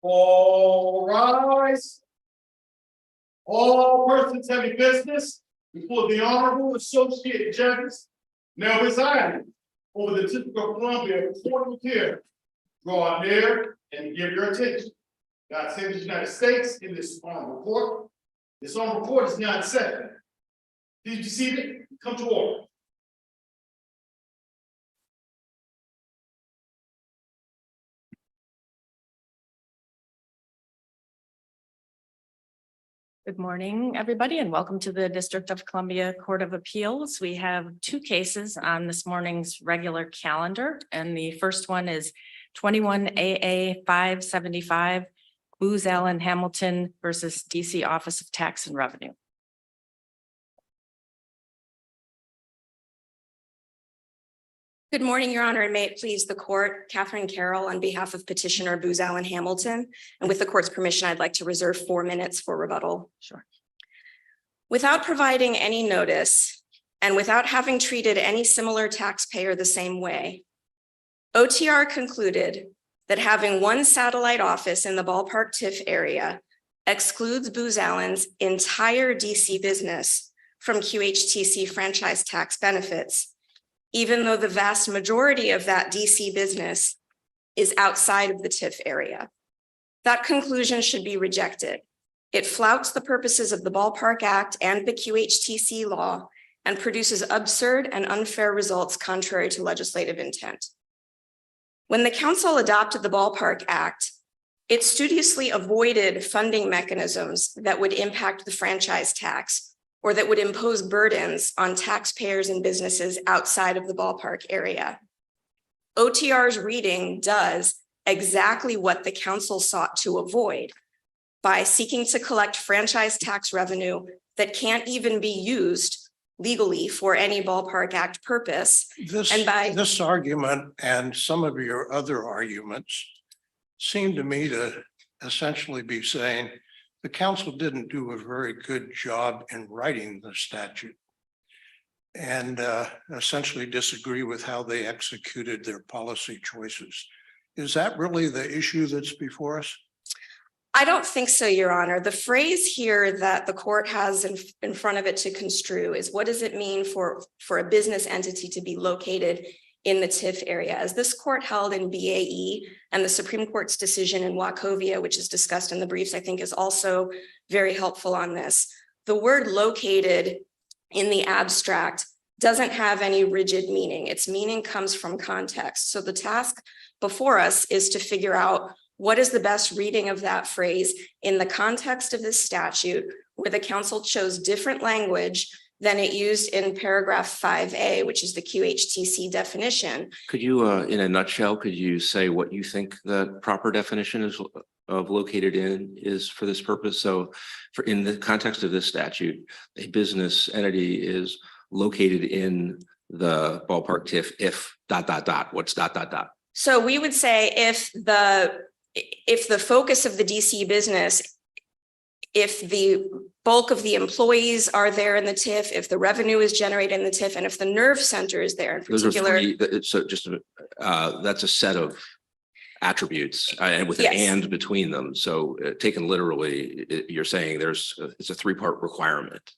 All rise. All persons having business before the Honorable Associate Judges now residing over the District of Columbia Court of Appeal, draw near and give your attention. God save the United States in this honorable court. This honorable court is now in session. Please be seated. Come to order. Good morning, everybody, and welcome to the District of Columbia Court of Appeals. We have two cases on this morning's regular calendar, and the first one is 21 AA 575, Booz Allen Hamilton versus DC Office of Tax and Revenue. Good morning, Your Honor, and may it please the court, Catherine Carroll on behalf of petitioner Booz Allen Hamilton. And with the court's permission, I'd like to reserve 4 minutes for rebuttal. Sure. Without providing any notice and without having treated any similar taxpayer the same way, OTR concluded that having one satellite office in the ballpark TIF area excludes Booz Allen's entire DC business from QHTC franchise tax benefits, even though the vast majority of that DC business is outside of the TIF area. That conclusion should be rejected. It flouts the purposes of the Ballpark Act and the QHTC law and produces absurd and unfair results contrary to legislative intent. When the council adopted the Ballpark Act, it studiously avoided funding mechanisms that would impact the franchise tax or that would impose burdens on taxpayers and businesses outside of the ballpark area. OTR's reading does exactly what the council sought to avoid by seeking to collect franchise tax revenue that can't even be used legally for any Ballpark Act purpose. This argument and some of your other arguments seem to me to essentially be saying the council didn't do a very good job in writing the statute and essentially disagree with how they executed their policy choices. Is that really the issue that's before us? I don't think so, Your Honor. The phrase here that the court has in front of it to construe is what does it mean for a business entity to be located in the TIF area? As this court held in BAE and the Supreme Court's decision in Wachovia, which is discussed in the briefs, I think is also very helpful on this. The word located in the abstract doesn't have any rigid meaning. Its meaning comes from context. So the task before us is to figure out what is the best reading of that phrase in the context of this statute, where the council chose different language than it used in paragraph 5A, which is the QHTC definition. Could you, in a nutshell, could you say what you think the proper definition is of located in is for this purpose? So in the context of this statute, a business entity is located in the ballpark TIF if ... What's ... So we would say if the focus of the DC business, if the bulk of the employees are there in the TIF, if the revenue is generated in the TIF, and if the nerve center is there in particular. So just that's a set of attributes and with an and between them. So taken literally, you're saying it's a 3-part requirement.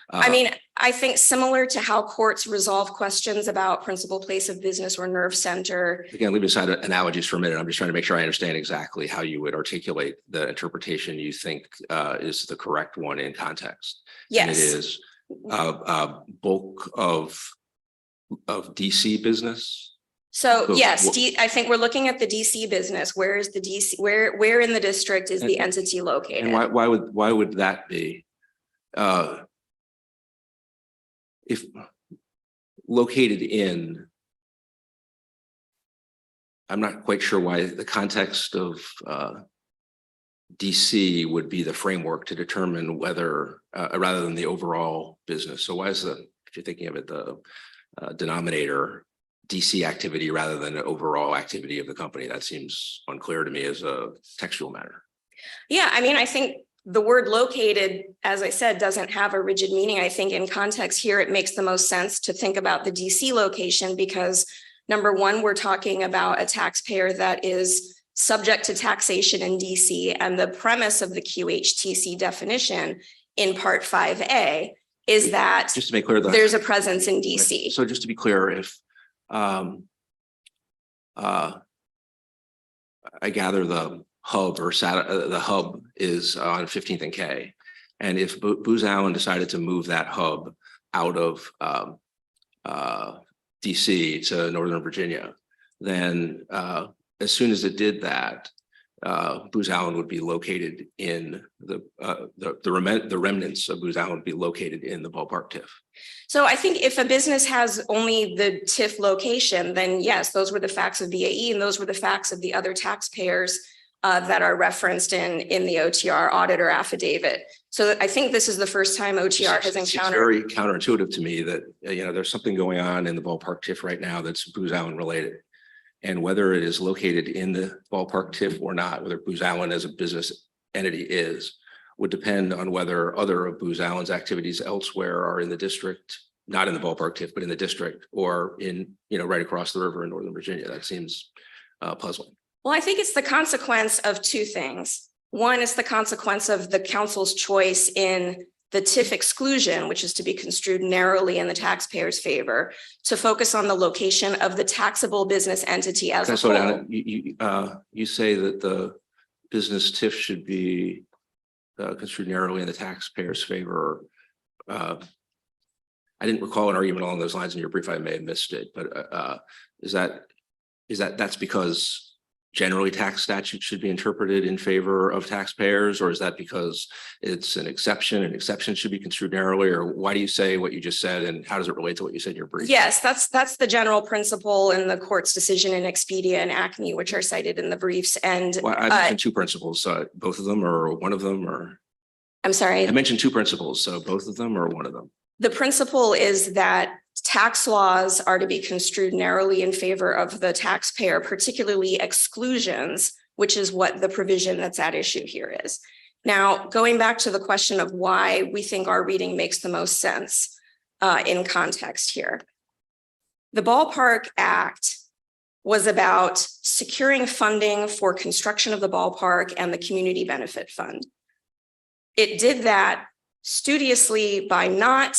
I mean, I think similar to how courts resolve questions about principal place of business or nerve center. Again, leave aside analogies for a minute. I'm just trying to make sure I understand exactly how you would articulate the interpretation you think is the correct one in context. Yes. And it is bulk of DC business. So yes, I think we're looking at the DC business. Where is the DC? Where in the district is the entity located? And why would that be? If located in, I'm not quite sure why the context of DC would be the framework to determine whether, rather than the overall business. So why is if you're thinking of it, the denominator DC activity rather than the overall activity of the company? That seems unclear to me as a textual matter. Yeah, I mean, I think the word located, as I said, doesn't have a rigid meaning. I think in context here, it makes the most sense to think about the DC location because number one, we're talking about a taxpayer that is subject to taxation in DC, and the premise of the QHTC definition in Part 5A is that Just to make clear, there's a presence in DC. So just to be clear, if I gather the hub or the hub is on 15th and K, and if Booz Allen decided to move that hub out of DC to Northern Virginia, then as soon as it did that, Booz Allen would be located in the remnants of Booz Allen would be located in the ballpark TIF. So I think if a business has only the TIF location, then yes, those were the facts of BAE, and those were the facts of the other taxpayers that are referenced in the OTR auditor affidavit. So I think this is the first time OTR has It's encountered. very counterintuitive to me that, there's something going on in the ballpark TIF right now that's Booz Allen related. And whether it is located in the ballpark TIF or not, whether Booz Allen as a business entity would depend on whether other of Booz Allen's activities elsewhere are in the district, not in the ballpark TIF, but in the district, or in, right across the river in Northern Virginia. That seems puzzling. Well, I think it's the consequence of two things. One is the consequence of the council's choice in the TIF exclusion, which is to be construed narrowly in the taxpayer's favor, to focus on the location of the taxable business entity as a whole. You say that the business TIF should be construed narrowly in the taxpayer's favor. I didn't recall an argument along those lines in your brief. I may have missed it, but that's because generally tax statutes should be interpreted in favor of taxpayers, or is that because it's an exception and exceptions should be construed narrowly, or why do you say what you just said, and how does it relate to what you said in your brief? Yes, that's the general principle in the court's decision in Expedia and Acme, which are cited in the briefs. And I mentioned two principles, both of them or one of them, or I'm sorry. I mentioned two principles, so both of them or one of them? The principle is that tax laws are to be construed narrowly in favor of the taxpayer, particularly exclusions, which is what the provision that's at issue here is. Now, going back to the question of why we think our reading makes the most sense in context here. The Ballpark Act was about securing funding for construction of the ballpark and the community benefit fund. It did that studiously by not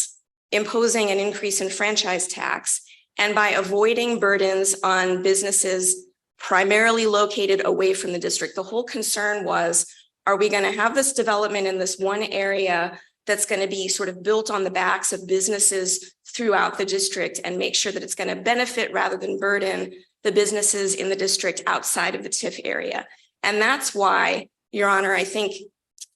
imposing an increase in franchise tax and by avoiding burdens on businesses primarily located away from the district. The whole concern was, are we going to have this development in this one area that's going to be sort of built on the backs of businesses throughout the district and make sure that it's going to benefit rather than burden the businesses in the district outside of the TIF area? And that's why, Your Honor, I think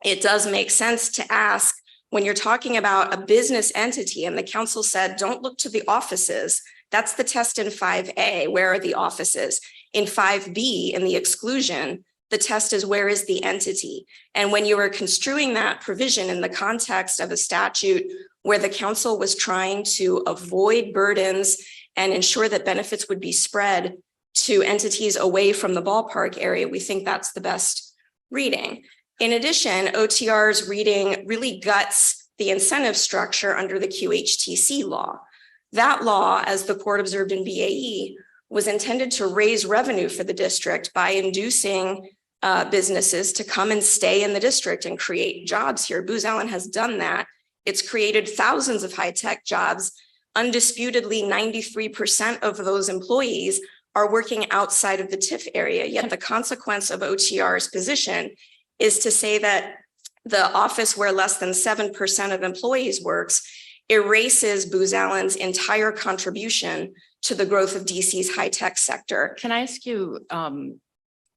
it does make sense to ask, when you're talking about a business entity, and the council said, don't look to the offices. That's the test in 5A. Where are the offices? In 5B, in the exclusion, the test is, where is the entity? And when you are construing that provision in the context of a statute where the council was trying to avoid burdens and ensure that benefits would be spread to entities away from the ballpark area, we think that's the best reading. In addition, OTR's reading really guts the incentive structure under the QHTC law. That law, as the court observed in BAE, was intended to raise revenue for the district by inducing businesses to come and stay in the district and create jobs here. Booz Allen has done that. It's created thousands of high-tech jobs. Undisputedly, 93% of those employees are working outside of the TIF area, yet the consequence of OTR's position is to say that the office where less than 7% of employees works erases Booz Allen's entire contribution to the growth of DC's high-tech sector. Can I ask you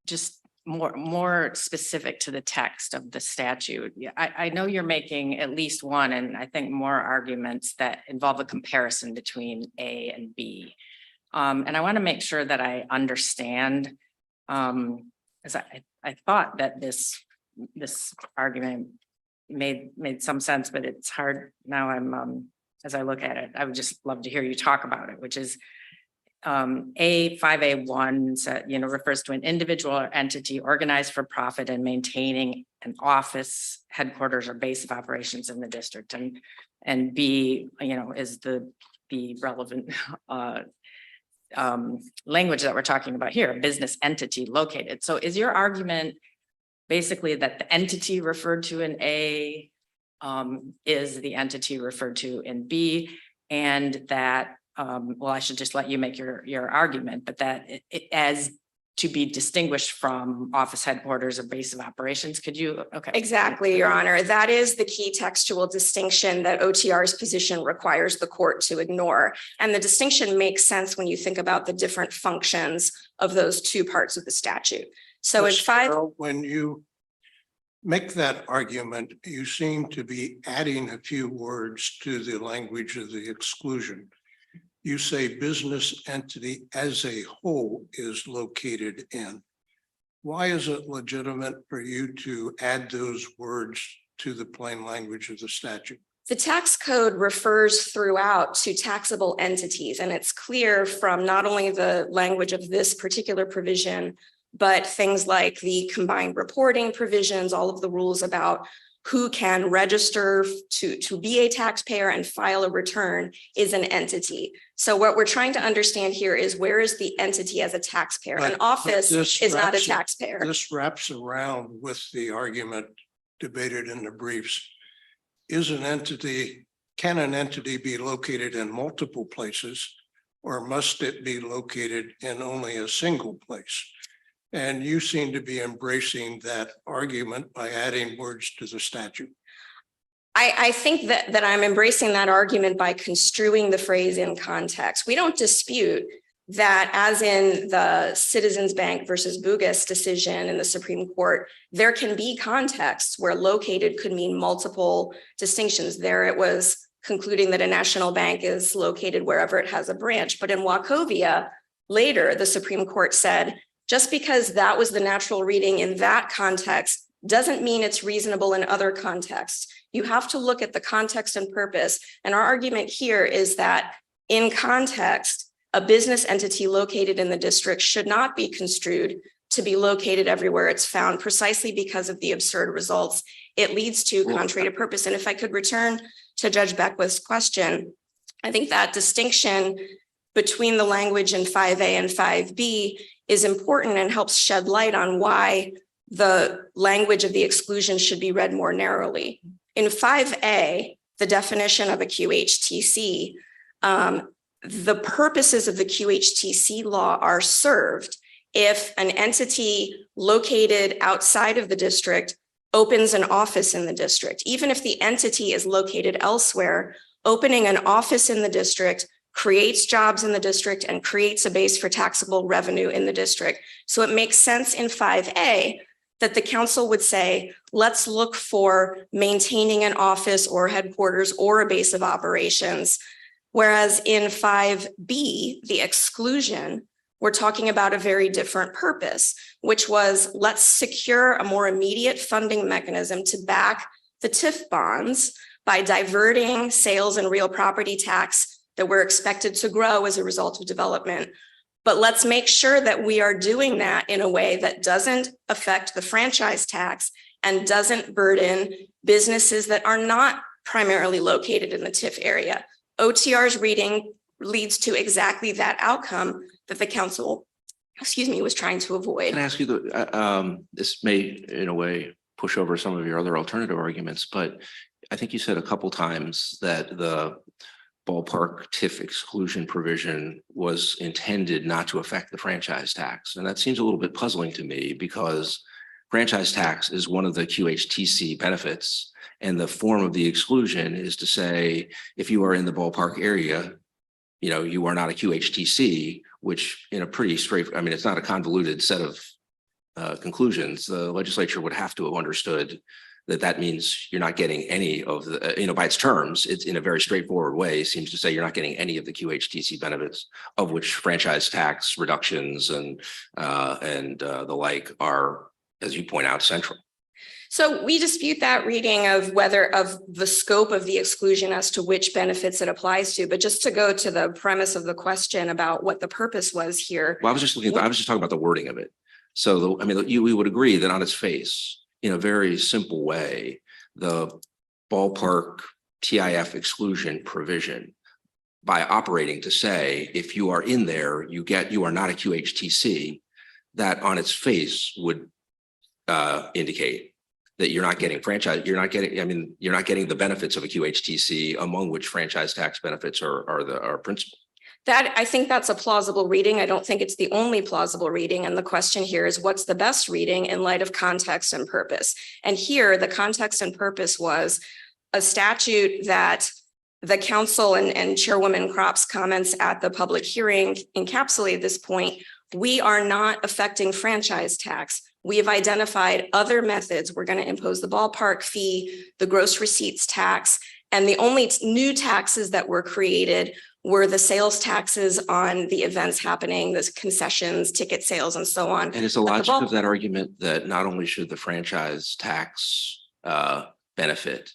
just more specific to the text of the statute? I know you're making at least one, and I think more arguments that involve a comparison between A and B. And I want to make sure that I understand, as I thought that this argument made some sense, but it's hard now. As I look at it, I would just love to hear you talk about it, which is A5A1 refers to an individual or entity organized for profit and maintaining an office, headquarters, or base of operations in the district, and B is the relevant language that we're talking about here, a business entity located. So is your argument basically that the entity referred to in A is the entity referred to in B, and that, well, I should just let you make your argument, but that it as to be distinguished from office headquarters or base of operations? Could you? Okay. Exactly, Your Honor. That is the key textual distinction that OTR's position requires the court to ignore. And the distinction makes sense when you think about the different functions of those two parts of the statute. So in Ms. 5, Carroll, when you make that argument, you seem to be adding a few words to the language of the exclusion. You say business entity as a whole is located in. Why is it legitimate for you to add those words to the plain language of the statute? the tax code refers throughout to taxable entities, and it's clear from not only the language of this particular provision, but things like the combined reporting provisions, all of the rules about who can register to be a taxpayer and file a return is an entity. So what we're trying to understand here is where is the entity as a taxpayer? An office is not a taxpayer. This wraps around with the argument debated in the briefs. Can an entity be located in multiple places, or must it be located in only a single place? And you seem to be embracing that argument by adding words to the statute. I think that I'm embracing that argument by construing the phrase in context. We don't dispute that, as in the Citizens Bank versus Booz decision in the Supreme Court, there can be contexts where located could mean multiple distinctions. There it was concluding that a national bank is located wherever it has a branch. But in Wachovia, later, the Supreme Court said, just because that was the natural reading in that context doesn't mean it's reasonable in other contexts. You have to look at the context and purpose. And our argument here is that in context, a business entity located in the district should not be construed to be located everywhere it's found, precisely because of the absurd results it leads to, contrary to purpose. And if I could return to Judge Beckwith's question, I think that distinction between the language in 5A and 5B is important and helps shed light on why the language of the exclusion should be read more narrowly. In 5A, the definition of a QHTC, the purposes of the QHTC law are served if an entity located outside of the district opens an office in the district. Even if the entity is located elsewhere, opening an office in the district creates jobs in the district and creates a base for taxable revenue in the district. So it makes sense in 5A that the council would say, let's look for maintaining an office or headquarters or a base of operations. Whereas in 5B, the exclusion, we're talking about a very different purpose, which was let's secure a more immediate funding mechanism to back the TIF bonds by diverting sales and real property tax that we're expected to grow as a result of development. But let's make sure that we are doing that in a way that doesn't affect the franchise tax and doesn't burden businesses that are not primarily located in the TIF area. OTR's reading leads to exactly that outcome that the council, was trying to avoid. Can I ask you, this may in a way push over some of your other alternative arguments, but I think you said a couple times that the ballpark TIF exclusion provision was intended not to affect the franchise tax. And that seems a little bit puzzling to me because franchise tax is one of the QHTC benefits. And the form of the exclusion is to say, if you are in the ballpark area, you are not a QHTC, which in a pretty it's not a convoluted set of conclusions. The legislature would have to have understood that means you're not getting any of the, by its terms, it's in a very straightforward way, seems to say you're not getting any of the QHTC benefits, of which franchise tax reductions and the like are, as you point out, central. So we dispute that reading of the scope of the exclusion as to which benefits it applies to. But just to go to the premise of the question about what the purpose was here. Well, I was just talking about the wording of it. So we would agree that on its face, in a very simple way, the ballpark TIF exclusion provision by operating to say, if you are in there, you are not a QHTC, that on its face would indicate that you're not getting franchise, you're not getting the benefits of a QHTC, among which franchise tax benefits are principal. That, I think that's a plausible reading. I don't think it's the only plausible reading. And the question here is, what's the best reading in light of context and purpose? And here, the context and purpose was a statute that the council and Chairwoman Kropp's comments at the public hearing encapsulate this point. We are not affecting franchise tax. We have identified other methods. We're going to impose the ballpark fee, the gross receipts tax, and the only new taxes that were created were the sales taxes on the events happening, the concessions, ticket sales, and so on. And it's the logic of that argument that not only should the franchise tax benefit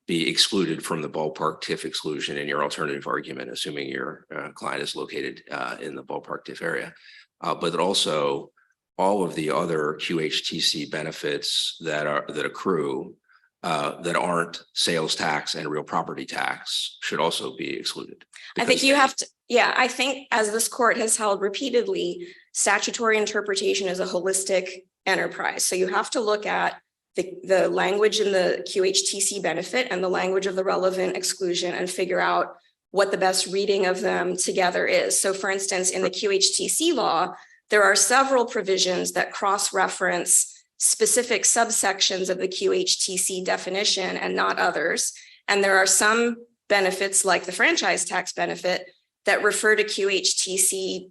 be excluded from the ballpark TIF exclusion in your alternative argument, assuming your client is located in the ballpark TIF area, but that also all of the other QHTC benefits that accrue that aren't sales tax and real property tax should also be excluded. I think you have to, yeah, I think as this court has held repeatedly, statutory interpretation is a holistic enterprise. So you have to look at the language in the QHTC benefit and the language of the relevant exclusion and figure out what the best reading of them together is. So for instance, in the QHTC law, there are several provisions that cross-reference specific subsections of the QHTC definition and not others. And there are some benefits like the franchise tax benefit that refer to QHTC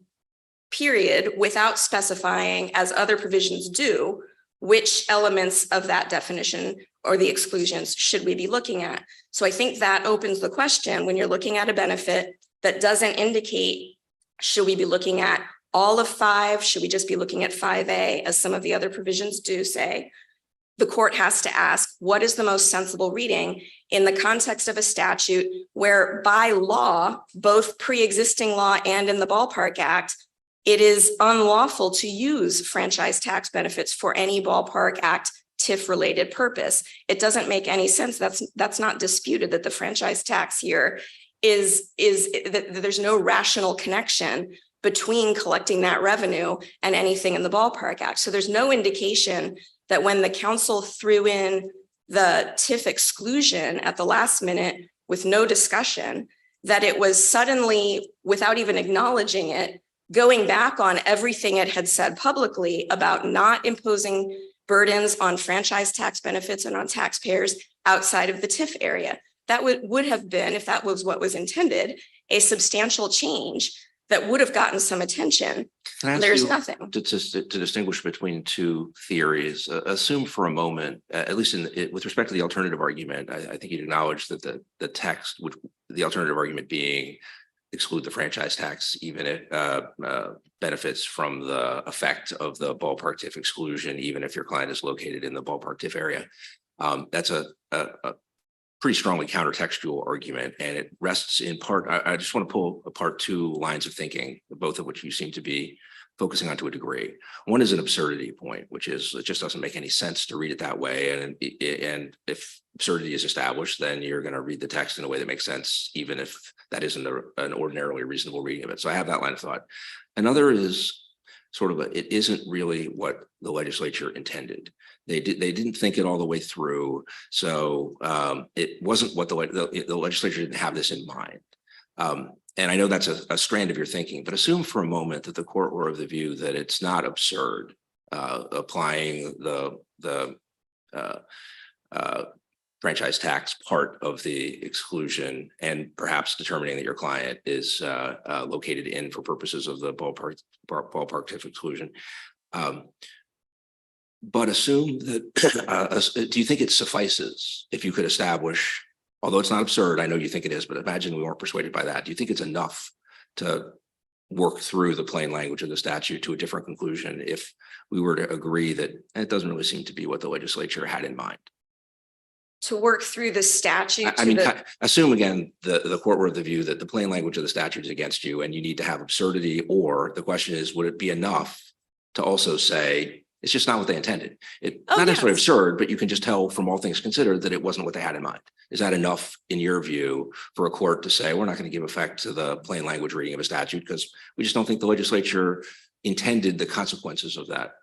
period without specifying, as other provisions do, which elements of that definition or the exclusions should we be looking at. So I think that opens the question when you're looking at a benefit that doesn't indicate, should we be looking at all of 5? Should we just be looking at 5A, as some of the other provisions do say? The court has to ask, what is the most sensible reading in the context of a statute where by law, both pre-existing law and in the Ballpark Act, it is unlawful to use franchise tax benefits for any Ballpark Act TIF related purpose. It doesn't make any sense. That's not disputed that the franchise tax here is that there's no rational connection between collecting that revenue and anything in the Ballpark Act. So there's no indication that when the council threw in the TIF exclusion at the last minute with no discussion, that it was suddenly, without even acknowledging it, going back on everything it had said publicly about not imposing burdens on franchise tax benefits and on taxpayers outside of the TIF area. That would have been, if that was what was intended, a substantial change that would have gotten some attention. There's nothing. To distinguish between two theories, assume for a moment, at least with respect to the alternative argument, I think you'd acknowledge that the text, which the alternative argument being exclude the franchise tax, even if benefits from the effect of the ballpark TIF exclusion, even if your client is located in the ballpark TIF area. That's a pretty strongly countertextual argument, and it rests in part. I just want to pull apart two lines of thinking, both of which you seem to be focusing on to a degree. One is an absurdity point, which is it just doesn't make any sense to read it that way. And if absurdity is established, then you're going to read the text in a way that makes sense, even if that isn't an ordinarily reasonable reading of it. So I have that line of thought. Another is sort of it isn't really what the legislature intended. They didn't think it all the way through. So it wasn't what the legislature didn't have this in mind. And I know that's a strand of your thinking, but assume for a moment that the court were of the view that it's not absurd applying the franchise tax part of the exclusion and perhaps determining that your client is located in for purposes of the ballpark TIF exclusion. But assume that, do you think it suffices if you could establish, although it's not absurd, I know you think it is, but imagine we weren't persuaded by that. Do you think it's enough to work through the plain language of the statute to a different conclusion if we were to agree that it doesn't really seem to be what the legislature had in mind? To work through the statute? I mean, assume again, the court were of the view that the plain language of the statute is against you and you need to have absurdity, or the question is, would it be enough to also say, It's just not what they intended. It's Oh, not necessarily yes. absurd, but you can just tell from all things considered that it wasn't what they had in mind. Is that enough, in your view, for a court to say, we're not going to give effect to the plain language reading of a statute because we just don't think the legislature intended the consequences of that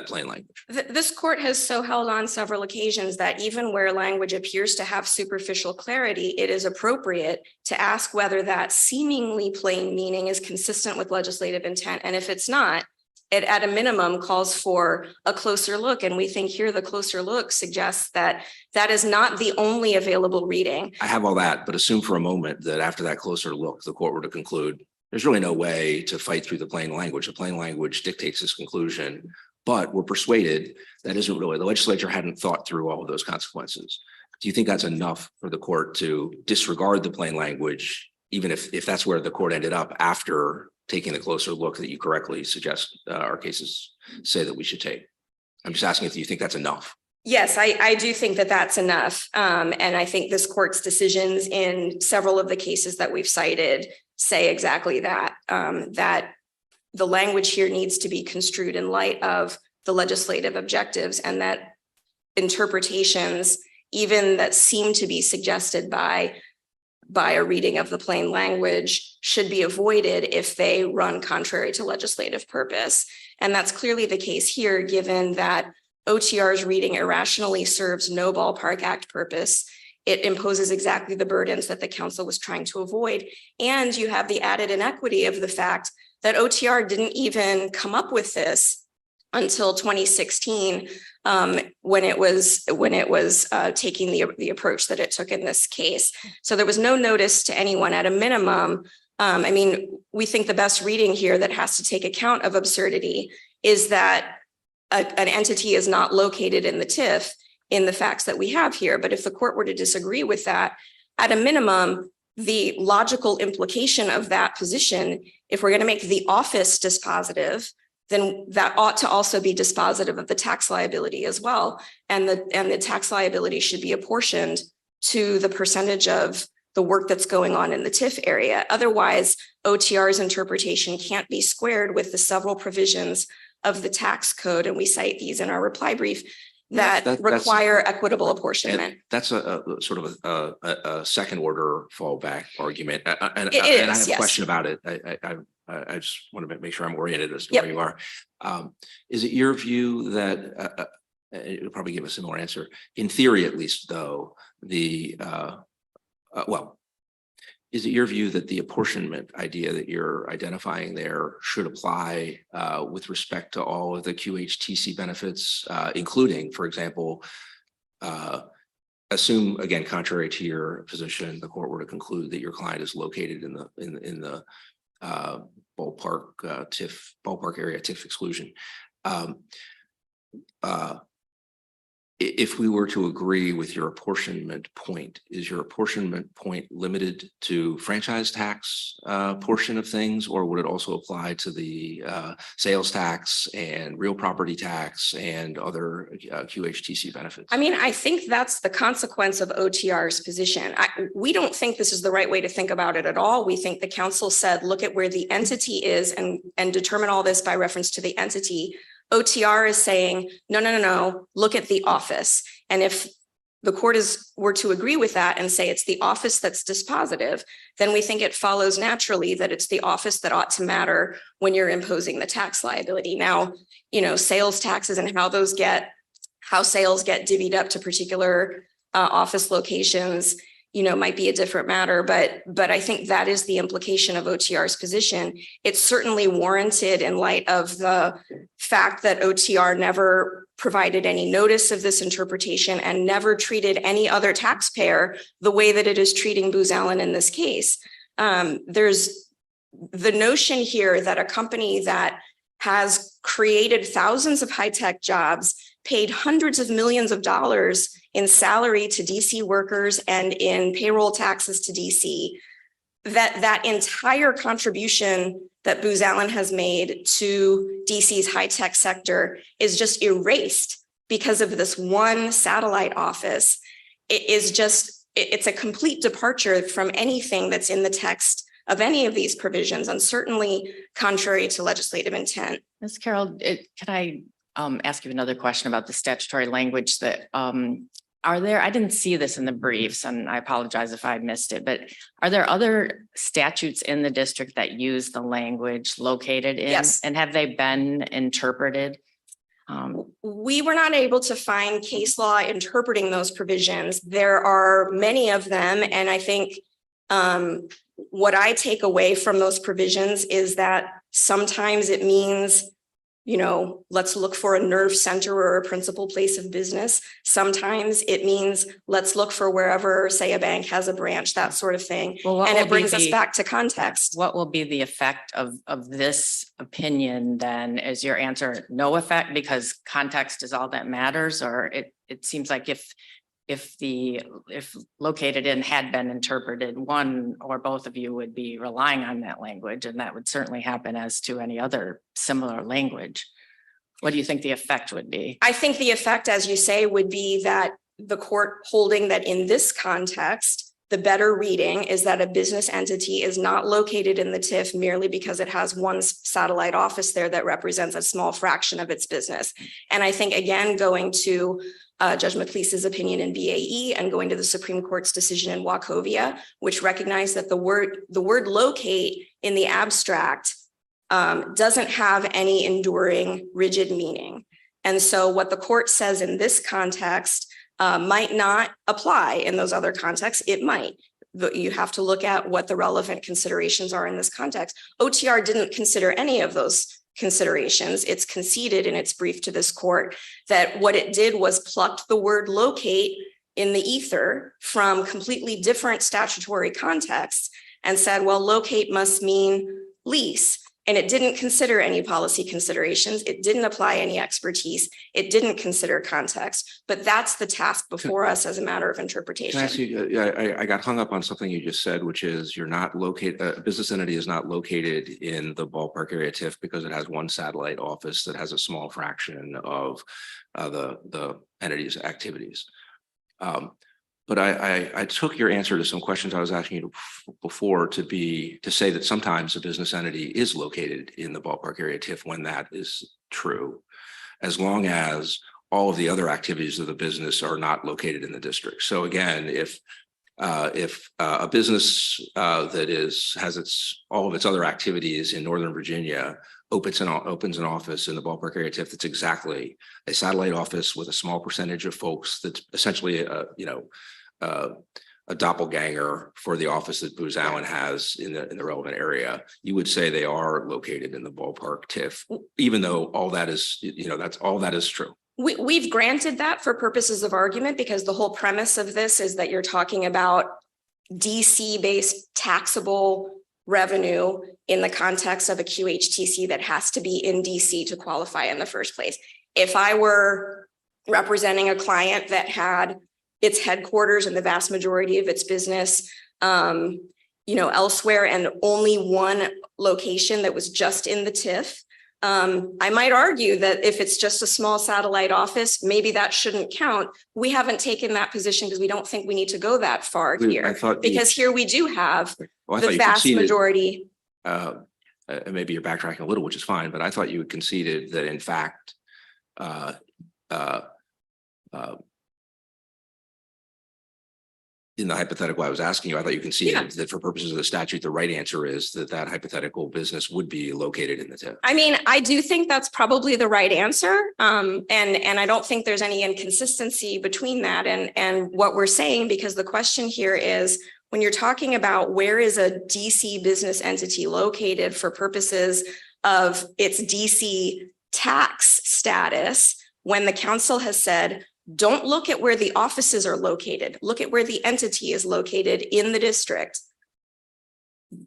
plain language? This court has so held on several occasions that even where language appears to have superficial clarity, it is appropriate to ask whether that seemingly plain meaning is consistent with legislative intent. And if it's not, it at a minimum calls for a closer look. And we think here the closer look suggests that that is not the only available reading. I have all that, but assume for a moment that after that closer look, the court were to conclude there's really no way to fight through the plain language. The plain language dictates this conclusion, but we're persuaded that isn't really, the legislature hadn't thought through all of those consequences. Do you think that's enough for the court to disregard the plain language, even if that's where the court ended up after taking a closer look that you correctly suggest our cases say that we should take? I'm just asking if you think that's enough. Yes, I do think that that's enough. And I think this court's decisions in several of the cases that we've cited say exactly that, that the language here needs to be construed in light of the legislative objectives, and that interpretations, even that seem to be suggested by a reading of the plain language, should be avoided if they run contrary to legislative purpose. And that's clearly the case here, given that OTR's reading irrationally serves no ballpark act purpose. It imposes exactly the burdens that the council was trying to avoid. And you have the added inequity of the fact that OTR didn't even come up with this until 2016, when it was taking the approach that it took in this case. So there was no notice to anyone at a minimum. I mean, we think the best reading here that has to take account of absurdity is that an entity is not located in the TIF in the facts that we have here. But if the court were to disagree with that, at a minimum, the logical implication of that position, if we're going to make the office dispositive, then that ought to also be dispositive of the tax liability as well. And the tax liability should be apportioned to the percentage of the work that's going on in the TIF area. Otherwise, OTR's interpretation can't be squared with the several provisions of the tax code. And we cite these in our reply brief that require equitable apportionment. That's a sort of a second order fallback argument. And I have a question about it. I just want to make sure I'm oriented as to where you are. Is it your view that you'll probably give a similar answer? In theory, at least, though, is it your view that the apportionment idea that you're identifying there should apply with respect to all of the QHTC benefits, including, for example, assume, again, contrary to your position, the court were to conclude that your client is located in the ballpark area TIF exclusion. If we were to agree with your apportionment point, is your apportionment point limited to franchise tax portion of things, or would it also apply to the sales tax and real property tax and other QHTC benefits? I mean, I think that's the consequence of OTR's position. We don't think this is the right way to think about it at all. We think the council said, look at where the entity is and determine all this by reference to the entity. OTR is saying, no, look at the office. And if the court were to agree with that and say it's the office that's dispositive, then we think it follows naturally that it's the office that ought to matter when you're imposing the tax liability. Now, sales taxes and how sales get divvied up to particular office locations, might be a different matter, but I think that is the implication of OTR's position. It's certainly warranted in light of the fact that OTR never provided any notice of this interpretation and never treated any other taxpayer the way that it is treating Booz Allen in this case. There's the notion here that a company that has created thousands of high-tech jobs, paid hundreds of millions of dollars in salary to DC workers and in payroll taxes to DC, that entire contribution that Booz Allen has made to DC's high-tech sector is just erased because of this one satellite office. It's a complete departure from anything that's in the text of any of these provisions, and certainly contrary to legislative intent. Ms. Carroll, can I ask you another question about the statutory language that are there, I didn't see this in the briefs and I apologize if I missed it, but are there other statutes in the district that use the language located in? Yes. And have they been interpreted? We were not able to find case law interpreting those provisions. There are many of them, and I think what I take away from those provisions is that sometimes it means, you know, let's look for a nerve center or a principal place of business. Sometimes it means let's look for wherever, say, a bank has a branch, that sort of thing. Well, what And will it be brings us the- back to context. What will be the effect of this opinion then? Is your answer no effect because context is all that matters? Or it seems like if located in had been interpreted, one or both of you would be relying on that language, and that would certainly happen as to any other similar language. What do you think the effect would be? I think the effect, as you say, would be that the court holding that in this context, the better reading is that a business entity is not located in the TIF merely because it has one satellite office there that represents a small fraction of its business. And I think, again, going to Judge McLeese's opinion in BAE and going to the Supreme Court's decision in Wachovia, which recognized that the word locate in the abstract doesn't have any enduring rigid meaning. And so what the court says in this context might not apply in those other contexts. It might. You have to look at what the relevant considerations are in this context. OTR didn't consider any of those considerations. It's conceded in its brief to this court that what it did was plucked the word locate in the ether from completely different statutory contexts and said, well, locate must mean lease. And it didn't consider any policy considerations. It didn't apply any expertise. It didn't consider context, but that's the task before us as a matter of interpretation. Can I ask you, I got hung up on something you just said, which is you're not located, a business entity is not located in the ballpark area TIF because it has one satellite office that has a small fraction of the entity's activities. But I took your answer to some questions I was asking you before to say that sometimes a business entity is located in the ballpark area TIF when that is true, as long as all of the other activities of the business are not located in the district. So again, if a business that has all of its other activities in Northern Virginia opens an office in the ballpark area TIF, that's exactly a satellite office with a small percentage of folks that's essentially a doppelganger for the office that Booz Allen has in the relevant area, you would say they are located in the ballpark TIF, even though all that is, all that is true. We've granted that for purposes of argument because the whole premise of this is that you're talking about DC-based taxable revenue in the context of a QHTC that has to be in DC to qualify in the first place. If I were representing a client that had its headquarters and the vast majority of its business, elsewhere, and only one location that was just in the TIF, I might argue that if it's just a small satellite office, maybe that shouldn't count. We haven't taken that position because we don't think we need to go that far here. Because here we do have the vast majority. Maybe you're backtracking a little, which is fine, but I thought you had conceded that in fact, in the hypothetical I was asking you, I thought you conceded that for purposes of the statute, the right answer is that hypothetical business would be located in the TIF. I mean, I do think that's probably the right answer. And I don't think there's any inconsistency between that and what we're saying, because the question here is, when you're talking about where is a DC business entity located for purposes of its DC tax status, when the council has said, don't look at where the offices are located, look at where the entity is located in the district.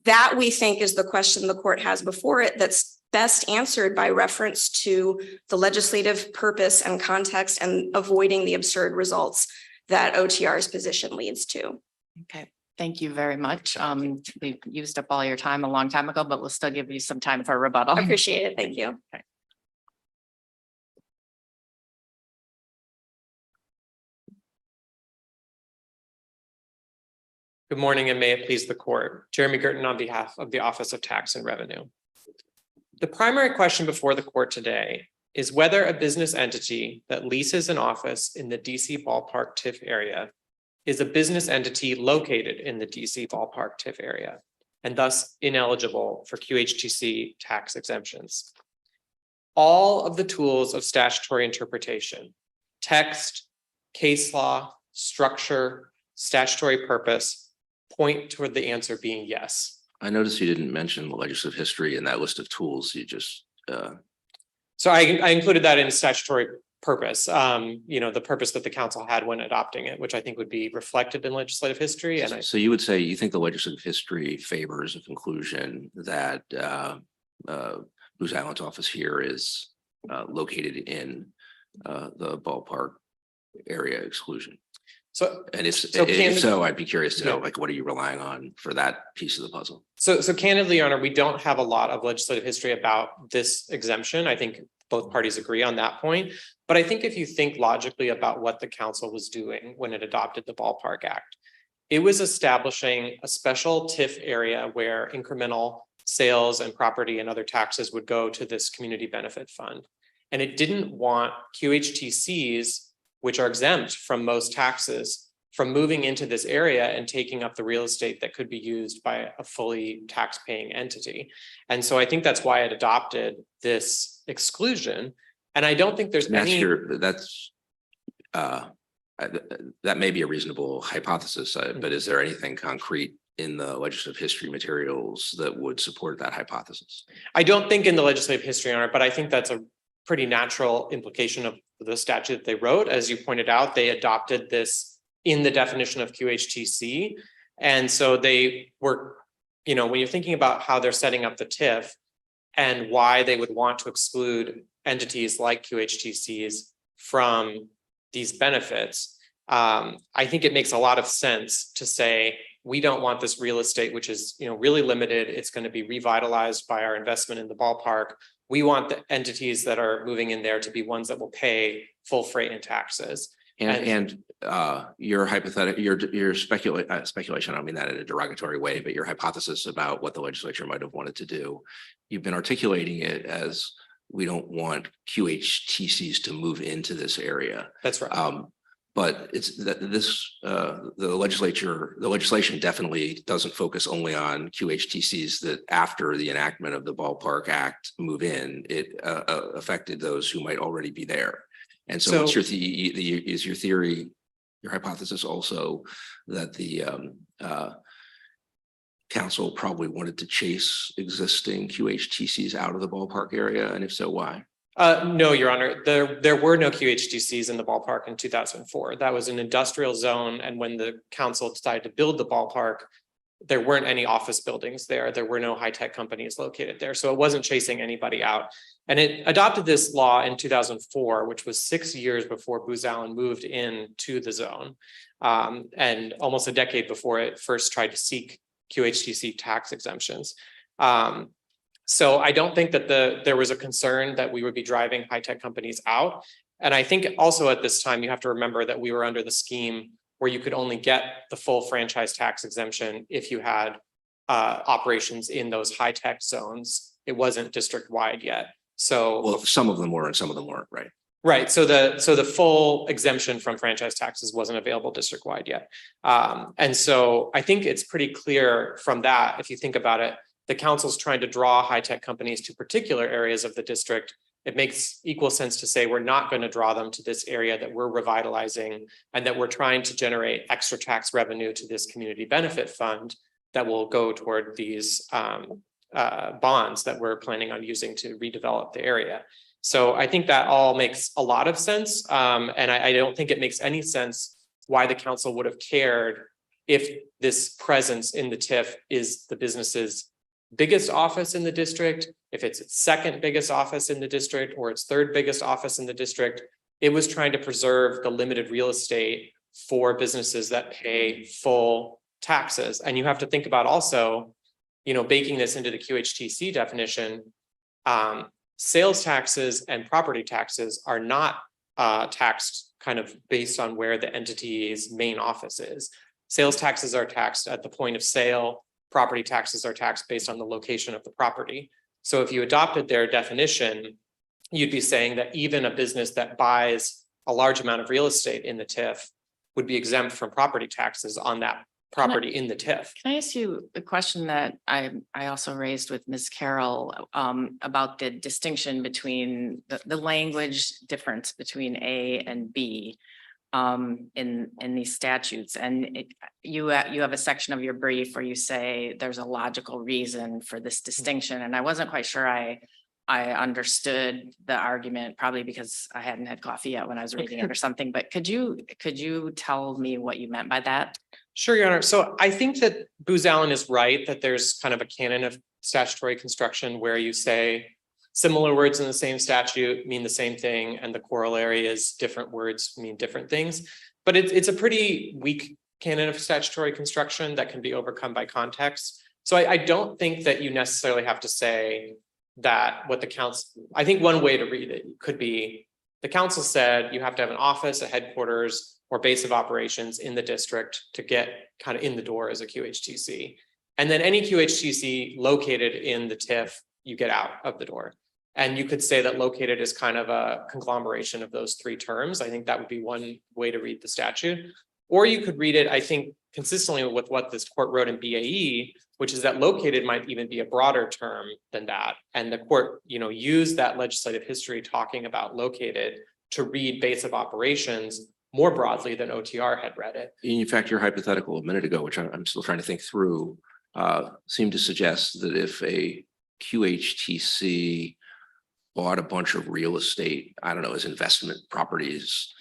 That, we think, is the question the court has before it that's best answered by reference to the legislative purpose and context and avoiding the absurd results that OTR's position leads to. Okay, thank you very much. We've used up all your time a long time ago, but we'll still give you some time for rebuttal. I appreciate it. Thank you. Okay. Good morning, and may it please the court. Jeremy Girton on behalf of the Office of Tax and Revenue. The primary question before the court today is whether a business entity that leases an office in the DC ballpark TIF area is a business entity located in the DC ballpark TIF area and thus ineligible for QHTC tax exemptions. All of the tools of statutory interpretation, text, case law, structure, statutory purpose, point toward the answer being yes. I noticed you didn't mention the legislative history in that list of tools. You just, So I included that in statutory purpose, the purpose that the council had when adopting it, which I think would be reflected in legislative history. And so you would say you think the legislative history favors a conclusion that Booz Allen's office here is located in the ballpark area exclusion. And if so, I'd be curious to know, like, what are you relying on for that piece of the puzzle? So candidly, Your Honor, we don't have a lot of legislative history about this exemption. I think both parties agree on that point. But I think if you think logically about what the council was doing when it adopted the Ballpark Act, it was establishing a special TIF area where incremental sales and property and other taxes would go to this community benefit fund. And it didn't want QHTCs, which are exempt from most taxes, from moving into this area and taking up the real estate that could be used by a fully tax-paying entity. And so I think that's why it adopted this exclusion. And I don't think there's any. That may be a reasonable hypothesis, but is there anything concrete in the legislative history materials that would support that hypothesis? I don't think in the legislative history on it, but I think that's a pretty natural implication of the statute that they wrote. As you pointed out, they adopted this in the definition of QHTC. And so they were, when you're thinking about how they're setting up the TIF and why they would want to exclude entities like QHTCs from these benefits, I think it makes a lot of sense to say, we don't want this real estate, which is really limited. It's going to be revitalized by our investment in the ballpark. We want the entities that are moving in there to be ones that will pay full freight and taxes. And your hypothetical, your speculation, I don't mean that in a derogatory way, but your hypothesis about what the legislature might have wanted to do, you've been articulating it as we don't want QHTCs to move into this area. That's right. But it's that the legislation definitely doesn't focus only on QHTCs that after the enactment of the Ballpark Act move in, it affected those who might already be there. And so what's is your theory, your hypothesis also that the council probably wanted to chase existing QHTCs out of the ballpark area? And if so, why? No, Your Honor, there were no QHTCs in the ballpark in 2004. That was an industrial zone. And when the council decided to build the ballpark, there weren't any office buildings there. There were no high-tech companies located there. So it wasn't chasing anybody out. And it adopted this law in 2004, which was 6 years before Booz Allen moved into the zone, and almost a decade before it first tried to seek QHTC tax exemptions. So I don't think that there was a concern that we would be driving high-tech companies out. And I think also at this time, you have to remember that we were under the scheme where you could only get the full franchise tax exemption if you had operations in those high-tech zones. It wasn't district-wide yet. So well, some of them were and some of them weren't, right? Right. So the full exemption from franchise taxes wasn't available district-wide yet. And so I think it's pretty clear from that, if you think about it, the council's trying to draw high-tech companies to particular areas of the district. It makes equal sense to say we're not going to draw them to this area that we're revitalizing and that we're trying to generate extra tax revenue to this community benefit fund that will go toward these bonds that we're planning on using to redevelop the area. So I think that all makes a lot of sense. And I don't think it makes any sense why the council would have cared if this presence in the TIF is the business's biggest office in the district, if it's its second biggest office in the district, or its third biggest office in the district. It was trying to preserve the limited real estate for businesses that pay full taxes. And you have to think about also, baking this into the QHTC definition, sales taxes and property taxes are not taxed kind of based on where the entity's main office is. Sales taxes are taxed at the point of sale. Property taxes are taxed based on the location of the property. So if you adopted their definition, you'd be saying that even a business that buys a large amount of real estate in the TIF would be exempt from property taxes on that property in the TIF. Can I ask you a question that I also raised with Ms. Carroll about the distinction between the language difference between A and B in these statutes? And you have a section of your brief where you say there's a logical reason for this distinction, and I wasn't quite sure I understood the argument, probably because I hadn't had coffee yet when I was reading it or something, but could you tell me what you meant by that? Sure, Your Honor. So I think that Booz Allen is right that there's kind of a canon of statutory construction where you say similar words in the same statute mean the same thing, and the corollary is different words mean different things. But it's a pretty weak canon of statutory construction that can be overcome by context. So I don't think that you necessarily have to say that what the council, I think one way to read it could be the council said you have to have an office, a headquarters, or base of operations in the district to get kind of in the door as a QHTC. And then any QHTC located in the TIF, you get out of the door. And you could say that located is kind of a conglomeration of those three terms. I think that would be one way to read the statute. Or you could read it, I think, consistently with what this court wrote in BAE, which is that located might even be a broader term than that. And the court, used that legislative history talking about located to read base of operations more broadly than OTR had read it. In fact, your hypothetical a minute ago, which I'm still trying to think through, seemed to suggest that if a QHTC bought a bunch of real estate, I don't know, as investment properties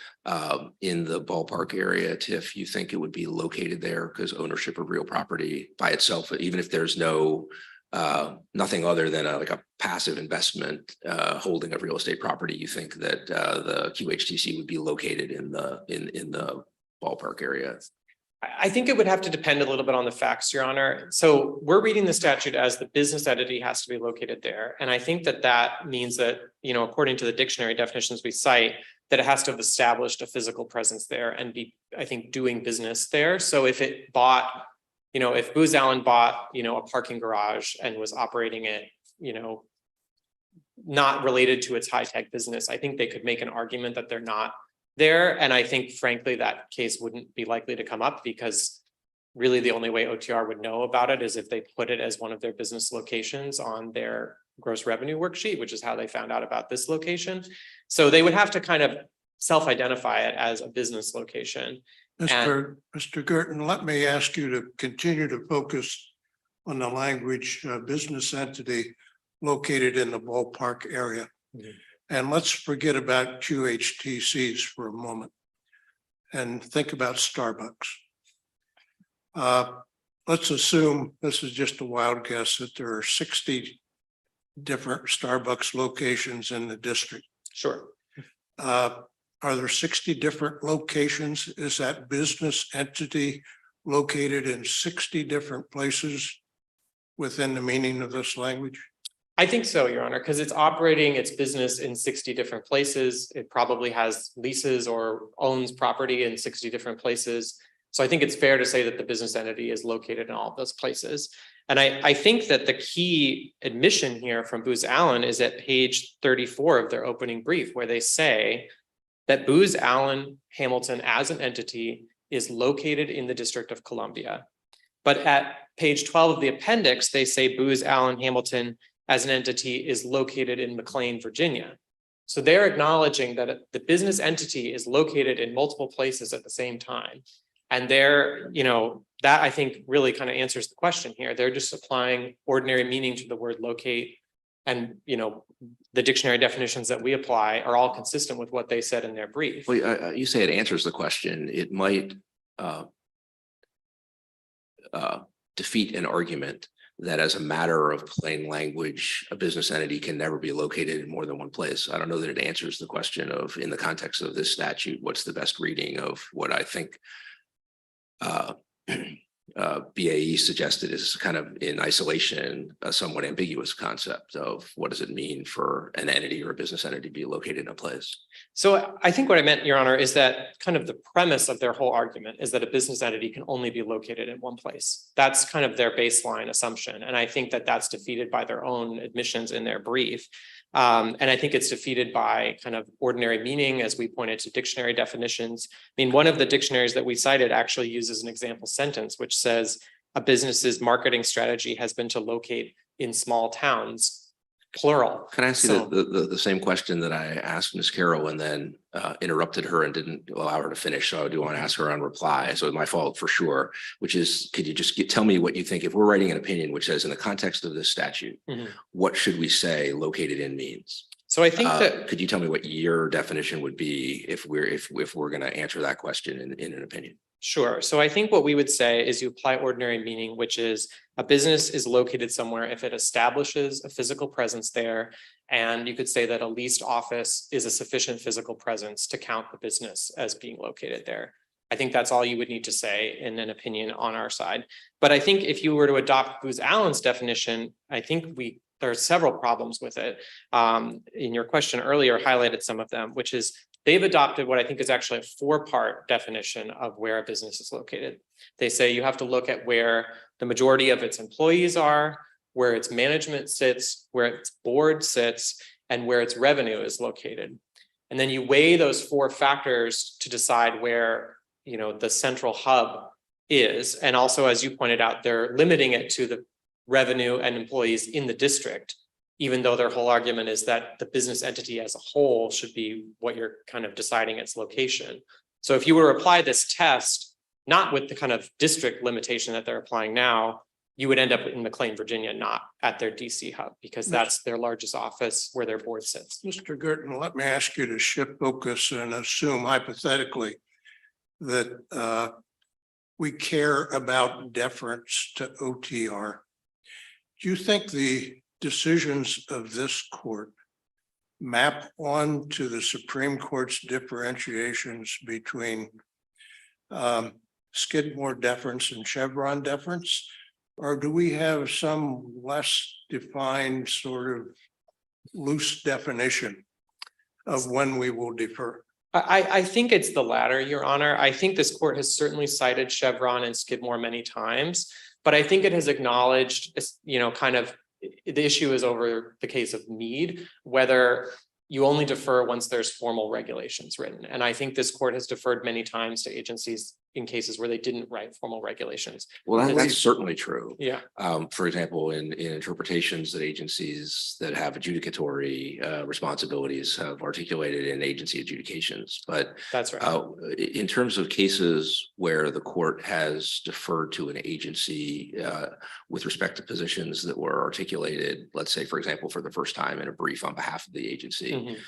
in the ballpark area, TIF, you think it would be located there because ownership of real property by itself, even if there's nothing other than like a passive investment holding of real estate property, you think that the QHTC would be located in the ballpark area? I think it would have to depend a little bit on the facts, Your Honor. So we're reading the statute as the business entity has to be located there. And I think that means that, according to the dictionary definitions we cite, that it has to have established a physical presence there and be, I think, doing business there. So if it bought, if Booz Allen bought, a parking garage and was operating it, not related to its high-tech business, I think they could make an argument that they're not there. And I think, frankly, that case wouldn't be likely to come up because really the only way OTR would know about it is if they put it as one of their business locations on their gross revenue worksheet, which is how they found out about this location. So they would have to kind of self-identify it as a business location. Mr. Gerton, let me ask you to continue to focus on the language business entity located in the ballpark area. Mm-hmm. And let's forget about QHTCs for a moment and think about Starbucks. Let's assume, this is just a wild guess, that there are 60 different Starbucks locations in the district. Sure. Are there 60 different locations? Is that business entity located in 60 different places within the meaning of this language? I think so, Your Honor, because it's operating its business in 60 different places. It probably has leases or owns property in 60 different places. So I think it's fair to say that the business entity is located in all of those places. And I think that the key admission here from Booz Allen is at page 34 of their opening brief, where they say that Booz Allen Hamilton as an entity is located in the District of Columbia. But at page 12 of the appendix, they say Booz Allen Hamilton as an entity is located in McLean, Virginia. So they're acknowledging that the business entity is located in multiple places at the same time. And they're, that I think really kind of answers the question here. They're just applying ordinary meaning to the word locate. And, the dictionary definitions that we apply are all consistent with what they said in their brief. Well, you say it answers the question. It might defeat an argument that as a matter of plain language, a business entity can never be located in more than one place. I don't know that it answers the question of, in the context of this statute, what's the best reading of what I think BAE suggested is kind of in isolation, a somewhat ambiguous concept of what does it mean for an entity or a business entity to be located in a place. So I think what I meant, Your Honor, is that kind of the premise of their whole argument is that a business entity can only be located in one place. That's kind of their baseline assumption. And I think that that's defeated by their own admissions in their brief. And I think it's defeated by kind of ordinary meaning, as we pointed to dictionary definitions. I mean, one of the dictionaries that we cited actually uses an example sentence, which says a business's marketing strategy has been to locate in small towns, plural. Can I ask you So- the same question that I asked Ms. Carroll and then interrupted her and didn't allow her to finish? So I do want to ask her on reply. So it's my fault for sure, which is, could you just tell me what you think, if we're writing an opinion which says in the context of this statute, Mhm. what should we say located in means? So I think that Could you tell me what your definition would be if we're going to answer that question in an opinion? Sure. So I think what we would say is you apply ordinary meaning, which is a business is located somewhere if it establishes a physical presence there. And you could say that a leased office is a sufficient physical presence to count the business as being located there. I think that's all you would need to say in an opinion on our side. But I think if you were to adopt Booz Allen's definition, I think there are several problems with it. In your question earlier highlighted some of them, which is they've adopted what I think is actually a 4-part definition of where a business is located. They say you have to look at where the majority of its employees are, where its management sits, where its board sits, and where its revenue is located. And then you weigh those 4 factors to decide where, the central hub is. And also, as you pointed out, they're limiting it to the revenue and employees in the district, even though their whole argument is that the business entity as a whole should be what you're kind of deciding its location. So if you were to apply this test, not with the kind of district limitation that they're applying now, you would end up in McLean, Virginia, not at their DC hub, because that's their largest office where their board sits. Mr. Girton, let me ask you to shift focus and assume hypothetically that we care about deference to OTR. Do you think the decisions of this court map on to the Supreme Court's differentiations between Skidmore deference and Chevron deference? Or do we have some less defined sort of loose definition of when we will defer? I think it's the latter, Your Honor. I think this court has certainly cited Chevron and Skidmore many times, but I think it has acknowledged, kind of the issue is over the case of Meade, whether you only defer once there's formal regulations written. And I think this court has deferred many times to agencies in cases where they didn't write formal regulations. Well, that's certainly true. Yeah. For example, in interpretations that agencies that have adjudicatory responsibilities have articulated in agency adjudications. But That's right. in terms of cases where the court has deferred to an agency with respect to positions that were articulated, let's say, for example, for the first time in a brief on behalf of the agency,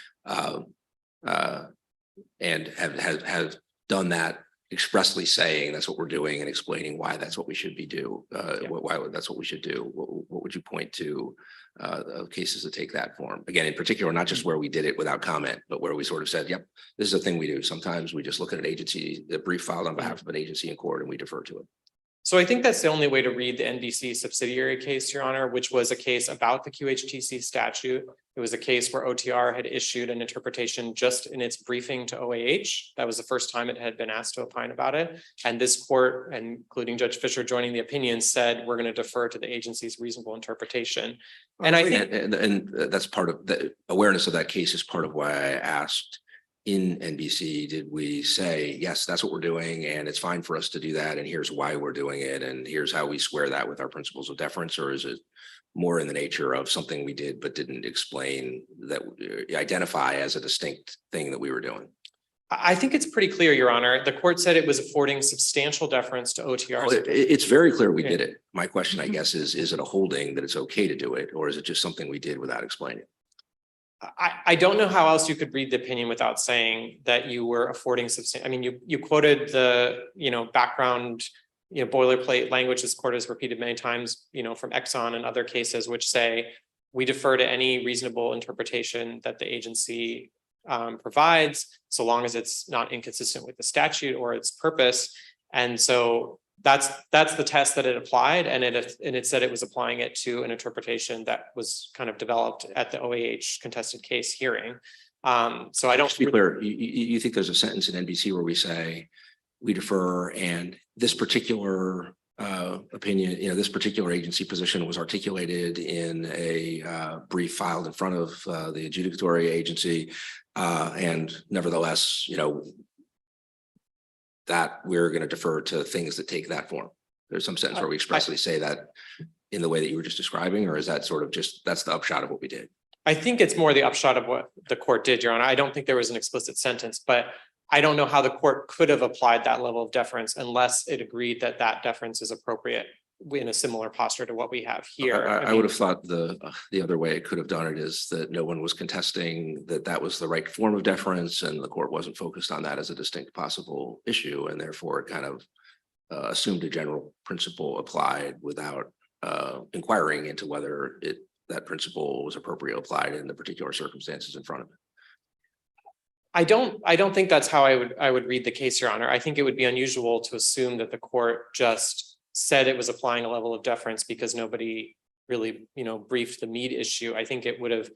and have done that expressly saying that's what we're doing and explaining why that's what we should be why that's what we should do. What would you point to cases that take that form? Again, in particular, not just where we did it without comment, but where we sort of said, yep, this is a thing we do. Sometimes we just look at an agency, the brief filed on behalf of an agency in court, and we defer to it. So I think that's the only way to read the NBC subsidiary case, Your Honor, which was a case about the QHTC statute. It was a case where OTR had issued an interpretation just in its briefing to OAH. That was the first time it had been asked to opine about it. And this court, including Judge Fisher joining the opinion, said we're going to defer to the agency's reasonable interpretation. And I think and that's part of the awareness of that case is part of why I asked in NBC, did we say, yes, that's what we're doing and it's fine for us to do that, and here's why we're doing it, and here's how we square that with our principles of deference? Or is it more in the nature of something we did but didn't explain, that identify as a distinct thing that we were doing? I think it's pretty clear, Your Honor. The court said it was affording substantial deference to OTR. It's very clear we did it. My question, I guess, is it a holding that it's okay to do it, or is it just something we did without explaining? I don't know how else you could read the opinion without saying that you were affording substantial. I mean, you quoted the background boilerplate language this court has repeated many times, from Exxon and other cases, which say we defer to any reasonable interpretation that the agency provides, so long as it's not inconsistent with the statute or its purpose. And so that's the test that it applied, and it said it was applying it to an interpretation that was kind of developed at the OAH contested case hearing. So I don't. Just to be clear, you think there's a sentence in NBC where we say we defer, and this particular opinion, this particular agency position was articulated in a brief filed in front of the adjudicatory agency. And nevertheless, that we're going to defer to things that take that form. There's some sense where we expressly say that in the way that you were just describing, or is that sort of just, that's the upshot of what we did? I think it's more the upshot of what the court did, Your Honor. I don't think there was an explicit sentence, but I don't know how the court could have applied that level of deference unless it agreed that that deference is appropriate in a similar posture to what we have here. I would have thought the other way it could have done it is that no one was contesting that that was the right form of deference, and the court wasn't focused on that as a distinct possible issue, and therefore it kind of assumed a general principle applied without inquiring into whether that principle was appropriately applied in the particular circumstances in front of it. I don't think that's how I would read the case, Your Honor. I think it would be unusual to assume that the court just said it was applying a level of deference because nobody really, briefed the Meade issue. I think it would have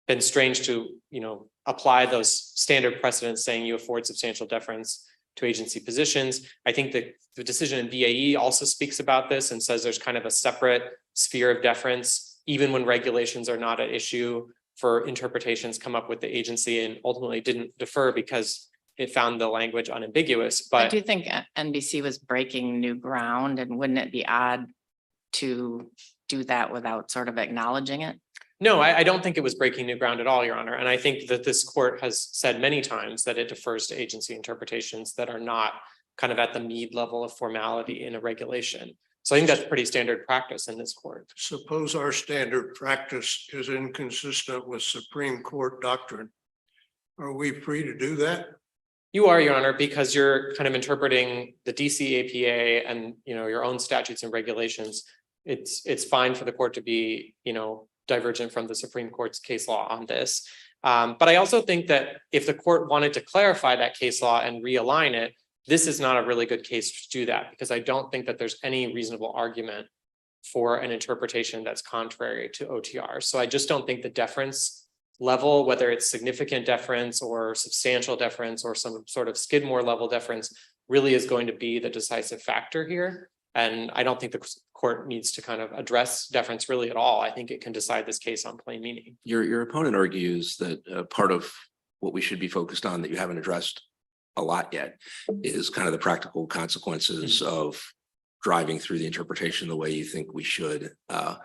been strange to, apply those standard precedents saying you afford substantial deference to agency positions. I think that the decision in BAE also speaks about this and says there's kind of a separate sphere of deference, even when regulations are not at issue, for interpretations come up with the agency, and ultimately didn't defer because it found the language unambiguous. I But do think NBC was breaking new ground, and wouldn't it be odd to do that without sort of acknowledging it? no, I don't think it was breaking new ground at all, Your Honor. And I think that this court has said many times that it defers to agency interpretations that are not kind of at the Meade level of formality in a regulation. So I think that's pretty standard practice in this court. Suppose our standard practice is inconsistent with Supreme Court doctrine. Are we free to do that? You are, Your Honor, because you're kind of interpreting the DC APA and, your own statutes and regulations. It's fine for the court to be, divergent from the Supreme Court's case law on this. But I also think that if the court wanted to clarify that case law and realign it, this is not a really good case to do that, because I don't think that there's any reasonable argument for an interpretation that's contrary to OTR. So I just don't think the deference level, whether it's significant deference or substantial deference or some sort of Skidmore level deference, really is going to be the decisive factor here. And I don't think the court needs to kind of address deference really at all. I think it can decide this case on plain meaning. Your opponent argues that part of what we should be focused on that you haven't addressed a lot yet is kind of the practical consequences of driving through the interpretation the way you think we should. And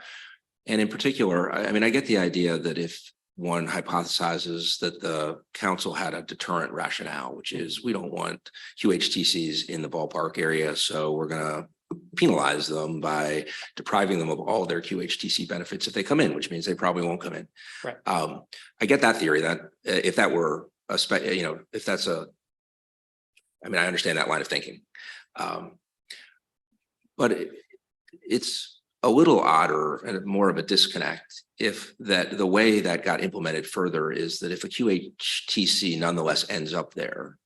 in particular, I get the idea that if one hypothesizes that the council had a deterrent rationale, which is we don't want QHTCs in the ballpark area, so we're going to penalize them by depriving them of all their QHTC benefits if they come in, which means they probably won't come in. Right. I get that theory that if that were if that's I understand that line of thinking. But it's a little odder and more of a disconnect if that the way that got implemented further is that if a QHTC nonetheless ends up there,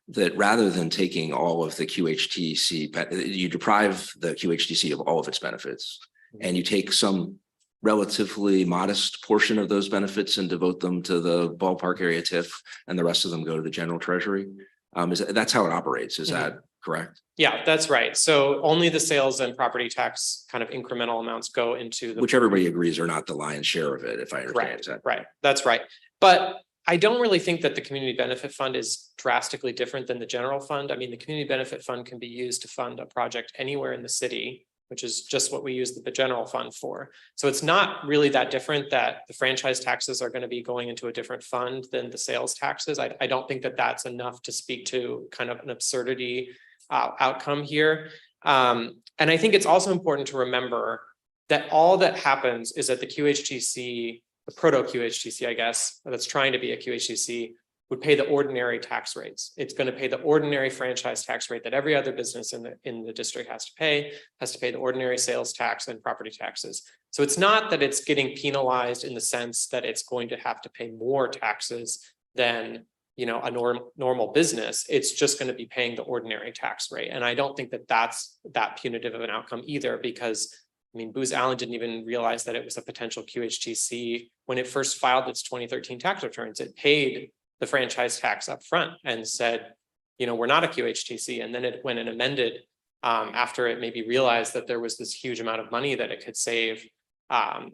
that rather than taking all of the QHTC, you deprive the QHTC of all of its benefits, and you take some relatively modest portion of those benefits and devote them to the ballpark area TIF, and the rest of them go to the general treasury. That's how it operates. Is that correct? Yeah, that's right. So only the sales and property tax kind of incremental amounts go into the. Which everybody agrees are not the lion's share of it, if I understand. Is that right? That's right. But I don't really think that the community benefit fund is drastically different than the general fund. The community benefit fund can be used to fund a project anywhere in the city, which is just what we use the general fund for. So it's not really that different that the franchise taxes are going to be going into a different fund than the sales taxes. I don't think that that's enough to speak to kind of an absurdity outcome here. And I think it's also important to remember that all that happens is that the QHTC, the proto QHTC, I guess, that's trying to be a QHTC, would pay the ordinary tax rates. It's going to pay the ordinary franchise tax rate that every other business in the district has to pay the ordinary sales tax and property taxes. So it's not that it's getting penalized in the sense that it's going to have to pay more taxes than a normal business. It's just going to be paying the ordinary tax rate. And I don't think that that's that punitive of an outcome either, because Booz Allen didn't even realize that it was a potential QHTC when it first filed its 2013 tax returns. It paid the franchise tax up front and said, we're not a QHTC. And then it went and amended after it maybe realized that there was this huge amount of money that it could save, and,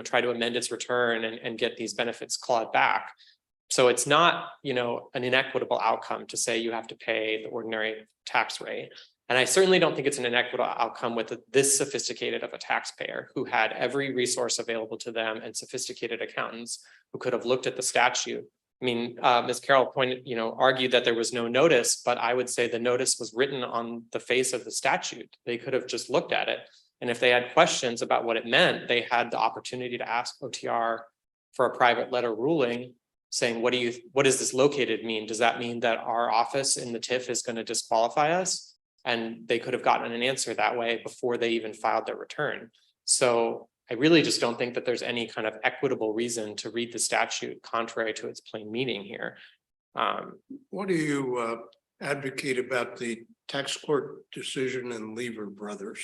try to amend its return and get these benefits clawed back. So it's not, an inequitable outcome to say you have to pay the ordinary tax rate. And I certainly don't think it's an inequitable outcome with this sophisticated of a taxpayer who had every resource available to them and sophisticated accountants who could have looked at the statute. I mean, Ms. Carroll argued that there was no notice, but I would say the notice was written on the face of the statute. They could have just looked at it. And if they had questions about what it meant, they had the opportunity to ask OTR for a private letter ruling saying, what does this located mean? Does that mean that our office in the TIF is going to disqualify us? And they could have gotten an answer that way before they even filed their return. So I really just don't think that there's any kind of equitable reason to read the statute contrary to its plain meaning here. What do you advocate about the tax court decision in Lever Brothers?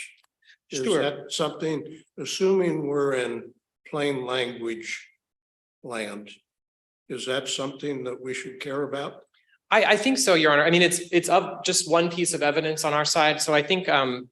Is Sure. that something, assuming we're in plain language land, is that something that we should care about? I think so, Your Honor. I mean, it's of just one piece of evidence on our side. So I think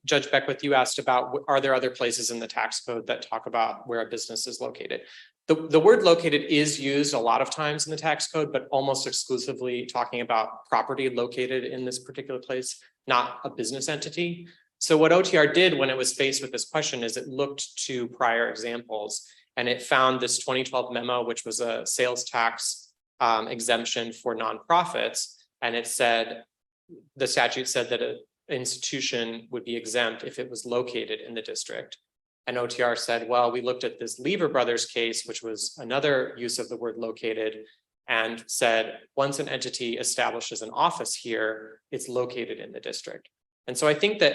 Judge Beckwith, you asked about, are there other places in the tax code that talk about where a business is located? The word located is used a lot of times in the tax code, but almost exclusively talking about property located in this particular place, not a business entity. So what OTR did when it was faced with this question is it looked to prior examples and it found this 2012 memo, which was a sales tax exemption for nonprofits. And it said, the statute said that an institution would be exempt if it was located in the district. And OTR said, well, we looked at this Lever Brothers case, which was another use of the word located, and said, once an entity establishes an office here, it's located in the district. And so I think that,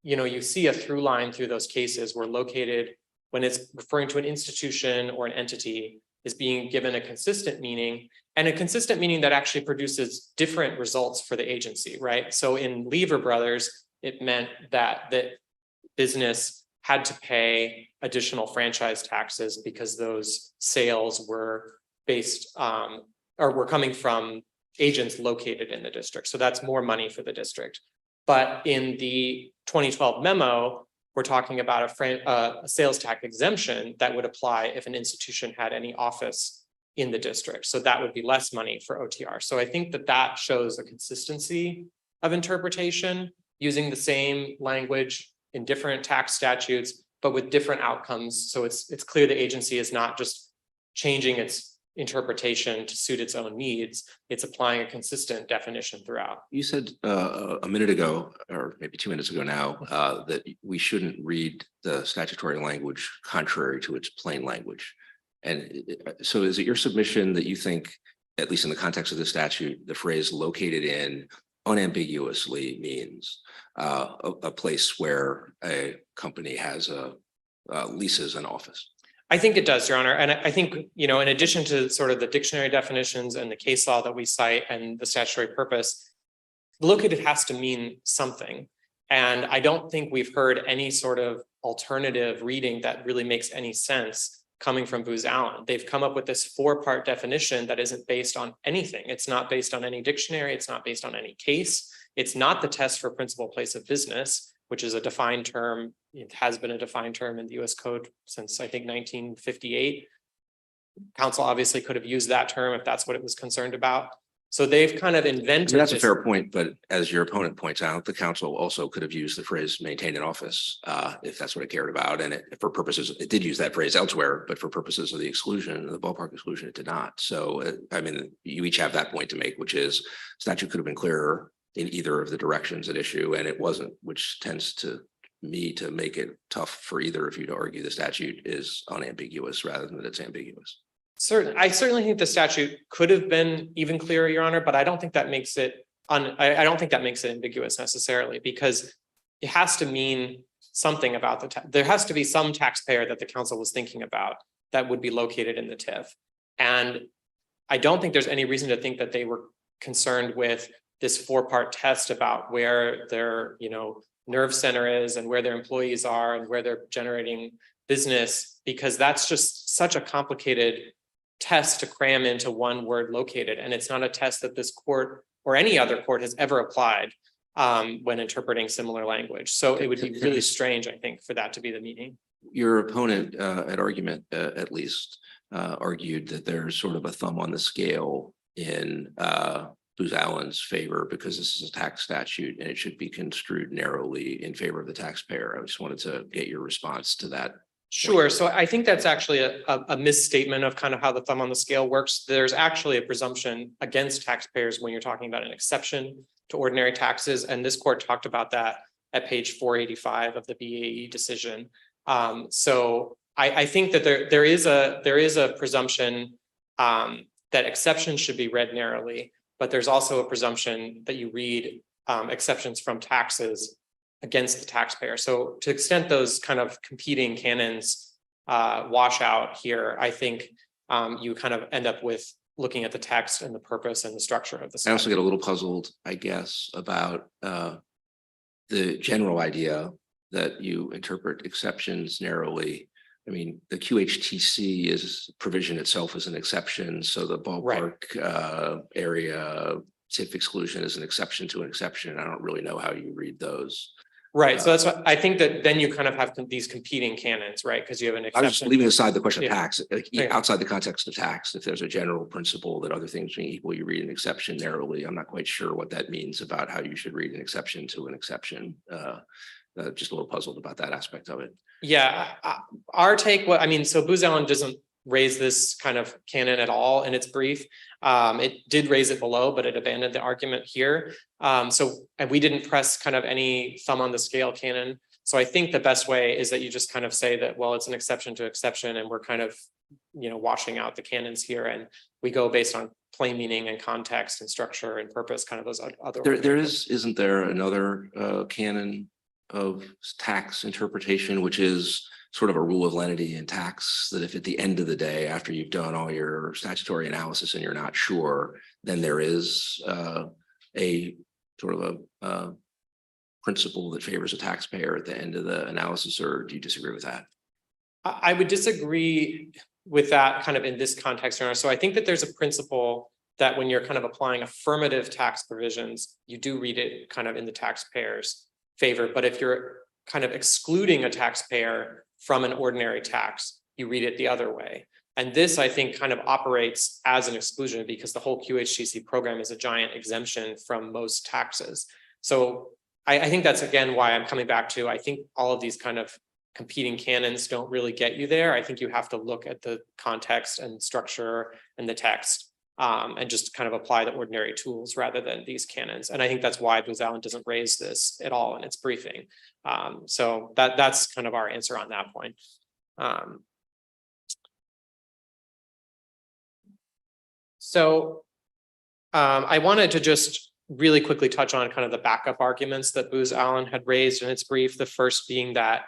you see a through line through those cases where located, when it's referring to an institution or an entity, is being given a consistent meaning, and a consistent meaning that actually produces different results for the agency, right? So in Lever Brothers, it meant that the business had to pay additional franchise taxes because those sales were based or were coming from agents located in the district. So that's more money for the district. But in the 2012 memo, we're talking about a sales tax exemption that would apply if an institution had any office in the district. So that would be less money for OTR. So I think that shows a consistency of interpretation using the same language in different tax statutes, but with different outcomes. So it's clear the agency is not just changing its interpretation to suit its own needs. It's applying a consistent definition throughout. You said a minute ago, or maybe 2 minutes ago now, that we shouldn't read the statutory language contrary to its plain language. And so is it your submission that you think, at least in the context of the statute, the phrase located in unambiguously means a place where a company has leases an office? I think it does, Your Honor. And I think, in addition to sort of the dictionary definitions and the case law that we cite and the statutory purpose, located has to mean something. And I don't think we've heard any sort of alternative reading that really makes any sense coming from Booz Allen. They've come up with this 4-part definition that isn't based on anything. It's not based on any dictionary. It's not based on any case. It's not the test for principal place of business, which is a defined term. It has been a defined term in the US Code since, I think, 1958. Council obviously could have used that term if that's what it was concerned about. So they've kind of invented. That's a fair point, but as your opponent points out, the council also could have used the phrase maintain an office if that's what it cared about. And for purposes, it did use that phrase elsewhere, but for purposes of the exclusion, the ballpark exclusion, it did not. So, I mean, you each have that point to make, which is statute could have been clearer in either of the directions at issue, and it wasn't, which tends to me to make it tough for either of you to argue the statute is unambiguous rather than that it's ambiguous. I certainly think the statute could have been even clearer, Your Honor, but I don't think that makes it I don't think that makes it ambiguous necessarily, because it has to mean something about there has to be some taxpayer that the council was thinking about that would be located in the TIF. And I don't think there's any reason to think that they were concerned with this 4-part test about where their nerve center is and where their employees are and where they're generating business, because that's just such a complicated test to cram into one word, located. And it's not a test that this court or any other court has ever applied. when interpreting similar language. So it would be really strange, I think, for that to be the meaning. Your opponent at argument, at least, argued that there's sort of a thumb on the scale in Booz Allen's favor because this is a tax statute and it should be construed narrowly in favor of the taxpayer. I just wanted to get your response to that. Sure. So I think that's actually a misstatement of kind of how the thumb on the scale works. There's actually a presumption against taxpayers when you're talking about an exception to ordinary taxes. And this court talked about that at page 485 of the BAE decision. So I think that there is a presumption that exceptions should be read narrowly, but there's also a presumption that you read exceptions from taxes against the taxpayer. So to the extent those kind of competing canons wash out here, I think you kind of end up with looking at the text and the purpose and the structure of the statute. I also get a little puzzled, I guess, about the general idea that you interpret exceptions narrowly. I mean, the QHTC is provision itself is an exception. So the ballpark area TIF exclusion is an exception to an exception. I don't really know how you read those. Right. So that's what I think that then you kind of have these competing canons, right? Because you have an I was just exception. leaving aside the question of tax, Yeah. outside the context of tax. If there's a general principle that other things being equal, you read an exception narrowly. I'm not quite sure what that means about how you should read an exception to an exception. Just a little puzzled about that aspect of it. Yeah, our take, so Booz Allen doesn't raise this kind of canon at all in its brief. It did raise it below, but it abandoned the argument here. And we didn't press kind of any thumb on the scale canon. So I think the best way is that you just kind of say that, well, it's an exception to exception, and we're kind of, washing out the canons here, and we go based on plain meaning and context and structure and purpose, kind of those other. Isn't there another canon of tax interpretation, which is sort of a rule of lenity in tax, that if at the end of the day, after you've done all your statutory analysis and you're not sure, then there is a sort of a principle that favors a taxpayer at the end of the analysis, or do you disagree with that? I would disagree with that kind of in this context. So I think that there's a principle that when you're kind of applying affirmative tax provisions, you do read it kind of in the taxpayer's favor. But if you're kind of excluding a taxpayer from an ordinary tax, you read it the other way. And this, I think, kind of operates as an exclusion because the whole QHTC program is a giant exemption from most taxes. So I think that's, again, why I'm coming back to, I think all of these kind of competing canons don't really get you there. I think you have to look at the context and structure and the text and just kind of apply the ordinary tools rather than these canons. And I think that's why Booz Allen doesn't raise this at all in its briefing. So that's kind of our answer on that point. I wanted to just really quickly touch on kind of the backup arguments that Booz Allen had raised in its brief. The first being that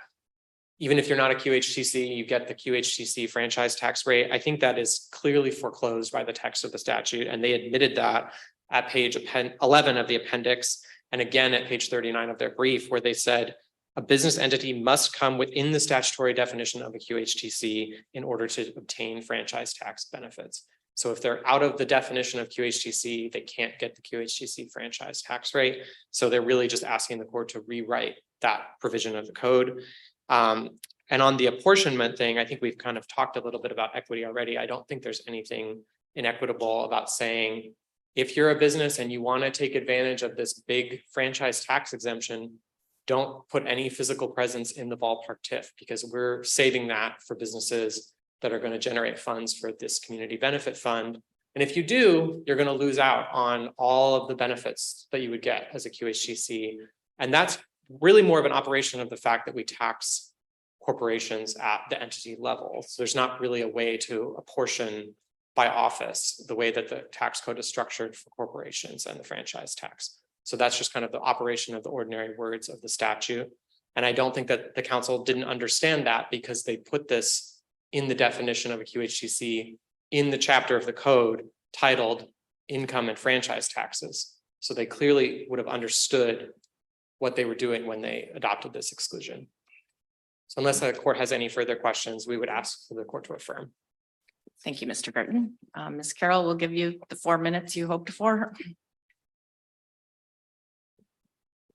even if you're not a QHTC, you get the QHTC franchise tax rate. I think that is clearly foreclosed by the text of the statute. And they admitted that at page 11 of the appendix. And again, at page 39 of their brief, where they said a business entity must come within the statutory definition of a QHTC in order to obtain franchise tax benefits. So if they're out of the definition of QHTC, they can't get the QHTC franchise tax rate. So they're really just asking the court to rewrite that provision of the code. And on the apportionment thing, I think we've kind of talked a little bit about equity already. I don't think there's anything inequitable about saying, if you're a business and you want to take advantage of this big franchise tax exemption, don't put any physical presence in the ballpark TIF, because we're saving that for businesses that are going to generate funds for this community benefit fund. And if you do, you're going to lose out on all of the benefits that you would get as a QHTC. And that's really more of an operation of the fact that we tax corporations at the entity level. So there's not really a way to apportion by office the way that the tax code is structured for corporations and the franchise tax. So that's just kind of the operation of the ordinary words of the statute. And I don't think that the council didn't understand that, because they put this in the definition of a QHTC in the chapter of the code titled Income and Franchise Taxes. So they clearly would have understood what they were doing when they adopted this exclusion. So unless the court has any further questions, we would ask for the court to affirm. Thank you, Mr. Burton. Ms. Carroll will give you the 4 minutes you hoped for.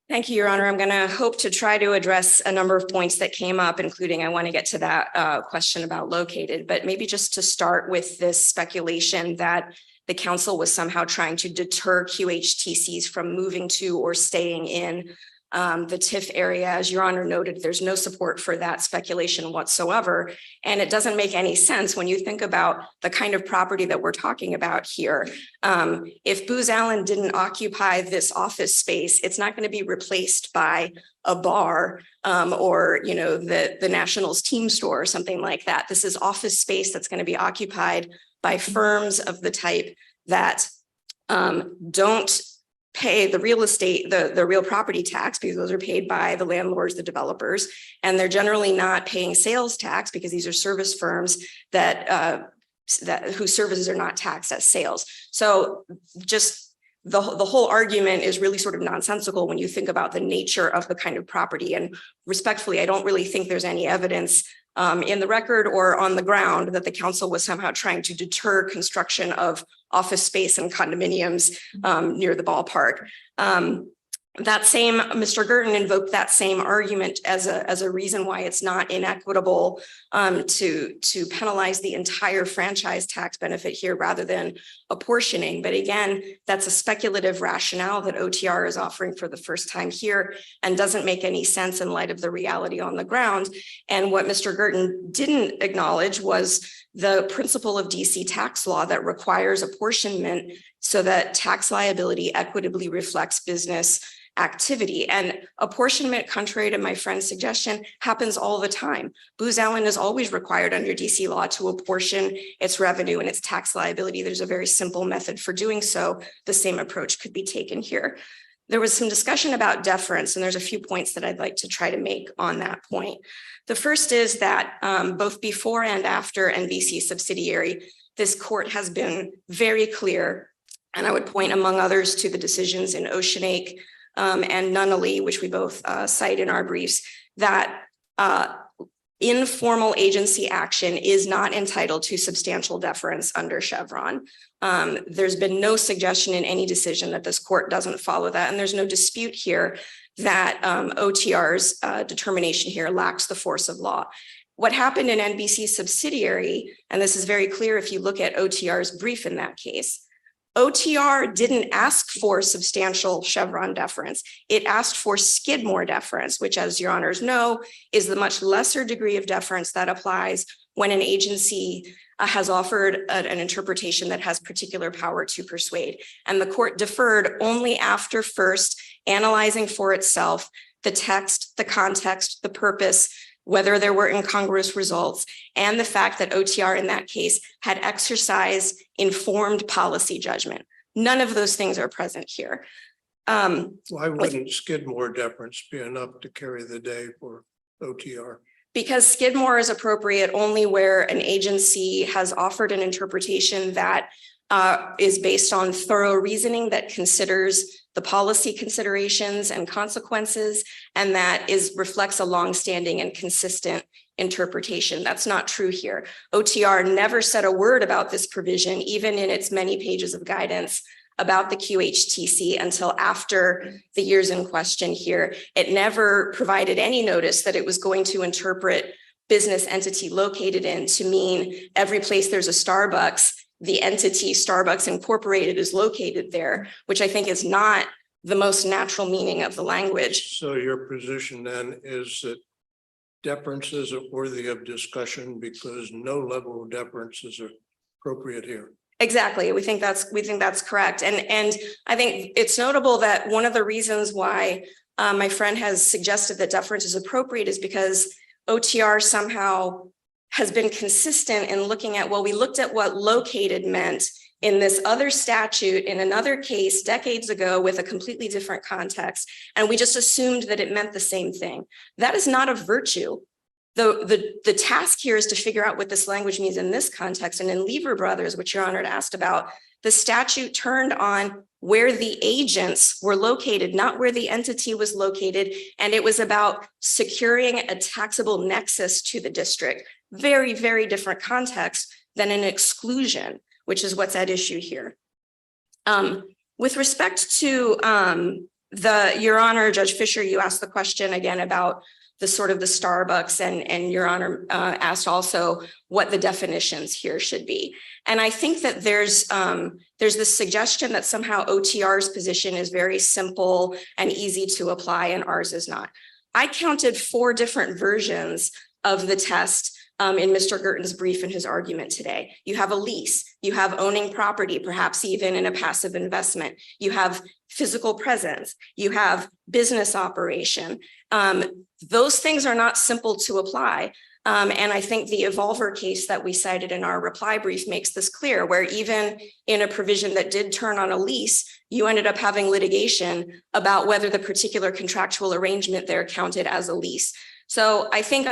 Thank you, Your Honor. I'm going to hope to try to address a number of points that came up, including I want to get to that question about located, but maybe just to start with this speculation that the council was somehow trying to deter QHTCs from moving to or staying in the TIF area. As Your Honor noted, there's no support for that speculation whatsoever. And it doesn't make any sense when you think about the kind of property that we're talking about here. If Booz Allen didn't occupy this office space, it's not going to be replaced by a bar or, you know, the Nationals team store or something like that. This is office space that's going to be occupied by firms of the type that don't pay the real estate, the real property tax, because those are paid by the landlords, the developers, and they're generally not paying sales tax because these are service firms that whose services are not taxed as sales. So just the whole argument is really sort of nonsensical when you think about the nature of the kind of property. And respectfully, I don't really think there's any evidence in the record or on the ground that the council was somehow trying to deter construction of office space and condominiums near the ballpark. That same Mr. Girton invoked that same argument as a reason why it's not inequitable to penalize the entire franchise tax benefit here rather than apportioning. But again, that's a speculative rationale that OTR is offering for the first time here and doesn't make any sense in light of the reality on the ground. And what Mr. Girton didn't acknowledge was the principle of DC tax law that requires apportionment so that tax liability equitably reflects business activity. And apportionment, contrary to my friend's suggestion, happens all the time. Booz Allen is always required under DC law to apportion its revenue and its tax liability. There's a very simple method for doing so. The same approach could be taken here. There was some discussion about deference, and there's a few points that I'd like to try to make on that point. The first is that both before and after NBC subsidiary, this court has been very clear, and I would point among others to the decisions in Oceanake and Nunnally, which we both cite in our briefs, that informal agency action is not entitled to substantial deference under Chevron. There's been no suggestion in any decision that this court doesn't follow that, and there's no dispute here that OTR's determination here lacks the force of law. What happened in NBC subsidiary, and this is very clear if you look at OTR's brief in that case, OTR didn't ask for substantial Chevron deference. It asked for Skidmore deference, which, as your honors know, is the much lesser degree of deference that applies when an agency has offered an interpretation that has particular power to persuade. And the court deferred only after first analyzing for itself the text, the context, the purpose, whether there were incongruous results, and the fact that OTR in that case had exercised informed policy judgment. None of those things are present here. Why wouldn't Skidmore deference be enough to carry the day for OTR? Because Skidmore is appropriate only where an agency has offered an interpretation that is based on thorough reasoning that considers the policy considerations and consequences, and that reflects a longstanding and consistent interpretation. That's not true here. OTR never said a word about this provision, even in its many pages of guidance about the QHTC until after the years in question here. It never provided any notice that it was going to interpret business entity located in to mean every place there's a Starbucks, the entity Starbucks Incorporated is located there, which I think is not the most natural meaning of the language. So your position then is that deference isn't worthy of discussion because no level of deference is appropriate here. Exactly. We think that's correct. And I think it's notable that one of the reasons why my friend has suggested that deference is appropriate is because OTR somehow has been consistent in looking at, well, we looked at what located meant in this other statute in another case decades ago with a completely different context, and we just assumed that it meant the same thing. That is not a virtue. The task here is to figure out what this language means in this context. And in Lever Brothers, which Your Honor asked about, the statute turned on where the agents were located, not where the entity was located. And it was about securing a taxable nexus to the district. Very, very different context than an exclusion, which is what's at issue here. With respect to Your Honor, Judge Fisher, you asked the question again about the sort of the Starbucks, and Your Honor asked also what the definitions here should be. And I think that there's this suggestion that somehow OTR's position is very simple and easy to apply and ours is not. I counted 4 different versions of the test in Mr. Girton's brief in his argument today. You have a lease, you have owning property, perhaps even in a passive investment. You have physical presence, you have business operation. Those things are not simple to apply. And I think the Evolver case that we cited in our reply brief makes this clear, where even in a provision that did turn on a lease, you ended up having litigation about whether the particular contractual arrangement there counted as a lease. So I think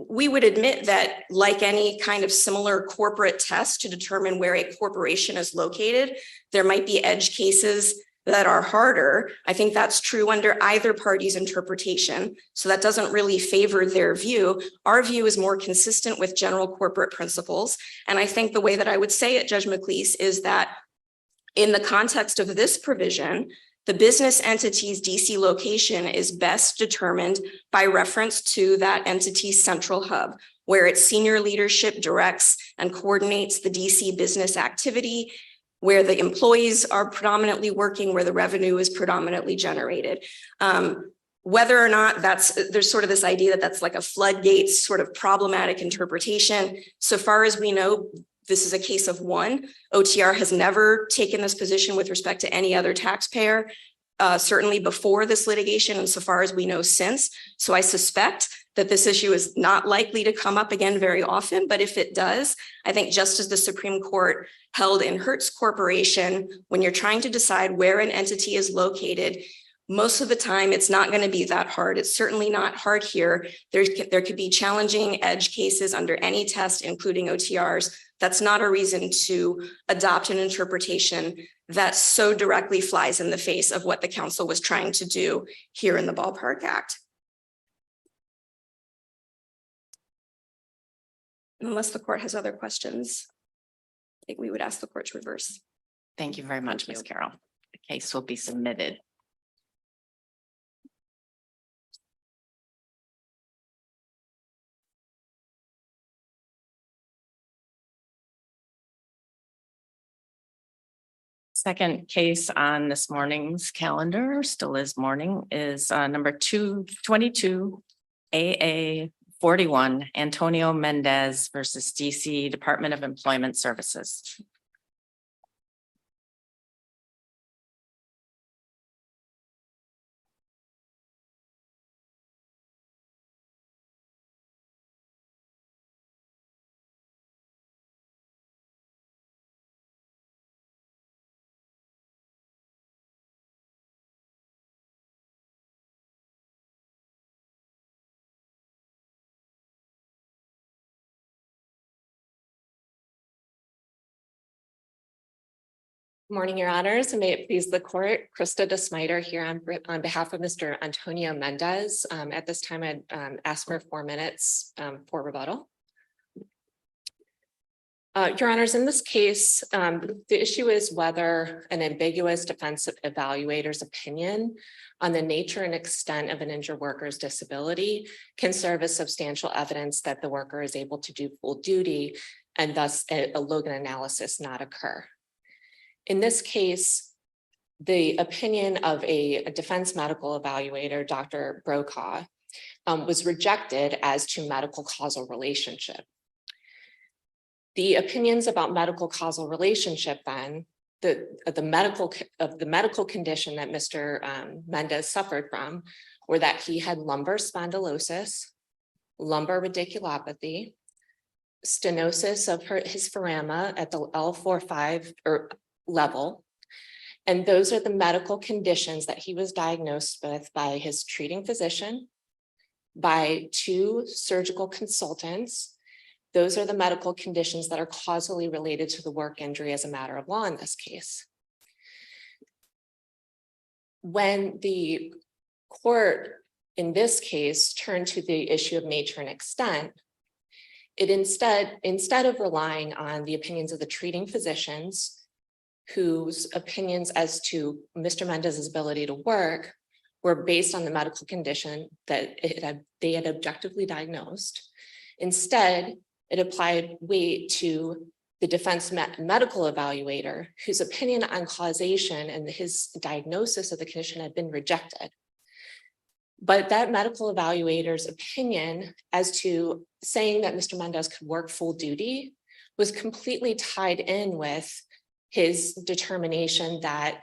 we would admit that, like any kind of similar corporate test to determine where a corporation is located, there might be edge cases that are harder. I think that's true under either party's interpretation. So that doesn't really favor their view. Our view is more consistent with general corporate principles. And I think the way that I would say it, Judge McLeese, is that in the context of this provision, the business entity's DC location is best determined by reference to that entity's central hub, where its senior leadership directs and coordinates the DC business activity, where the employees are predominantly working, where the revenue is predominantly generated. Whether or not there's sort of this idea that that's like a floodgates sort of problematic interpretation. So far as we know, this is a case of one. OTR has never taken this position with respect to any other taxpayer, certainly before this litigation, and so far as we know since. So I suspect that this issue is not likely to come up again very often, but if it does, I think just as the Supreme Court held in Hertz Corporation, when you're trying to decide where an entity is located, most of the time it's not going to be that hard. It's certainly not hard here. There could be challenging edge cases under any test, including OTRs. That's not a reason to adopt an interpretation that so directly flies in the face of what the council was trying to do here in the Ballpark Act. Unless the court has other questions, I think we would ask the court to reverse. Thank you very much, Ms. Carroll. The case will be submitted. Second case on this morning's calendar, still is morning, is number 222 AA 41, Antonio Mendez versus DC Department of Employment Services. Morning, Your Honors, and may it please the court. Krista DeSmiter here on behalf of Mr. Antonio Mendez. At this time, I'd ask for 4 minutes for rebuttal. Your Honors, in this case, the issue is whether an ambiguous defense evaluator's opinion on the nature and extent of an injured worker's disability can serve as substantial evidence that the worker is able to do full duty, and thus a Logan analysis not occur. In this case, the opinion of a defense medical evaluator, Dr. Brokaw, was rejected as to medical causal relationship. The opinions about medical causal relationship then, the medical condition that Mr. Mendez suffered from were that he had lumbar spondylosis, lumbar radiculopathy, stenosis of his foramina at the L4-5 level. And those are the medical conditions that he was diagnosed with by his treating physician, by 2 surgical consultants. Those are the medical conditions that are causally related to the work injury as a matter of law in this case. When the court in this case turned to the issue of nature and extent, it instead of relying on the opinions of the treating physicians, whose opinions as to Mr. Mendez's ability to work were based on the medical condition that they had objectively diagnosed. Instead, it applied weight to the defense medical evaluator, whose opinion on causation and his diagnosis of the condition had been rejected. But that medical evaluator's opinion as to saying that Mr. Mendez could work full duty was completely tied in with his determination that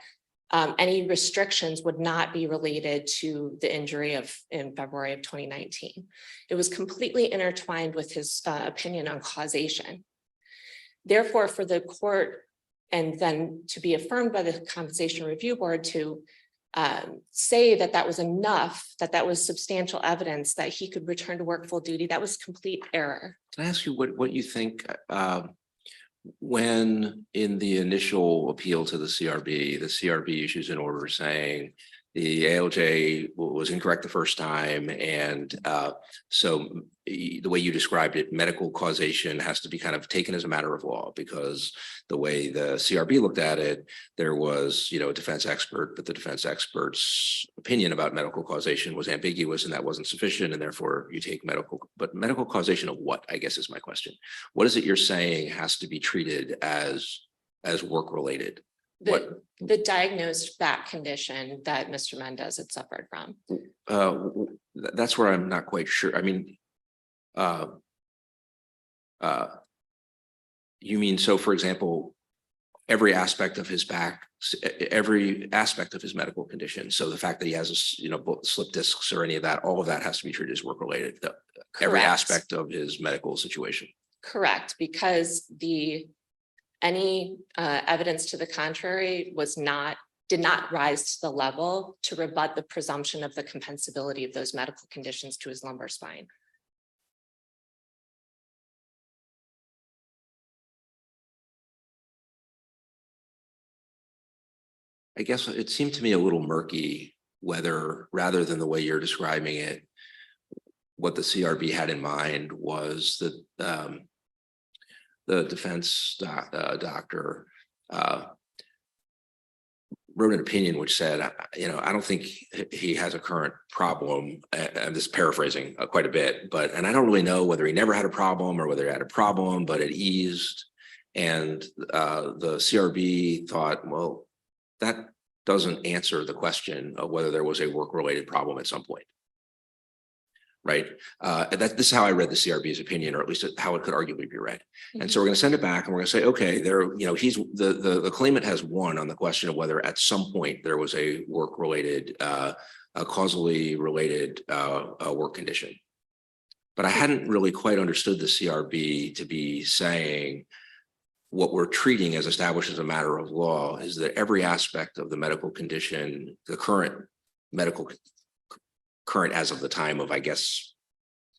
any restrictions would not be related to the injury in February of 2019. It was completely intertwined with his opinion on causation. Therefore, for the court and then to be affirmed by the Compensation Review Board to say that that was enough, that was substantial evidence that he could return to work full duty, that was complete error. Can I ask you what you think when in the initial appeal to the CRB issues an order saying the ALJ was incorrect the first time, and so the way you described it, medical causation has to be kind of taken as a matter of law, because the way the CRB looked at it, there was, a defense expert, but the defense expert's opinion about medical causation was ambiguous and that wasn't sufficient, and therefore you take medical causation of what, I guess is my question. What is it you're saying has to be treated as work related? The diagnosed back condition that Mr. Mendez had suffered from. That's where I'm not quite sure. I mean, you mean, so for example, every aspect of his back, every aspect of his medical condition. So the fact that he has, slip discs or any of that, all of that has to be treated as work related. Every aspect of his medical situation. Correct, because any evidence to the contrary did not rise to the level to rebut the presumption of the compensability of those medical conditions to his lumbar spine. I guess it seemed to me a little murky whether, rather than the way you're describing it, what the CRB had in mind was that the defense doctor wrote an opinion which said, I don't think he has a current problem. I'm just paraphrasing quite a bit, and I don't really know whether he never had a problem or whether he had a problem, but it eased. And the CRB thought, well, that doesn't answer the question of whether there was a work-related problem at some point. Right. This is how I read the CRB's opinion, or at least how it could arguably be read. Mm-hmm. And so we're going to send it back and we're going to say, okay, the claimant has won on the question of whether at some point there was a work-related, a causally related work condition. But I hadn't really quite understood the CRB to be saying what we're treating as established as a matter of law is that every aspect of the medical condition, the current as of the time of, I guess,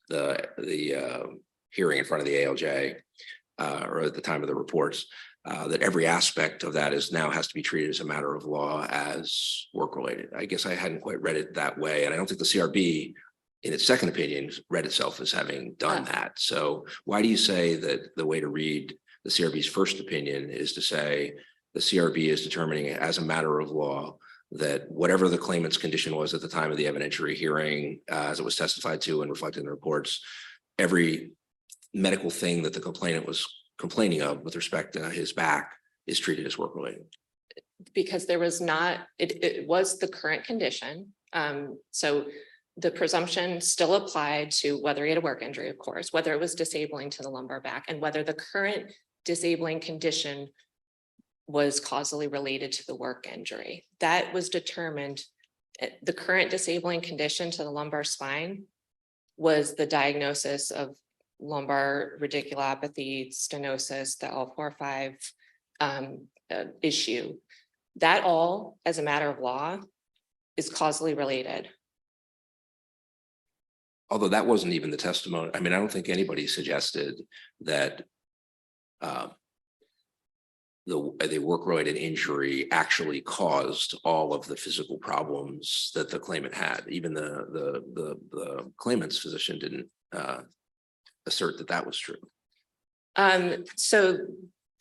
the hearing in front of the ALJ or at the time of the reports, that every aspect of that now has to be treated as a matter of law as work related. I guess I hadn't quite read it that way. And I don't think the CRB in its second opinion read itself as having done that. So why do you say that the way to read the CRB's first opinion is to say the CRB is determining it as a matter of law that whatever the claimant's condition was at the time of the evidentiary hearing, as it was testified to and reflected in the reports, every medical thing that the complainant was complaining of with respect to his back is treated as work related? Because there was not, it was the current condition. So the presumption still applied to whether he had a work injury, of course, whether it was disabling to the lumbar back, and whether the current disabling condition was causally related to the work injury. That was determined. The current disabling condition to the lumbar spine was the diagnosis of lumbar radiculopathy, stenosis, the L4-5 issue. That all, as a matter of law, is causally related. Although that wasn't even the testimony. I mean, I don't think anybody suggested that the work-related injury actually caused all of the physical problems that the claimant had. Even the claimant's physician didn't assert that that was true. So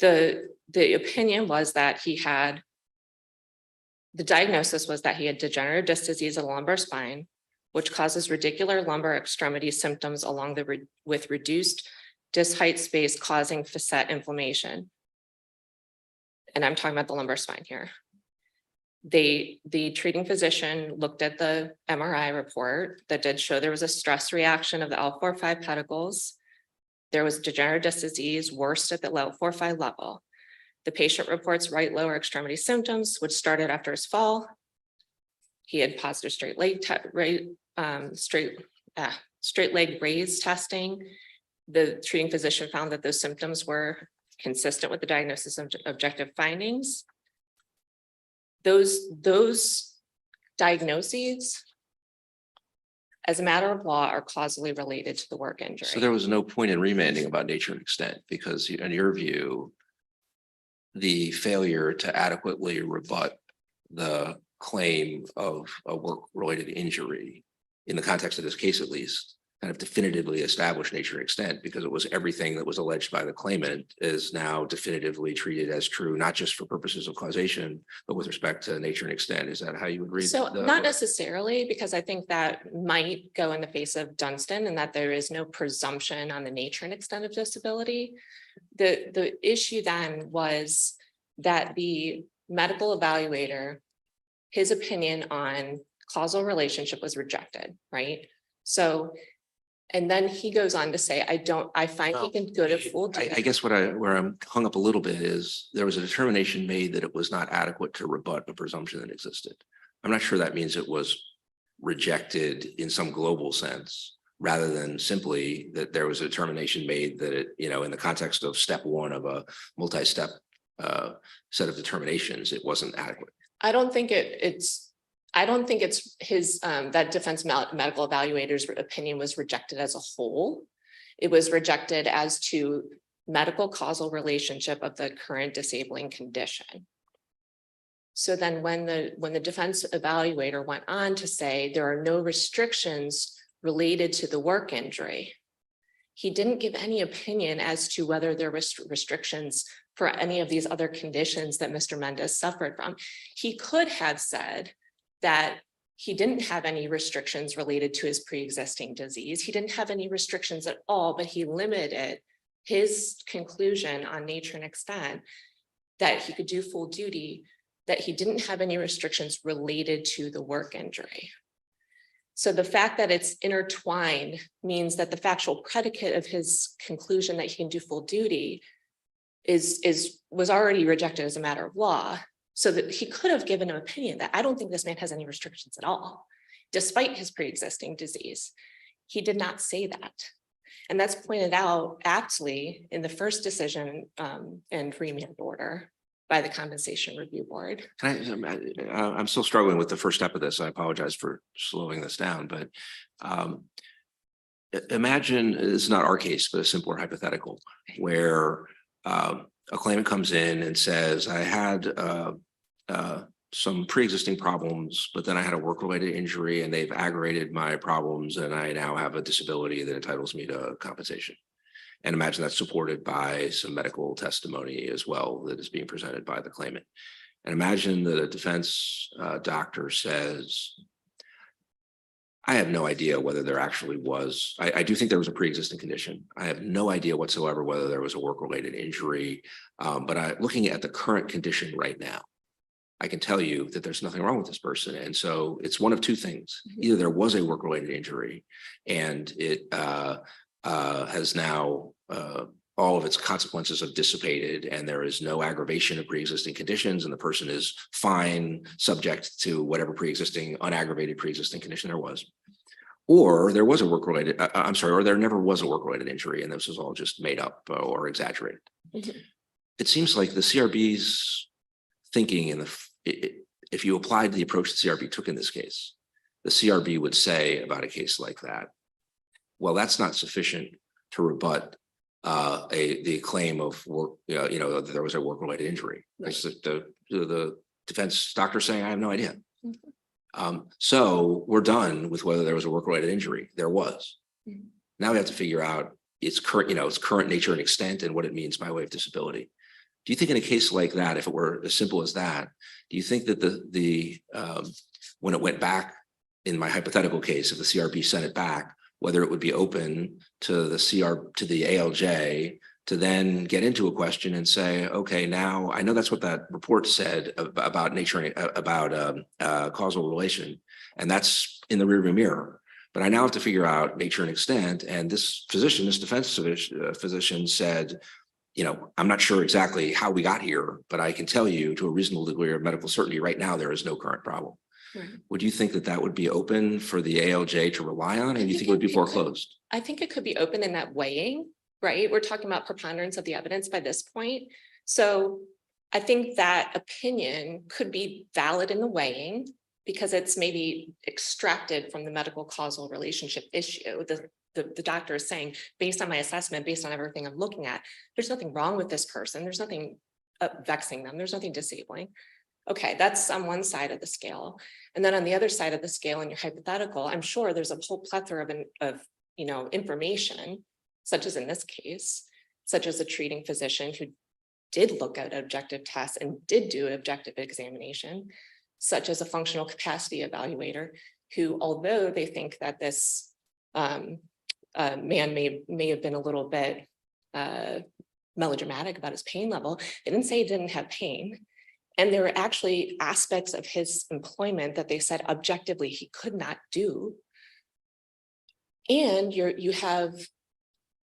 The opinion was that the diagnosis was that he had degenerative disc disease of the lumbar spine, which causes radicular lumbar extremity symptoms along with reduced disc height space causing facet inflammation. And I'm talking about the lumbar spine here. The treating physician looked at the MRI report that did show there was a stress reaction of the L4-5 pedicles. There was degenerative disc disease worst at the L4-5 level. The patient reports right lower extremity symptoms, which started after his fall. He had positive straight leg raise testing. The treating physician found that those symptoms were consistent with the diagnosis of objective findings. Those diagnoses, as a matter of law, are causally related to the work injury. So there was no point in remanding about nature and extent because in your view, the failure to adequately rebut the claim of a work-related injury in the context of this case, at least, kind of definitively established nature and extent because it was everything that was alleged by the claimant is now definitively treated as true, not just for purposes of causation, but with respect to nature and extent. Is that how you would read? So not necessarily, because I think that might go in the face of Dunstan and that there is no presumption on the nature and extent of disability. The issue then was that the medical evaluator, his opinion on causal relationship was rejected, right? So, and then he goes on to say, I find he can go to full duty. I guess where I'm hung up a little bit is there was a determination made that it was not adequate to rebut a presumption that existed. I'm not sure that means it was rejected in some global sense, rather than simply that there was a determination made that it, in the context of step one of a multi-step set of determinations, it wasn't adequate. I don't think it's his, that defense medical evaluator's opinion was rejected as a whole. It was rejected as to medical causal relationship of the current disabling condition. So then when the defense evaluator went on to say there are no restrictions related to the work injury, he didn't give any opinion as to whether there were restrictions for any of these other conditions that Mr. Mendez suffered from. He could have said that he didn't have any restrictions related to his pre-existing disease. He didn't have any restrictions at all, but he limited his conclusion on nature and extent that he could do full duty, that he didn't have any restrictions related to the work injury. So the fact that it's intertwined means that the factual predicate of his conclusion that he can do full duty was already rejected as a matter of law. So that he could have given an opinion that I don't think this man has any restrictions at all, despite his pre-existing disease. He did not say that. And that's pointed out aptly in the first decision and remand order by the Compensation Review Board. I'm still struggling with the first step of this. I apologize for slowing this down, but imagine it's not our case, but a simpler hypothetical where a claimant comes in and says, I had some pre-existing problems, but then I had a work-related injury and they've aggravated my problems and I now have a disability that entitles me to compensation. And imagine that's supported by some medical testimony as well that is being presented by the claimant. And imagine that a defense doctor says, I have no idea whether there actually was, I do think there was a pre-existing condition. I have no idea whatsoever whether there was a work-related injury, but looking at the current condition right now, I can tell you that there's nothing wrong with this person. And so it's one of two things. Either there was a work-related injury and it has now, all of its consequences have dissipated and there is no aggravation of pre-existing conditions and the person is fine, subject to whatever pre-existing, unaggravated pre-existing condition there was. Or there was a work-related, or there never was a work-related injury and this was all just made up or exaggerated. Mm-hmm. It seems like the CRB's thinking if you applied the approach the CRB took in this case, the CRB would say about a case like that, well, that's not sufficient to rebut the claim of work, that there was a work-related injury. Right. The defense doctor saying, I have no idea. Mm-hmm. So we're done with whether there was a work-related injury. There was. Mm-hmm. Now we have to figure out its current nature and extent and what it means by way of disability. Do you think in a case like that, if it were as simple as that, do you think that when it went back, in my hypothetical case, if the CRB sent it back, whether it would be open to the ALJ to then get into a question and say, okay, now I know that's what that report said about nature, about causal relation, and that's in the rearview mirror. But I now have to figure out nature and extent. And this physician, this defense physician said, you know, I'm not sure exactly how we got here, but I can tell you to a reasonable degree of medical certainty right now, there is no current problem. Right. Would you think that that would be open for the ALJ to rely on, and you think it would be foreclosed? I think it could be open in that weighing, right? We're talking about preponderance of the evidence by this point. So I think that opinion could be valid in the weighing because it's maybe extracted from the medical causal relationship issue. The doctor is saying, based on my assessment, based on everything I'm looking at, there's nothing wrong with this person. There's nothing vexing them. There's nothing disabling. Okay, that's on one side of the scale. And then on the other side of the scale in your hypothetical, I'm sure there's a whole plethora of information, such as in this case, such as a treating physician who did look at objective tests and did do an objective examination, such as a functional capacity evaluator who, although they think that this man may have been a little bit melodramatic about his pain level, they didn't say he didn't have pain. And there were actually aspects of his employment that they said objectively he could not do. And you have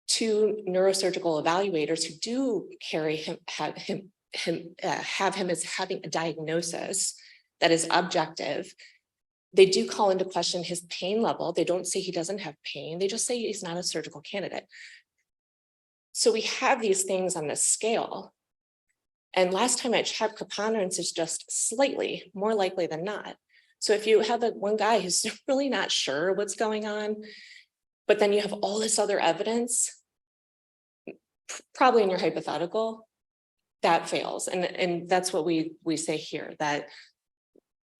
two neurosurgical evaluators who do have him as having a diagnosis that is objective. They do call into question his pain level. They don't say he doesn't have pain. They just say he's not a surgical candidate. So we have these things on this scale. And last time I checked, preponderance is just slightly more likely than not. So if you have one guy who's really not sure what's going on, but then you have all this other evidence, probably in your hypothetical, that fails. And that's what we say here, that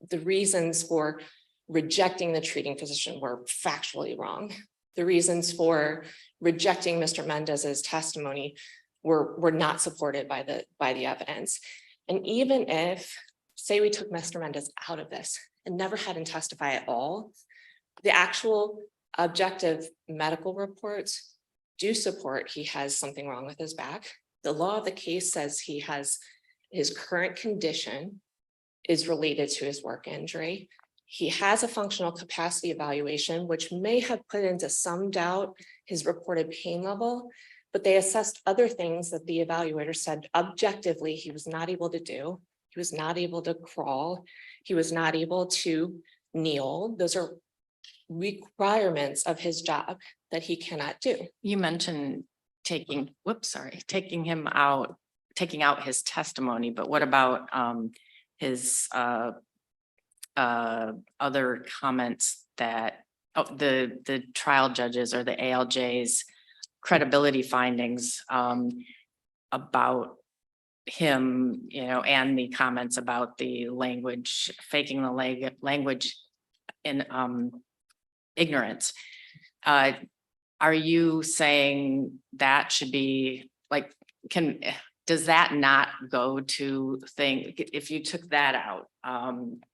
the reasons for rejecting the treating physician were factually wrong. The reasons for rejecting Mr. Mendez's testimony were not supported by the evidence. And even if, say we took Mr. Mendez out of this and never had him testify at all, the actual objective medical reports do support he has something wrong with his back. The law of the case says he has his current condition is related to his work injury. He has a functional capacity evaluation, which may have put into some doubt his reported pain level, but they assessed other things that the evaluator said objectively he was not able to do. He was not able to crawl. He was not able to kneel. Those are requirements of his job that he cannot do. You mentioned taking out his testimony, but what about his other comments that the trial judges or the ALJ's credibility findings about him, and the comments about the language, faking the language in ignorance. Are you saying that should be like, does that not go to if you took that out,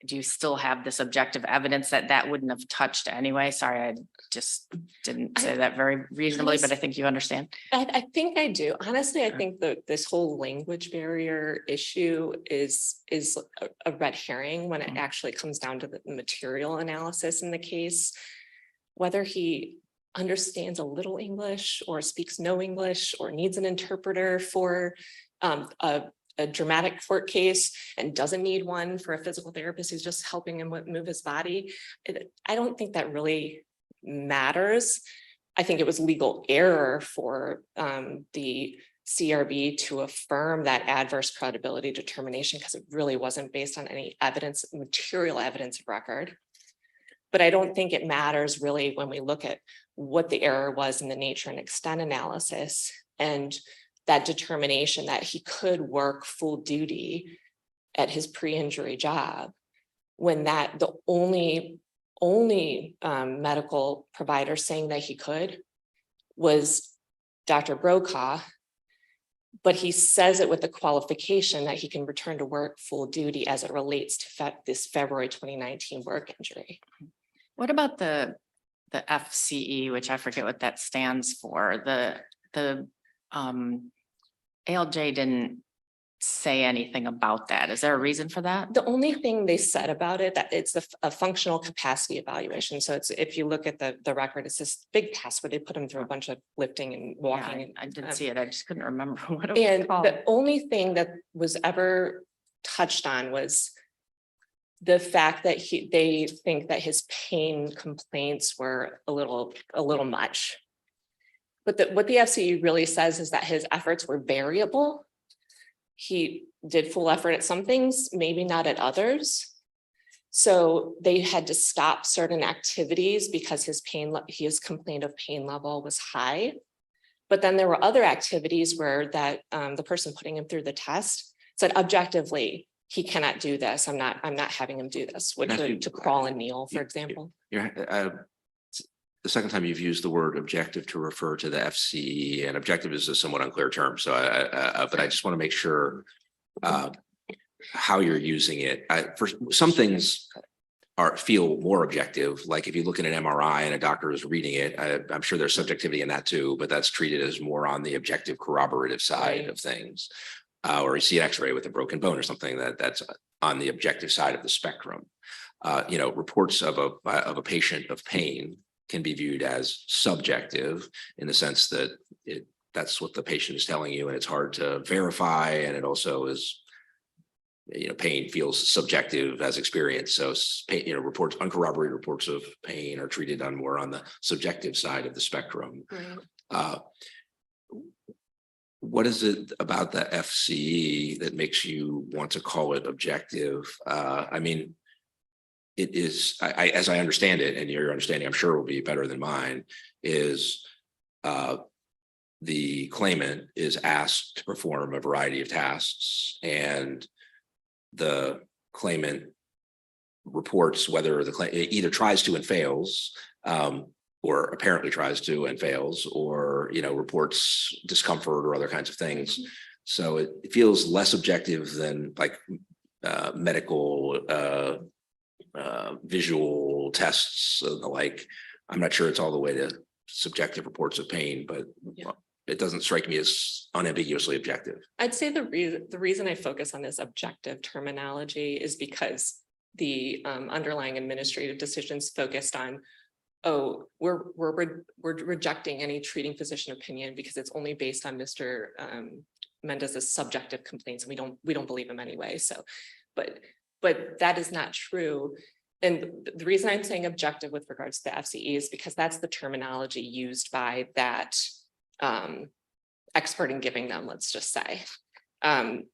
do you still have this objective evidence that wouldn't have touched anyway? Sorry, I just didn't say that very reasonably, but I think you understand. I think I do. Honestly, I think that this whole language barrier issue is a red herring when it actually comes down to the material analysis in the case. Whether he understands a little English or speaks no English or needs an interpreter for a dramatic court case and doesn't need one for a physical therapist who's just helping him move his body. I don't think that really matters. I think it was legal error for the CRB to affirm that adverse credibility determination because it really wasn't based on any evidence, material evidence of record. But I don't think it matters really when we look at what the error was in the nature and extent analysis and that determination that he could work full duty at his pre-injury job when that the only medical provider saying that he could was Dr. Brokaw, But he says it with the qualification that he can return to work full duty as it relates to this February 2019 work injury. What about the FCE, which I forget what that stands for? The ALJ didn't say anything about that. Is there a reason for that? The only thing they said about it, that it's a functional capacity evaluation. So it's, if you look at the record, it's this big test where they put him through a bunch of lifting and Yeah, walking. I did see it. I just couldn't remember what it was And called. the only thing that was ever touched on was the fact that they think that his pain complaints were a little much. But what the FCE really says is that his efforts were variable. He did full effort at some things, maybe not at others. So they had to stop certain activities because his complaint of pain level was high. But then there were other activities where the person putting him through the test said objectively, he cannot do this. I'm not having him do this, which to crawl and kneel, for example. The second time you've used the word objective to refer to the FCE, and objective is a somewhat unclear term. So but I just want to make sure how you're using it. For some things feel more objective, like if you look at an MRI and a doctor is reading it, I'm sure there's subjectivity in that too, but that's treated as more on the objective corroborative side of things. Or you see an X-ray with a broken bone or something that's on the objective side of the spectrum. Reports of a patient of pain can be viewed as subjective in the sense that that's what the patient is telling you, and it's hard to verify, and it also is, pain feels subjective as experience. So uncorroborated reports of pain are treated more on the subjective side of the spectrum. Right. What is it about the FCE that makes you want to call it objective? It is, as I understand it, and your understanding, I'm sure, will be better than mine, is the claimant is asked to perform a variety of tasks, and the claimant reports whether the claimant either tries to and fails, or apparently tries to and fails, or reports discomfort or other kinds of things. So it feels less objective than like medical visual tests and the like. I'm not sure it's all the way to subjective reports of pain, but it doesn't strike me as unambiguously objective. I'd say the reason I focus on this objective terminology is because the underlying administrative decisions focused on, we're rejecting any treating physician opinion because it's only based on Mr. Mendez's subjective complaints, and we don't believe him anyway. So, but that is not true. And the reason I'm saying objective with regards to the FCE is because that's the terminology used by that expert in giving them, let's just say. And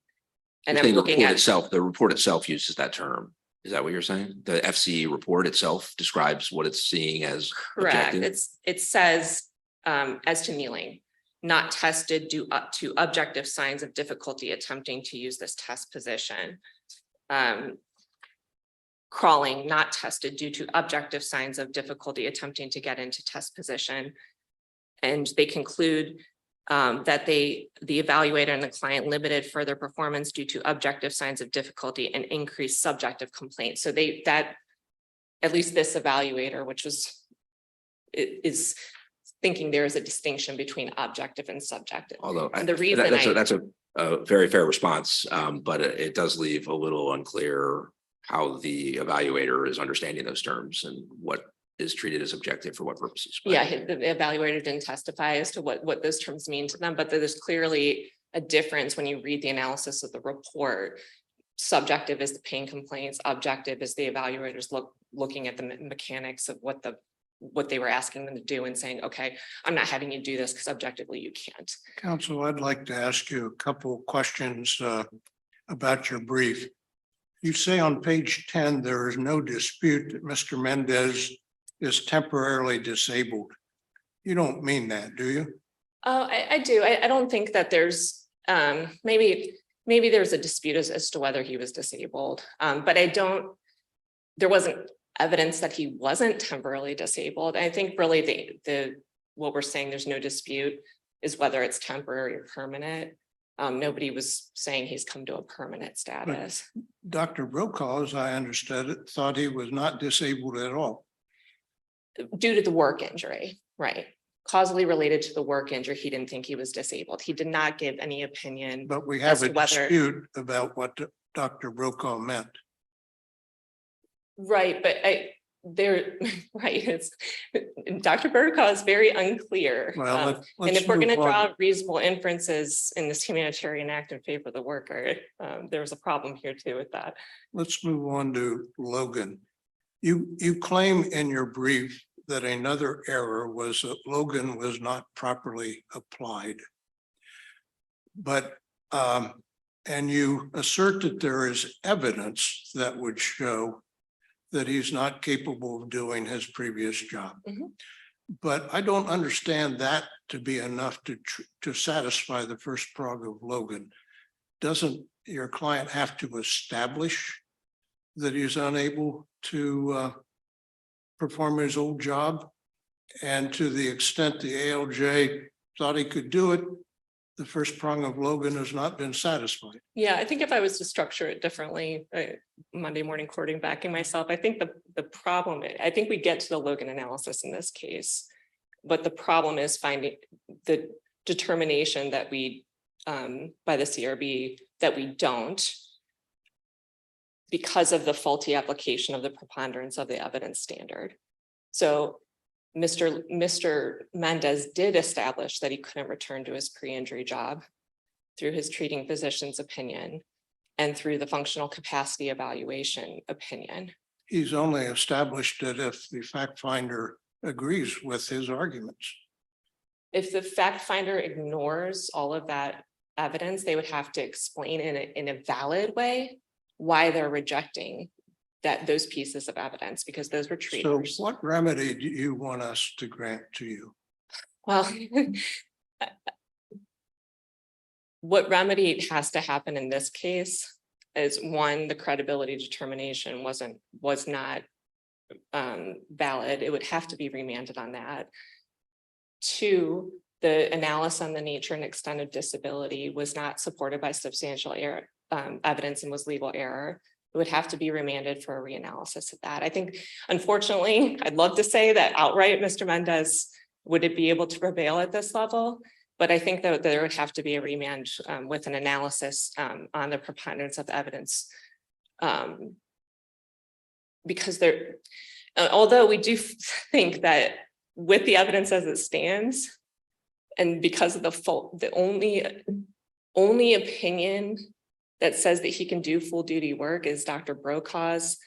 I'm looking at the report itself uses that term. Is that what you're saying? The FCE report itself describes what it's seeing as correct. objective? It says, as to kneeling, not tested due up to objective signs of difficulty attempting to use this test position. Crawling, not tested due to objective signs of difficulty attempting to get into test position. And they conclude that the evaluator and the client limited further performance due to objective signs of difficulty and increased subjective complaints. So that at least this evaluator, which is thinking there is a distinction between objective and subjective. Although and the reason that's a very fair response, but it does leave a little unclear how the evaluator is understanding those terms and what is treated as objective for what purposes. Yeah, the evaluator didn't testify as to what those terms mean to them, but there's clearly a difference when you read the analysis of the report. Subjective is the pain complaints, objective is the evaluators looking at the mechanics of what they were asking them to do and saying, okay, I'm not having you do this because objectively you can't. Counsel, I'd like to ask you a couple of questions about your brief. You say on page 10, there is no dispute that Mr. Mendez is temporarily disabled. You don't mean that, do you? I do. I don't think that there's maybe there's a dispute as to whether he was disabled, but there wasn't evidence that he wasn't temporarily disabled. I think really what we're saying there's no dispute is whether it's temporary or permanent. Nobody was saying he's come to a permanent status Dr. Brokaw, as I understood it, thought he was not disabled at all. due to the work injury, right? Causally related to the work injury, he didn't think he was disabled. He did not give any opinion. But we have As a to whether- dispute about what Dr. Brokaw meant. Right, but right, it's, Dr. Brokaw is very unclear. Well, And let's if we're gonna move on. draw reasonable inferences in this humanitarian act in favor of the worker, there's a problem here too with that. Let's move on to Logan. You claim in your brief that another error was that Logan was not properly applied. But, and you assert that there is evidence that would show that he's not capable of doing his previous job. Mhm. But I don't understand that to be enough to satisfy the first prong of Logan. Doesn't your client have to establish that he's unable to perform his old job? And to the extent the ALJ thought he could do it, the first prong of Logan has not been satisfied. Yeah, I think if I was to structure it differently, Monday morning quarterbacking myself, I think the problem, I think we get to the Logan analysis in this case. But the problem is finding the determination that we, by the CRB, that we don't, because of the faulty application of the preponderance of the evidence standard. So Mr. Mendez did establish that he couldn't return to his pre-injury job through his treating physician's opinion and through the functional capacity evaluation opinion. He's only established it if the fact finder agrees with his arguments. If the fact finder ignores all of that evidence, they would have to explain in a valid way why they're rejecting those pieces of evidence, because those were So treaters. what remedy do you want us to grant to you? Well, what remedy has to happen in this case is, one, the credibility determination was not valid. It would have to be remanded on that. Two, the analysis on the nature and extent of disability was not supported by substantial error, evidence, and was legal error. It would have to be remanded for a reanalysis of that. I think, unfortunately, I'd love to say that outright, Mr. Mendez, would it be able to prevail at this level? But I think that there would have to be a remand with an analysis on the preponderance of the evidence. Because although we do think that with the evidence as it stands, and because of the only opinion that says that he can do full duty work is Dr. Brokaw's,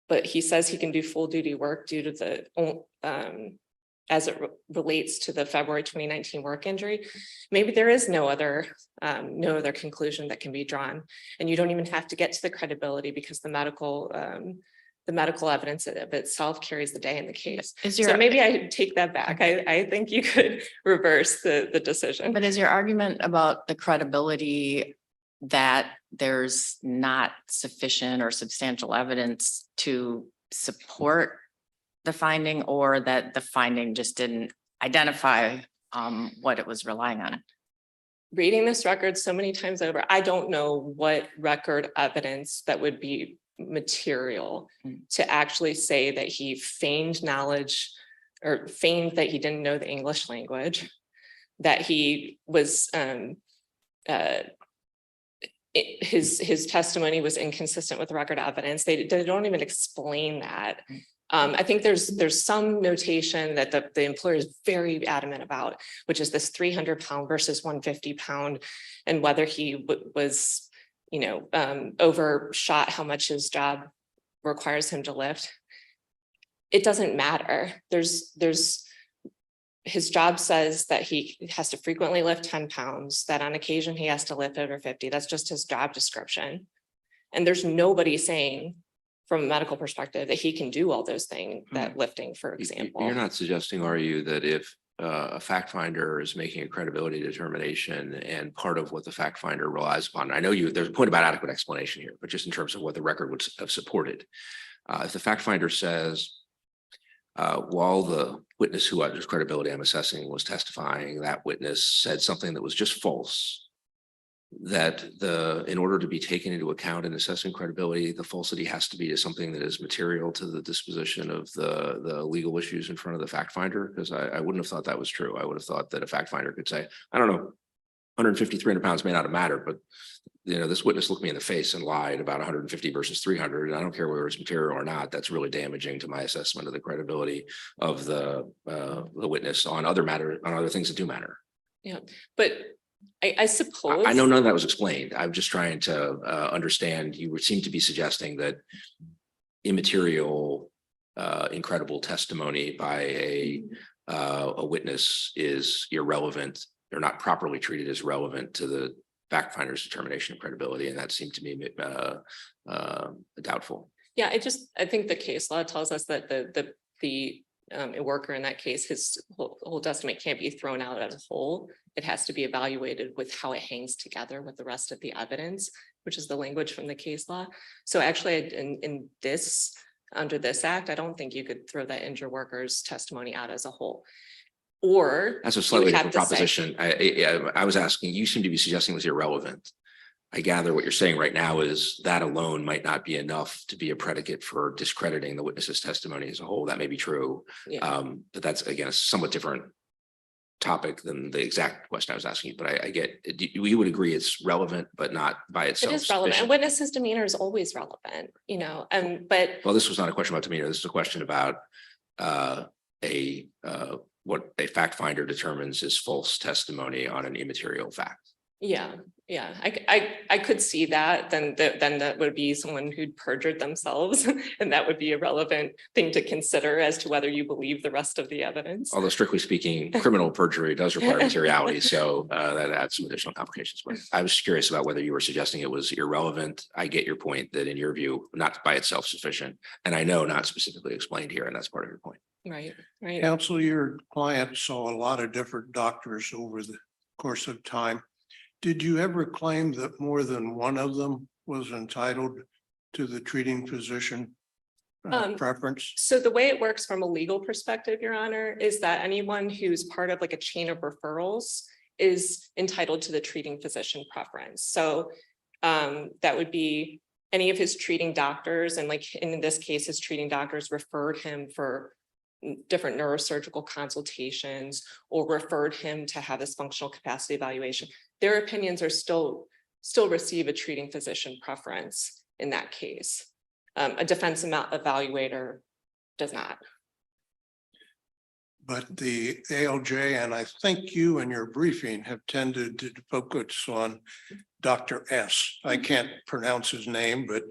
but he says he can do full duty work due to the, as it relates to the February 2019 work injury. Maybe there is no other conclusion that can be drawn, and you don't even have to get to the credibility, because the medical evidence of itself carries the day in the case. So maybe I take that back. I think you could reverse the decision. But is your argument about the credibility that there's not sufficient or substantial evidence to support the finding, or that the finding just didn't identify what it was relying on? Reading this record so many times over, I don't know what record evidence that would be material to actually say that he feigned knowledge or feigned that he didn't know the English language, that he was his testimony was inconsistent with record evidence. They don't even explain that. I think there's some notation that the employer is very adamant about, which is this 300-pound versus 150-pound, and whether he was, overshot how much his job requires him to lift. It doesn't matter. His job says that he has to frequently lift 10 pounds, that on occasion he has to lift over 50. That's just his job description. And there's nobody saying from a medical perspective that he can do all those things, that lifting, for example. You're not suggesting, are you, that if a fact finder is making a credibility determination and part of what the fact finder relies upon, I know there's a point about adequate explanation here, but just in terms of what the record would have supported. If the fact finder says, while the witness whose credibility I'm assessing was testifying, that witness said something that was just false, that in order to be taken into account in assessing credibility, the falsity has to be something that is material to the disposition of the legal issues in front of the fact finder? Because I wouldn't have thought that was true. I would have thought that a fact finder could say, I don't know, 150, 300 pounds may not have mattered, but this witness looked me in the face and lied about 150 versus 300. And I don't care whether it's material or not. That's really damaging to my assessment of the credibility of the witness on other things that do matter. Yeah, but I suppose. I know none of that was explained. I'm just trying to understand. You seem to be suggesting that immaterial, incredible testimony by a witness is irrelevant. They're not properly treated as relevant to the fact finder's determination of credibility, and that seemed to me doubtful. Yeah, I think the case law tells us that the worker in that case, his whole testimony can't be thrown out as a whole. It has to be evaluated with how it hangs together with the rest of the evidence, which is the language from the case law. So actually, under this act, I don't think you could throw that injured worker's testimony out as a whole. Or that's a slightly different proposition. I was asking, you seem to be suggesting it was irrelevant. I gather what you're saying right now is that alone might not be enough to be a predicate for discrediting the witness's testimony as a whole. That may be true. Yeah. But that's, again, a somewhat different topic than the exact question I was asking you. But I get, we would agree it's relevant, but not by itself. It is relevant. sufficient. And witness's demeanor is always relevant, but. Well, this was not a question about demeanor. This is a question about what a fact finder determines is false testimony on an immaterial fact. Yeah, I could see that. Then that would be someone who'd perjured themselves, and that would be a relevant thing to consider as to whether you believe the rest of the evidence. Although strictly speaking, criminal perjury does require materiality, so that adds some additional complications. But I was curious about whether you were suggesting it was irrelevant. I get your point that in your view, not by itself sufficient, and I know not specifically explained here, and that's part of your point. Right. Counsel, your client saw a lot of different doctors over the course of time. Did you ever claim that more than one of them was entitled to the treating physician preference? So the way it works from a legal perspective, Your Honor, is that anyone who's part of like a chain of referrals is entitled to the treating physician preference. So that would be any of his treating doctors, and like in this case, his treating doctors referred him for different neurosurgical consultations or referred him to have this functional capacity evaluation. Their opinions are still receive a treating physician preference in that case. A defense evaluator does not. But the ALJ, and I think you in your briefing have tended to focus on Dr. S. I can't pronounce his name, but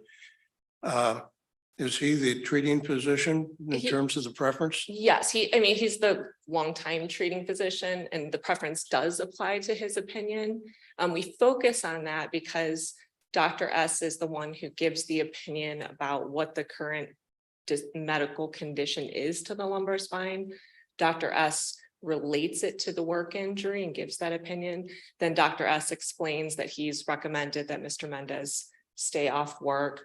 is he the treating physician in terms of the preference? Yes, he's the longtime treating physician, and the preference does apply to his opinion. We focus on that because Dr. S is the one who gives the opinion about what the current medical condition is to the lumbar spine. Dr. S relates it to the work injury and gives that opinion. Then Dr. S explains that he's recommended that Mr. Mendez stay off work,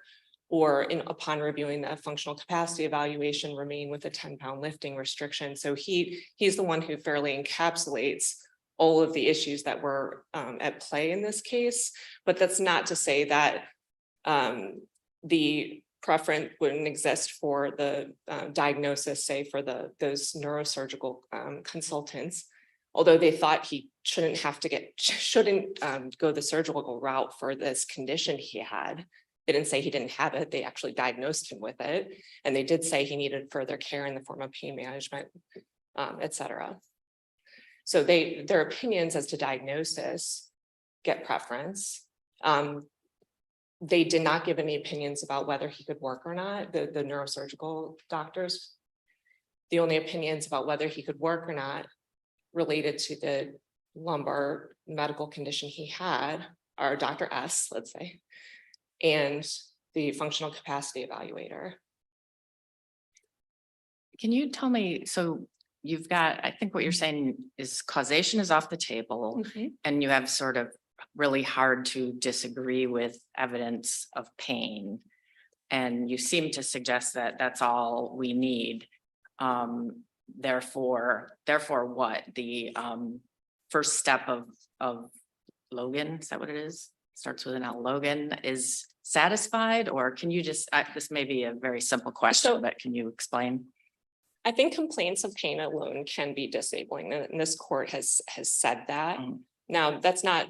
or upon reviewing the functional capacity evaluation, remain with a 10-pound lifting restriction. So he's the one who fairly encapsulates all of the issues that were at play in this case. But that's not to say that the preference wouldn't exist for the diagnosis, say for those neurosurgical consultants, although they thought he shouldn't go the surgical route for this condition he had. They didn't say he didn't have it. They actually diagnosed him with it. And they did say he needed further care in the form of pain management, et cetera. So their opinions as to diagnosis get preference. They did not give any opinions about whether he could work or not, the neurosurgical doctors. The only opinions about whether he could work or not related to the lumbar medical condition he had are Dr. S, let's say, and the functional capacity evaluator. Can you tell me, so you've got, I think what you're saying is causation is off the table, and you have sort of really hard to disagree with evidence of pain. And you seem to suggest that that's all we need. Therefore what? The first step of Logan, is that what it is? Starts with an L, Logan, is satisfied, or can you just, this may be a very simple question, So- but can you explain? I think complaints of pain alone can be disabling, and this court has said that. Mm. Now, that's not.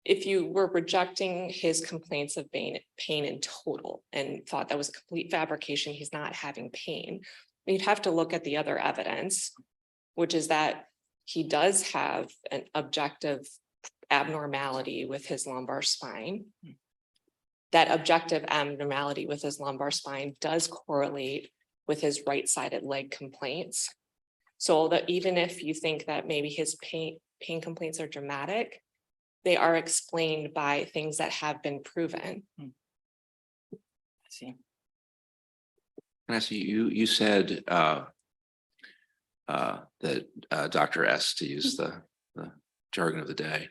If you were rejecting his complaints of pain in total and thought that was a complete fabrication, he's not having pain, you'd have to look at the other evidence, which is that he does have an objective abnormality with his lumbar spine. That objective abnormality with his lumbar spine does correlate with his right-sided leg complaints. So that even if you think that maybe his pain complaints are dramatic, they are explained by things that have been proven. I see. Can I see, you said that Dr. S, to use the jargon of the day,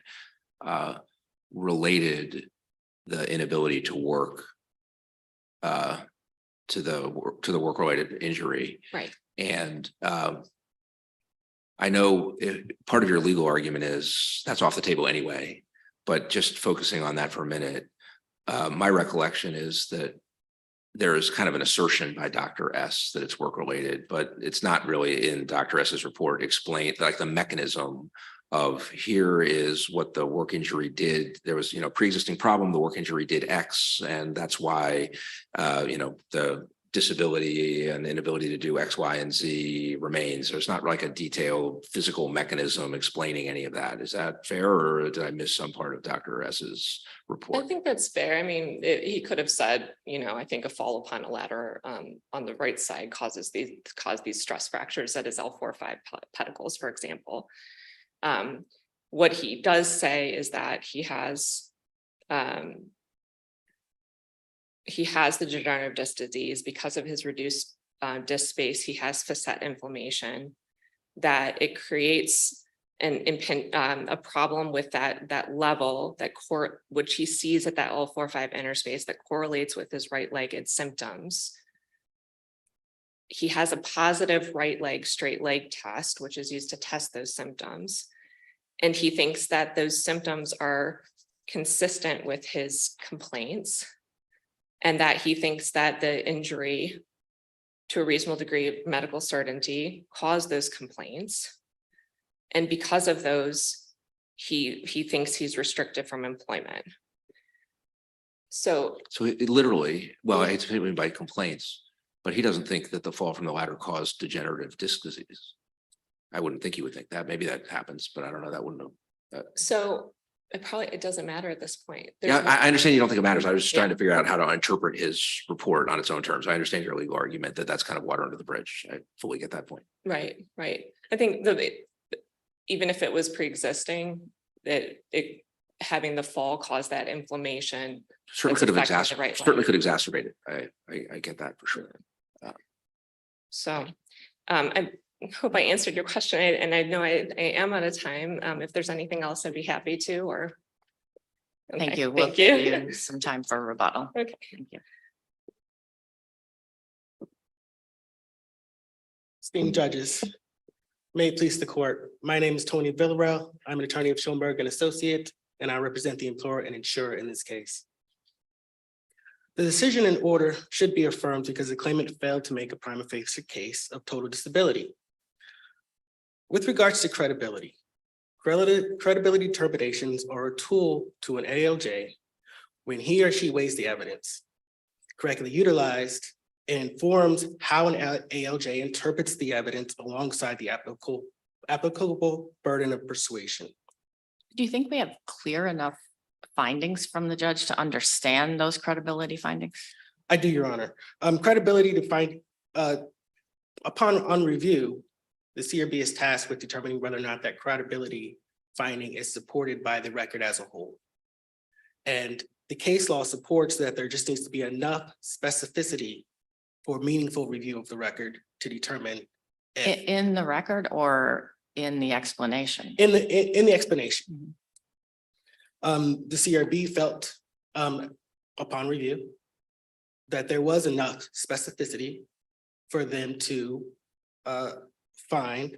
related the inability to work to the work-related injury. Right. And I know part of your legal argument is that's off the table anyway, but just focusing on that for a minute, my recollection is that there is kind of an assertion by Dr. S that it's work-related, but it's not really in Dr. S's report explained, like the mechanism of here is what the work injury did. There was, pre-existing problem, the work injury did X, and that's why, the disability and inability to do X, Y, and Z remains. There's not like a detailed physical mechanism explaining any of that. Is that fair, or did I miss some part of Dr. S's report? I think that's fair. I mean, he could have said, I think a fall upon a ladder on the right side cause these stress fractures at his L4-5 pedicles, for example. What he does say is that he has the degenerative disc disease because of his reduced disc space. He has facet inflammation, that it creates a problem with that level which he sees at that L4-5 interspace that correlates with his right-legged symptoms. He has a positive right leg straight leg test, which is used to test those symptoms. And he thinks that those symptoms are consistent with his complaints, and that he thinks that the injury, to a reasonable degree of medical certainty, caused those complaints. And because of those, he thinks he's restricted from employment. So it literally, well, I hate to say by complaints, but he doesn't think that the fall from the ladder caused degenerative disc disease. I wouldn't think he would think that. Maybe that happens, but I don't know. That wouldn't have. so it doesn't matter at this point. Yeah, I understand you don't think it matters. I was just trying to figure out how to interpret his report on its own terms. I understand your legal argument that that's kind of water under the bridge. I fully get that point. Right. I think even if it was pre-existing, that having the fall cause that inflammation. Certainly could have affecting the right leg. certainly could exacerbate it. I get that for sure. So I hope I answered your question, and I know I am out of time. If there's anything else, I'd be happy to, or. Thank Okay, you. We'll give you some time for rebuttal. Okay. Thank you. Esteemed judges, may it please the court. My name is Tony Villarreal. I'm an attorney of Schoenberg and Associate, and I represent the employer and insurer in this case. The decision and order should be affirmed because the claimant failed to make a prima facie case of total disability. With regards to credibility determinations are a tool to an ALJ when he or she weighs the evidence, correctly utilized, and informs how an ALJ interprets the evidence alongside the applicable burden of persuasion. Do you think we have clear enough findings from the judge to understand those credibility findings? I do, Your Honor. Credibility to find, upon review, the CRB is tasked with determining whether or not that credibility finding is supported by the record as a whole. And the case law supports that there just needs to be enough specificity for meaningful review of the record to determine if, In the record or in the explanation? in the explanation. The CRB felt upon review that there was enough specificity for them to find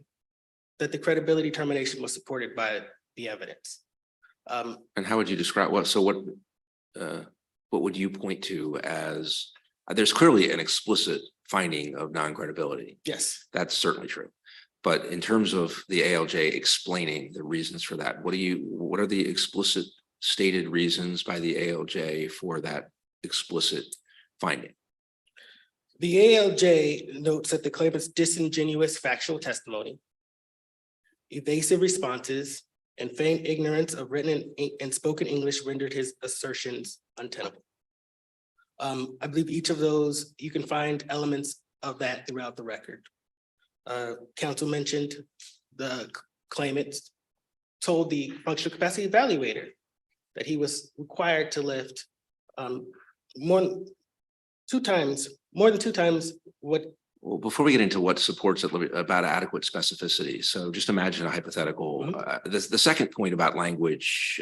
that the credibility determination was supported by the evidence. And how would you describe what would you point to as, there's clearly an explicit finding of non-credibility. Yes. That's certainly true. But in terms of the ALJ explaining the reasons for that, what are the explicit stated reasons by the ALJ for that explicit finding? The ALJ notes that the claimant's disingenuous factual testimony, evasive responses, and feigned ignorance of written and spoken English rendered his assertions untenable. I believe each of those, you can find elements of that throughout the record. Counsel mentioned the claimant told the functional capacity evaluator that he was required to lift more than two times what. Well, before we get into what supports it about adequate specificity, so just imagine a hypothetical. The second point about language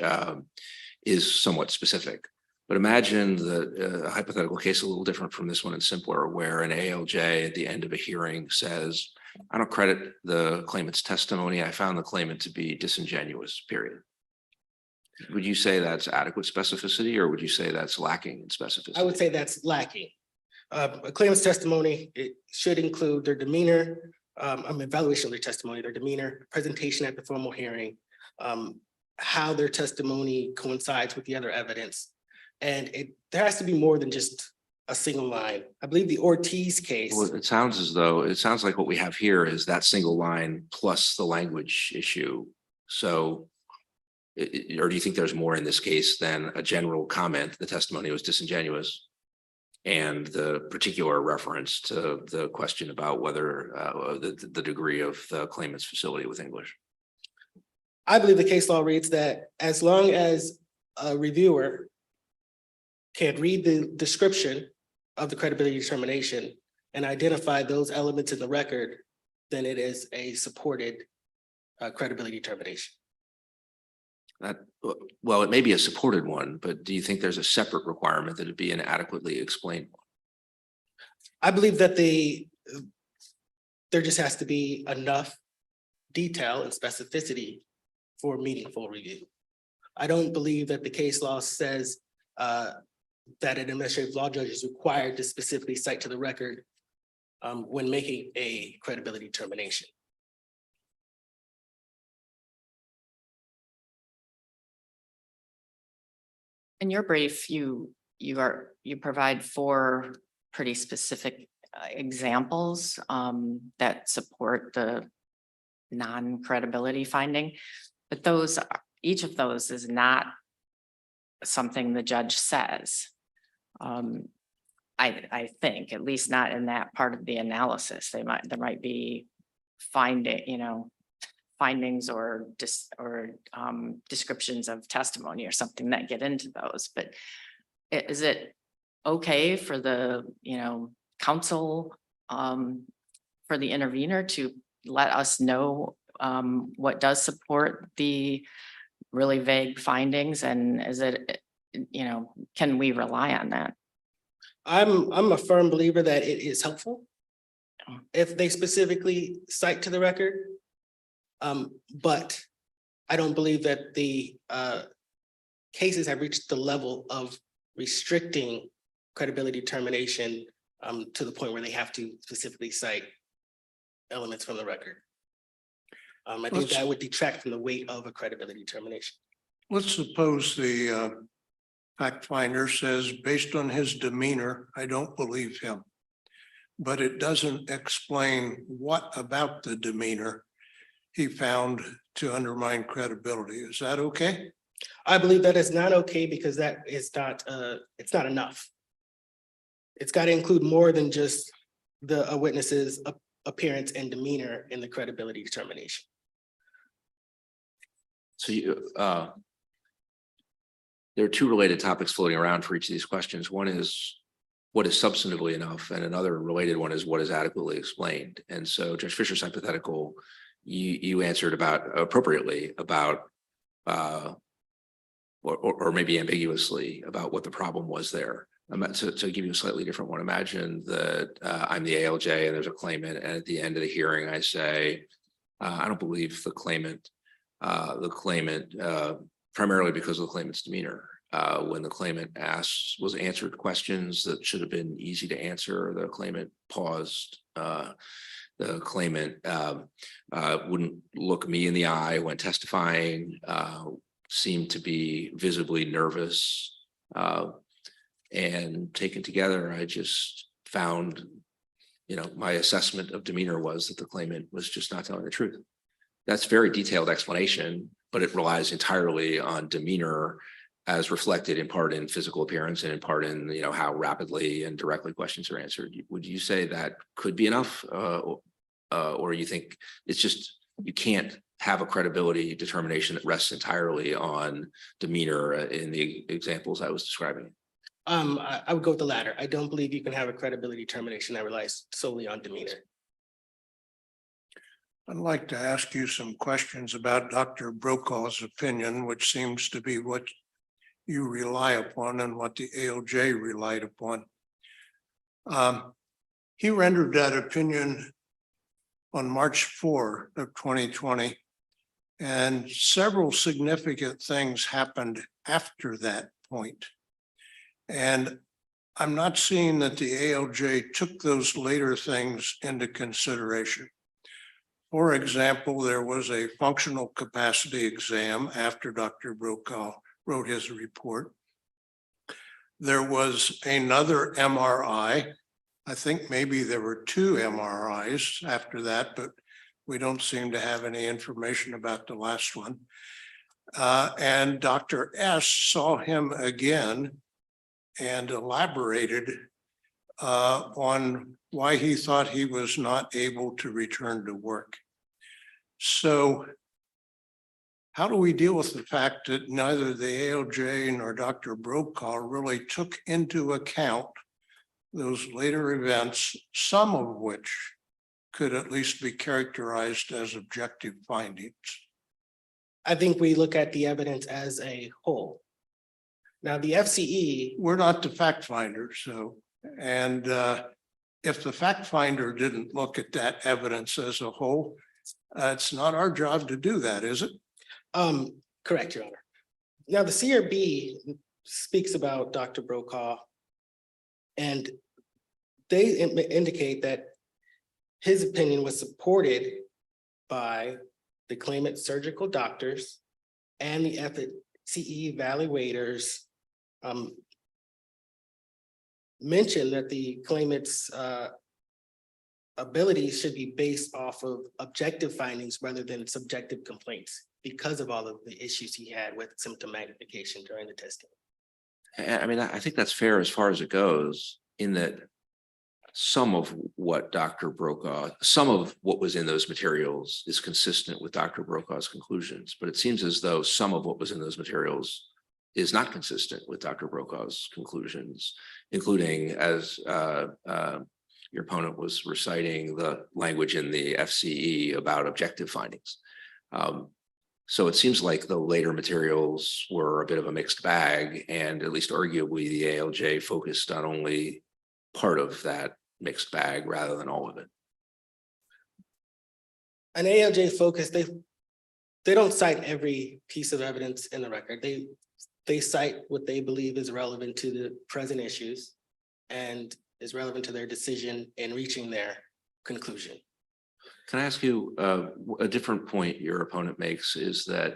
is somewhat specific, but imagine a hypothetical case a little different from this one and simpler, where an ALJ at the end of a hearing says, "I don't credit the claimant's testimony. I found the claimant to be disingenuous, period." Would you say that's adequate specificity, or would you say that's lacking in specificity? I would say that's lacking. A claimant's testimony, it should include their demeanor, evaluation of their testimony, their demeanor, presentation at the formal hearing, how their testimony coincides with the other evidence. And there has to be more than just a single line. I believe the Ortiz case. Well, it sounds like what we have here is that single line plus the language issue. So, or do you think there's more in this case than a general comment, the testimony was disingenuous, and the particular reference to the question about whether the degree of the claimant's facility with English? I believe the case law reads that as long as a reviewer can read the description of the credibility determination and identify those elements in the record, then it is a supported credibility determination. Well, it may be a supported one, but do you think there's a separate requirement that it be an adequately explained one? I believe that there just has to be enough detail and specificity for meaningful review. I don't believe that the case law says that an administrative law judge is required to specifically cite to the record when making a credibility determination. In your brief, you provide 4 pretty specific examples that support the non-credibility finding, but each of those is not something the judge says. I think, at least not in that part of the analysis. There might be findings or descriptions of testimony or something that get into those, but is it okay for the counsel for the intervener to let us know what does support the really vague findings, and is it can we rely on that? I'm a firm believer that it is helpful if they specifically cite to the record. But I don't believe that the cases have reached the level of restricting credibility determination to the point where they have to specifically cite elements from the record. I think that would detract from the weight of a credibility determination. Let's suppose the fact finder says, based on his demeanor, I don't believe him. But it doesn't explain what about the demeanor he found to undermine credibility. Is that okay? I believe that is not okay, because that is not, it's not enough. It's got to include more than just a witness's appearance and demeanor in the credibility determination. So there are 2 related topics floating around for each of these questions. One is what is substantively enough, and another related one is what is adequately explained. And so Judge Fisher's hypothetical, you answered appropriately about or maybe ambiguously about what the problem was there. To give you a slightly different one, imagine that I'm the ALJ and there's a claimant, and at the end of the hearing I say, I don't believe the claimant primarily because of the claimant's demeanor. When the claimant was answered questions that should have been easy to answer, the claimant paused. The claimant wouldn't look me in the eye when testifying, seemed to be visibly nervous. And taken together, I just found, my assessment of demeanor was that the claimant was just not telling the truth. That's a very detailed explanation, but it relies entirely on demeanor as reflected in part in physical appearance and in part in, how rapidly and directly questions are answered. Would you say that could be enough? Or you think it's just, you can't have a credibility determination that rests entirely on demeanor in the examples I was describing? I would go with the latter. I don't believe you can have a credibility determination that relies solely on demeanor. I'd like to ask you some questions about Dr. Brokaw's opinion, which seems to be what you rely upon and what the ALJ relied upon. He rendered that opinion on March 4 of 2020, and several significant things happened after that point. And I'm not seeing that the ALJ took those later things into consideration. For example, there was a functional capacity exam after Dr. Brokaw wrote his report. There was another MRI. I think maybe there were 2 MRIs after that, but we don't seem to have any information about the last one. And Dr. S saw him again and elaborated on why he thought he was not able to return to work. So how do we deal with the fact that neither the ALJ nor Dr. Brokaw really took into account those later events, some of which could at least be characterized as objective findings? I think we look at the evidence as a whole. Now, the FCE. We're not the fact finder, so, and if the fact finder didn't look at that evidence as a whole, it's not our job to do that, is it? Correct, Your Honor. Now, the CRB speaks about Dr. Brokaw, and they indicate that his opinion was supported by the claimant surgical doctors and the FCE evaluators mentioned that the claimant's abilities should be based off of objective findings rather than subjective complaints because of all of the issues he had with symptom magnification during the testing. I mean, I think that's fair as far as it goes, in that some of what was in those materials is consistent with Dr. Brokaw's conclusions, but it seems as though some of what was in those materials is not consistent with Dr. Brokaw's conclusions, including, as your opponent was reciting, the language in the FCE about objective findings. So it seems like the later materials were a bit of a mixed bag, and at least arguably the ALJ focused on only part of that mixed bag rather than all of it. An ALJ focus, they don't cite every piece of evidence in the record. They cite what they believe is relevant to the present issues and is relevant to their decision in reaching their conclusion. Can I ask you, a different point your opponent makes is that,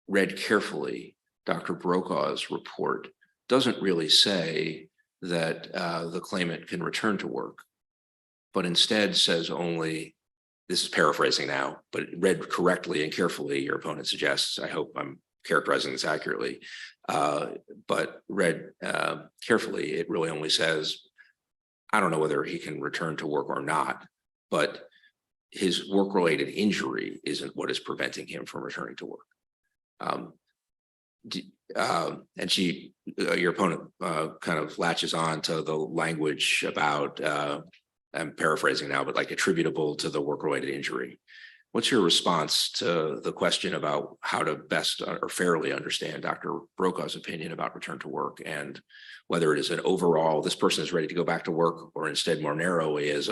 read carefully, Dr. Brokaw's report doesn't really say that the claimant can return to work, but instead says only, this is paraphrasing now, but read correctly and carefully, your opponent suggests, I hope I'm characterizing this accurately, but read carefully, it really only says, I don't know whether he can return to work or not, but his work-related injury isn't what is preventing him from returning to work. And your opponent kind of latches on to the language about, I'm paraphrasing now, but like attributable to the work-related injury. What's your response to the question about how to best or fairly understand Dr. Brokaw's opinion about return to work, and whether it is an overall, this person is ready to go back to work, or instead more narrowly as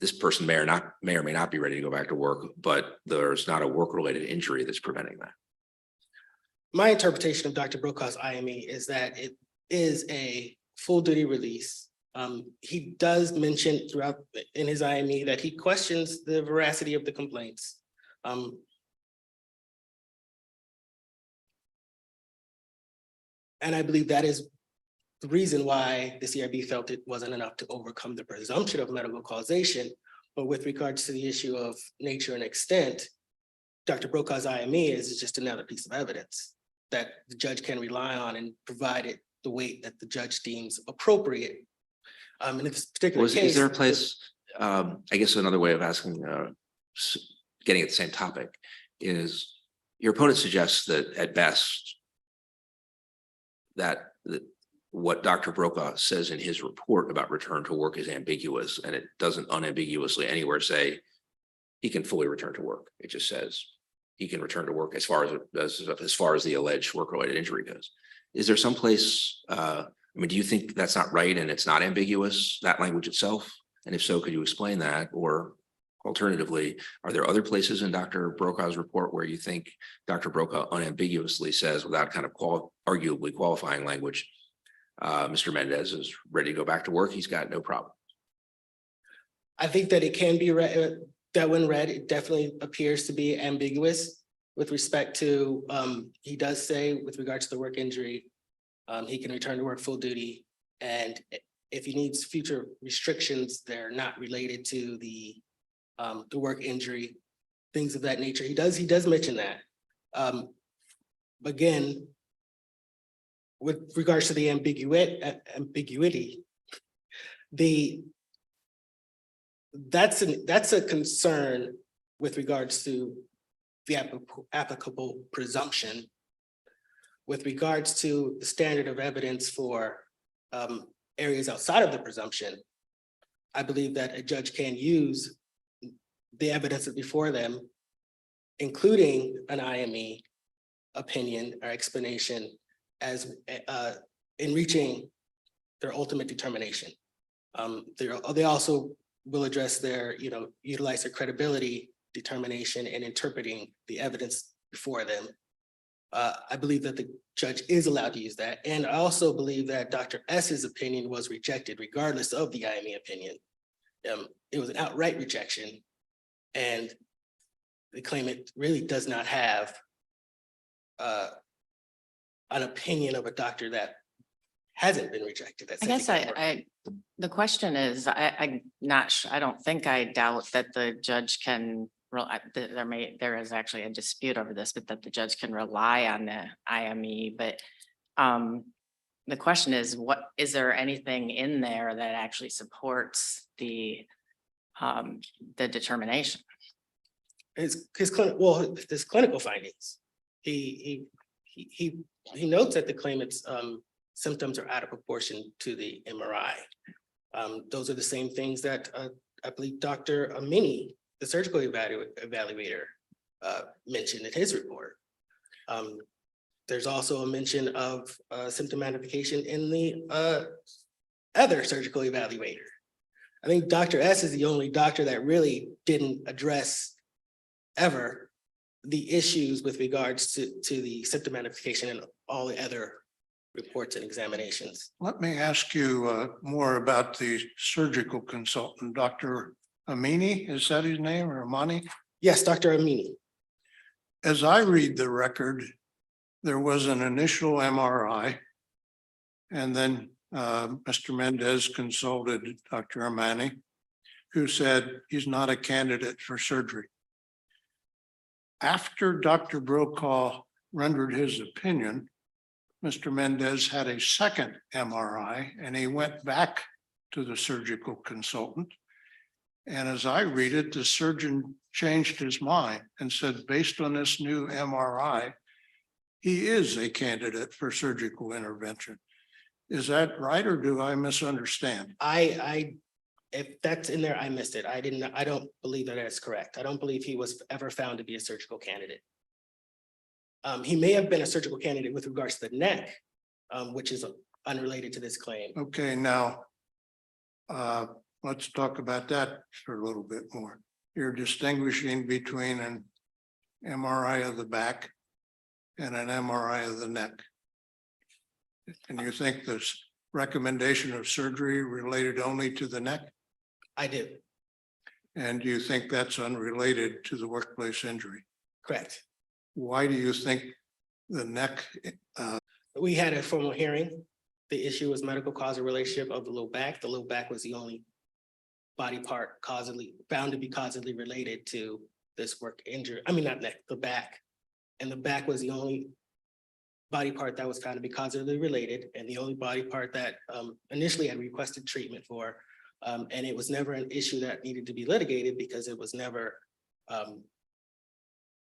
this person may or may not be ready to go back to work, but there's not a work-related injury that's preventing that. My interpretation of Dr. Brokaw's IME is that it is a full duty release. He does mention throughout in his IME that he questions the veracity of the complaints. And I believe that is the reason why the CRB felt it wasn't enough to overcome the presumption of medical causation. But with regards to the issue of nature and extent, Dr. Brokaw's IME is just another piece of evidence that the judge can rely on and provide it the weight that the judge deems appropriate. In this particular case. Is there a place, I guess another way of asking, getting at the same topic is your opponent suggests that at best that what Dr. Brokaw says in his report about return to work is ambiguous, and it doesn't unambiguously anywhere say he can fully return to work. It just says he can return to work as far as the alleged work-related injury goes. Is there some place, I mean, do you think that's not right and it's not ambiguous, that language itself? And if so, could you explain that? Or alternatively, are there other places in Dr. Brokaw's report where you think Dr. Brokaw unambiguously says, without kind of arguably qualifying language, Mr. Mendez is ready to go back to work, he's got no problem? I think that it can be read, that when read, it definitely appears to be ambiguous with respect to, he does say with regards to the work injury, he can return to work full duty. And if he needs future restrictions, they're not related to the work injury, things of that nature. He does mention that. Again, with regards to the ambiguity, that's a concern with regards to the applicable presumption. With regards to the standard of evidence for areas outside of the presumption, I believe that a judge can use the evidence before them, including an IME opinion or explanation, as in reaching their ultimate determination. They also will address their, utilize their credibility determination in interpreting the evidence before them. I believe that the judge is allowed to use that. And I also believe that Dr. S's opinion was rejected regardless of the IME opinion. It was an outright rejection. And the claimant really does not have an opinion of a doctor that hasn't been rejected. I guess the question is, I'm not sure, I don't think I doubt that the judge can, there is actually a dispute over this, but that the judge can rely on the IME, but the question is, is there anything in there that actually supports the determination? His clinical findings. He notes that the claimant's symptoms are out of proportion to the MRI. Those are the same things that I believe Dr. Amini, the surgical evaluator, mentioned in his report. There's also a mention of symptom magnification in the other surgical evaluator. I think Dr. S is the only doctor that really didn't address ever the issues with regards to the symptom magnification and all the other reports and examinations. Let me ask you more about the surgical consultant, Dr. Amini, is that his name, or Amani? Yes, Dr. Amini. As I read the record, there was an initial MRI, and then Mr. Mendez consulted Dr. Amani, who said he's not a candidate for surgery. After Dr. Brokaw rendered his opinion, Mr. Mendez had a second MRI, and he went back to the surgical consultant. And as I read it, the surgeon changed his mind and said, based on this new MRI, he is a candidate for surgical intervention. Is that right, or do I misunderstand? If that's in there, I missed it. I don't believe that that's correct. I don't believe he was ever found to be a surgical candidate. He may have been a surgical candidate with regards to the neck, which is unrelated to this claim. Okay, now, Let's talk about that for a little bit more. You're distinguishing between an MRI of the back and an MRI of the neck. And you think this recommendation of surgery related only to the neck? I do, And do you think that's unrelated to the workplace injury? correct. Why do you think the neck? We had a formal hearing. The issue was medical causal relationship of the low back. The low back was the only body part causally, found to be causally related to this work injury. I mean, not neck, the back. And the back was the only body part that was found to be causally related, and the only body part that initially had requested treatment for. And it was never an issue that needed to be litigated because it was never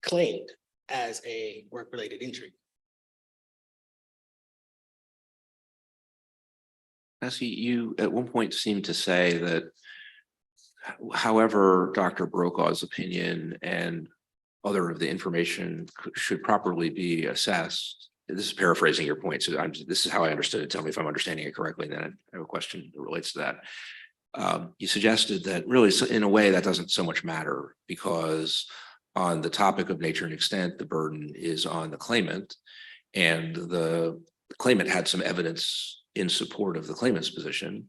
claimed as a work-related injury. Bessie, you at one point seemed to say that however Dr. Brokaw's opinion and other of the information should properly be assessed. This is paraphrasing your point, so this is how I understood it. Tell me if I'm understanding it correctly, and then I have a question that relates to that. You suggested that really, in a way, that doesn't so much matter because on the topic of nature and extent, the burden is on the claimant, and the claimant had some evidence in support of the claimant's position,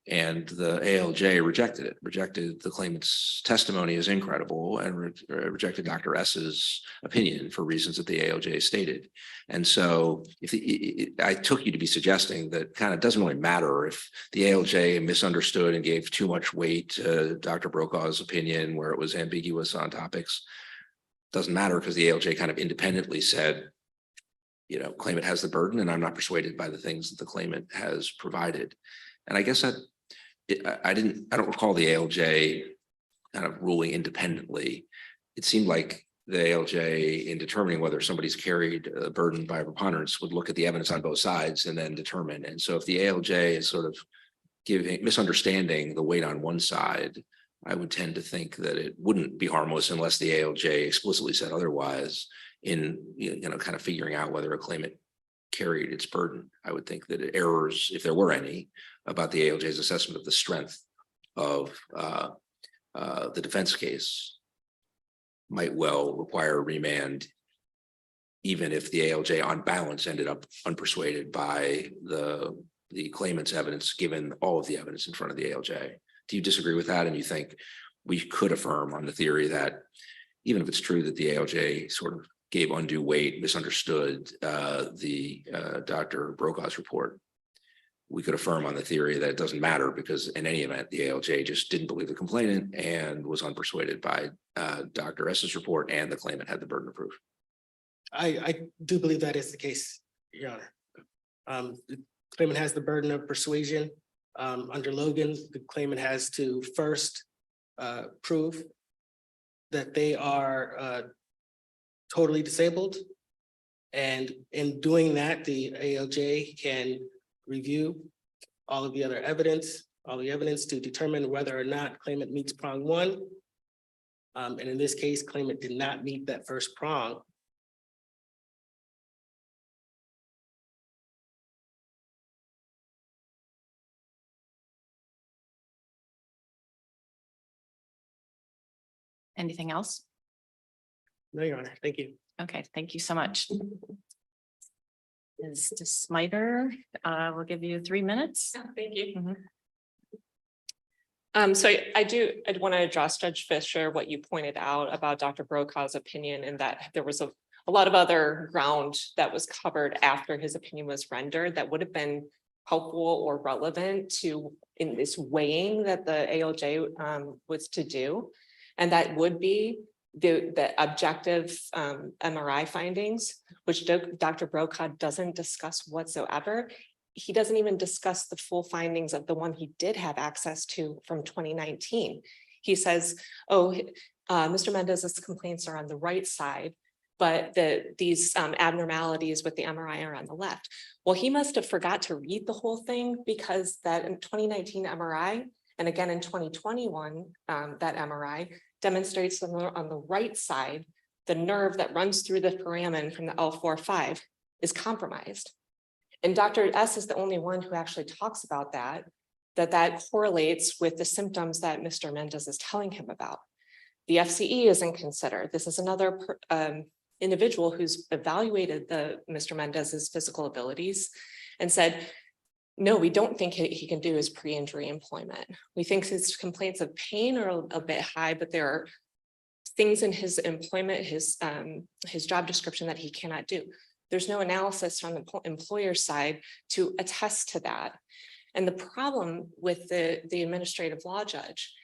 and the ALJ rejected the claimant's testimony as incredible and rejected Dr. S's opinion for reasons that the ALJ stated. And so I took you to be suggesting that kind of doesn't really matter if the ALJ misunderstood and gave too much weight to Dr. Brokaw's opinion where it was ambiguous on topics. Doesn't matter because the ALJ kind of independently said, you know, claimant has the burden and I'm not persuaded by the things that the claimant has provided. And I guess I don't recall the ALJ kind of ruling independently. It seemed like the ALJ, in determining whether somebody's carried a burden by a preponderance, would look at the evidence on both sides and then determine. And so if the ALJ is sort of misunderstanding the weight on one side, I would tend to think that it wouldn't be harmless unless the ALJ explicitly said otherwise in, you know, kind of figuring out whether a claimant carried its burden. I would think that errors, if there were any, about the ALJ's assessment of the strength of the defense case might well require remand, even if the ALJ on balance ended up unpersuaded by the claimant's evidence, given all of the evidence in front of the ALJ. Do you disagree with that? And you think we could affirm on the theory that even if it's true that the ALJ sort of gave undue weight, misunderstood Dr. Brokaw's report, we could affirm on the theory that it doesn't matter because in any event, the ALJ just didn't believe the complainant and was unpersuaded by Dr. S's report, and the claimant had the burden of proof. I do believe that is the case, Your Honor. The claimant has the burden of persuasion. Under Logan, the claimant has to first prove that they are totally disabled. And in doing that, the ALJ can review all of the other evidence, all the evidence to determine whether or not claimant meets prong one. And in this case, claimant did not meet that first prong. Anything else? No, Your Honor, thank you. Okay, thank you so much. Ms. Smiter, we'll give you 3 minutes. Thank you. Mhm. So I'd want to address Judge Fisher, what you pointed out about Dr. Brokaw's opinion, and that there was a lot of other ground that was covered after his opinion was rendered that would have been helpful or relevant to in this weighing that the ALJ was to do. And that would be the objective MRI findings, which Dr. Brokaw doesn't discuss whatsoever. He doesn't even discuss the full findings of the one he did have access to from 2019. He says, oh, Mr. Mendez's complaints are on the right side, but these abnormalities with the MRI are on the left. Well, he must have forgot to read the whole thing, because that in 2019 MRI, and again in 2021, that MRI demonstrates on the right side, the nerve that runs through the foramen from the L4-5 is compromised. And Dr. S is the only one who actually talks about that that correlates with the symptoms that Mr. Mendez is telling him about. The FCE isn't considered. This is another individual who's evaluated Mr. Mendez's physical abilities and said, no, we don't think he can do his pre-injury employment. We think his complaints of pain are a bit high, but there are things in his employment, his job description that he cannot do. There's no analysis from the employer's side to attest to that. And the problem with the administrative law judge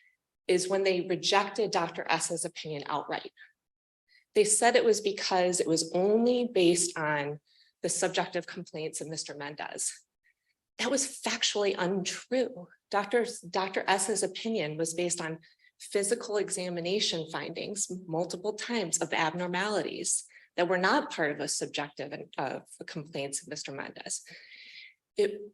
is when they rejected Dr. S's opinion outright. They said it was because it was only based on the subjective complaints of Mr. Mendez. That was factually untrue. Dr. S's opinion was based on physical examination findings multiple times of abnormalities that were not part of a subjective complaints of Mr. Mendez.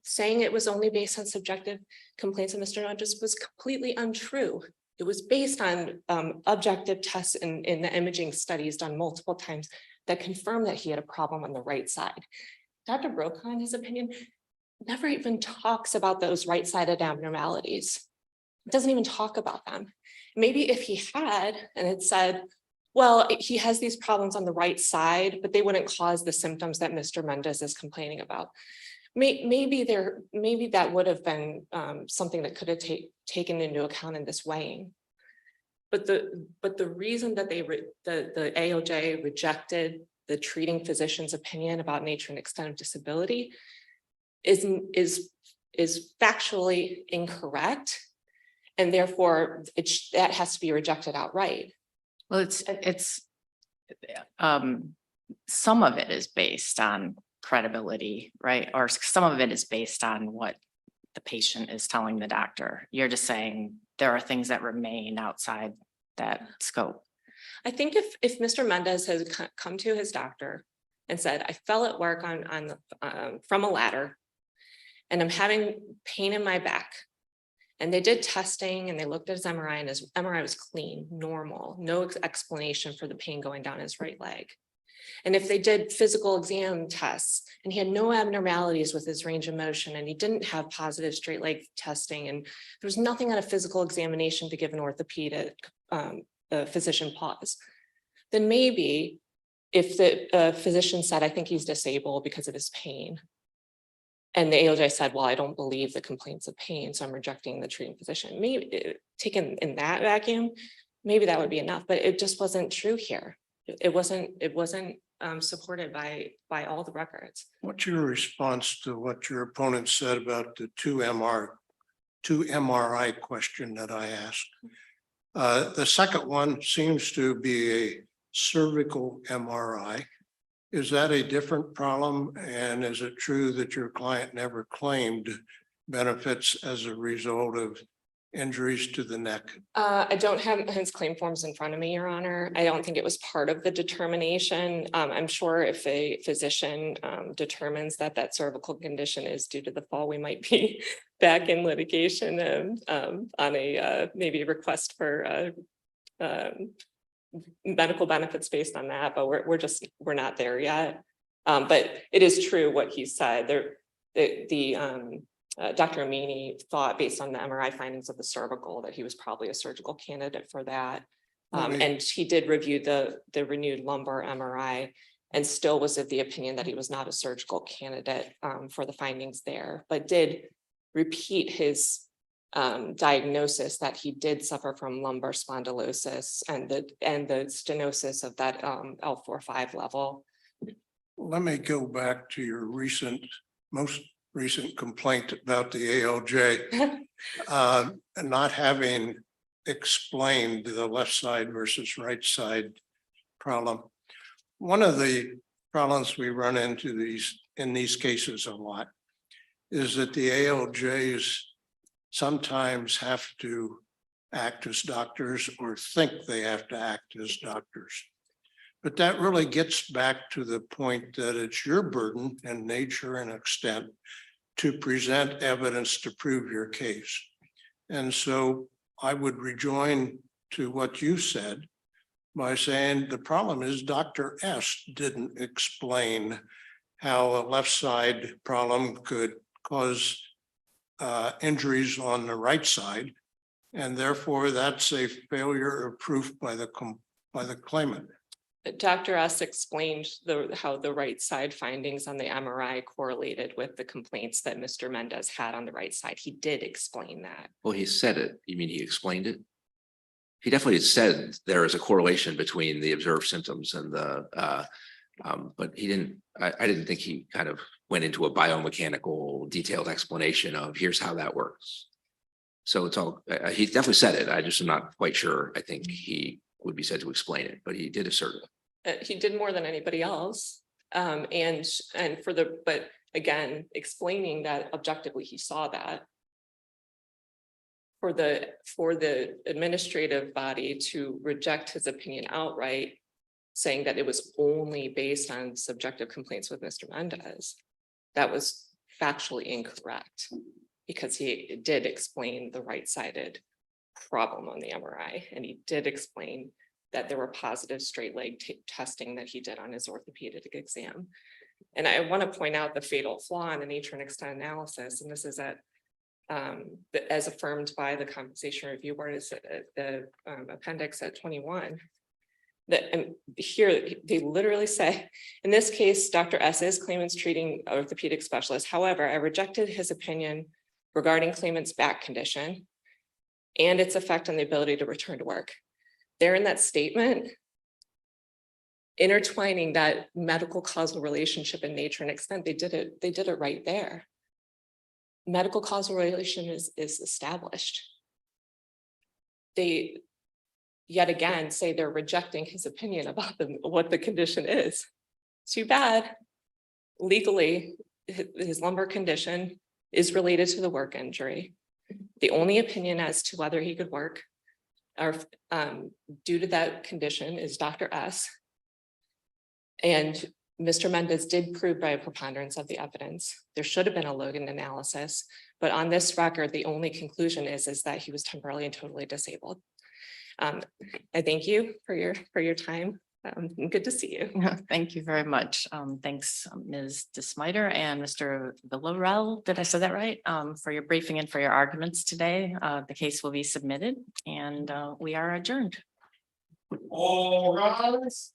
Saying it was only based on subjective complaints of Mr. Mendez was completely untrue. It was based on objective tests in the imaging studies done multiple times that confirmed that he had a problem on the right side. Dr. Brokaw, in his opinion, never even talks about those right-sided abnormalities. Doesn't even talk about them. Maybe if he had, and it said, well, he has these problems on the right side, but they wouldn't cause the symptoms that Mr. Mendez is complaining about. Maybe that would have been something that could have taken into account in this weighing. But the reason that the AOJ rejected the treating physician's opinion about nature and extent of disability is factually incorrect, and therefore that has to be rejected outright. Well, some of it is based on credibility, right? Or some of it is based on what the patient is telling the doctor. You're just saying there are things that remain outside that scope. I think if Mr. Mendez has come to his doctor and said, I fell at work from a ladder and I'm having pain in my back, and they did testing and they looked at his MRI and his MRI was clean, normal, no explanation for the pain going down his right leg. And if they did physical exam tests and he had no abnormalities with his range of motion and he didn't have positive straight leg testing and there was nothing on a physical examination to give an orthopedic physician pause, then maybe if the physician said, I think he's disabled because of his pain, and the AOJ said, well, I don't believe the complaints of pain, so I'm rejecting the treating physician. Maybe taken in that vacuum, maybe that would be enough, but it just wasn't true here. It wasn't supported by all the records. What's your response to what your opponent said about the two MRI question that I asked? The second one seems to be a cervical MRI. Is that a different problem? And is it true that your client never claimed benefits as a result of injuries to the neck? I don't have his claim forms in front of me, Your Honor. I don't think it was part of the determination. I'm sure if a physician determines that cervical condition is due to the fall, we might be back in litigation on a maybe a request for medical benefits based on that, but we're not there yet. But it is true what he said. Dr. Amini thought, based on the MRI findings of the cervical, that he was probably a surgical candidate for that. And he did review the renewed lumbar MRI and still was of the opinion that he was not a surgical candidate for the findings there, but did repeat his diagnosis that he did suffer from lumbar spondylosis and the stenosis of that L4-5 level. Let me go back to your most recent complaint about the ALJ not having explained the left side versus right side problem. One of the problems we run into in these cases a lot is that the ALJs sometimes have to act as doctors or think they have to act as doctors. But that really gets back to the point that it's your burden in nature and extent to present evidence to prove your case. And so I would rejoin to what you said by saying the problem is Dr. S didn't explain how a left side problem could cause injuries on the right side. And therefore, that's a failure of proof by the claimant. Dr. S explained how the right side findings on the MRI correlated with the complaints that Mr. Mendez had on the right side. He did explain that. Well, he said it. You mean he explained it? He definitely said there is a correlation between the observed symptoms and but he didn't, I didn't think he kind of went into a biomechanical detailed explanation of here's how that works. So it's all, he definitely said it. I just am not quite sure. I think he would be said to explain it, but he did assert it. He did more than anybody else. But again, explaining that objectively he saw that. For the administrative body to reject his opinion outright, saying that it was only based on subjective complaints with Mr. Mendez, that was factually incorrect, because he did explain the right-sided problem on the MRI, and he did explain that there were positive straight leg testing that he did on his orthopedic exam. And I want to point out the fatal flaw in the nature and extent analysis, and this is as affirmed by the Compensation Review Board, is the appendix at 21. And here they literally say, in this case, Dr. S is claimant's treating orthopedic specialist. However, I rejected his opinion regarding claimant's back condition and its effect on the ability to return to work. There in that statement, intertwining that medical causal relationship in nature and extent, they did it right there. Medical causal relation is established. They yet again say they're rejecting his opinion about what the condition is. Too bad. Legally, his lumbar condition is related to the work injury. The only opinion as to whether he could work due to that condition is Dr. S. And Mr. Mendez did prove by a preponderance of the evidence. There should have been a Logan analysis, but on this record, the only conclusion is that he was temporarily and totally disabled. I thank you for your time. Good to see you. Thank you very much. Thanks, Ms. DeSmiter and Mr. Villarreal. Did I say that right? For your briefing and for your arguments today. The case will be submitted and we are adjourned. All rise.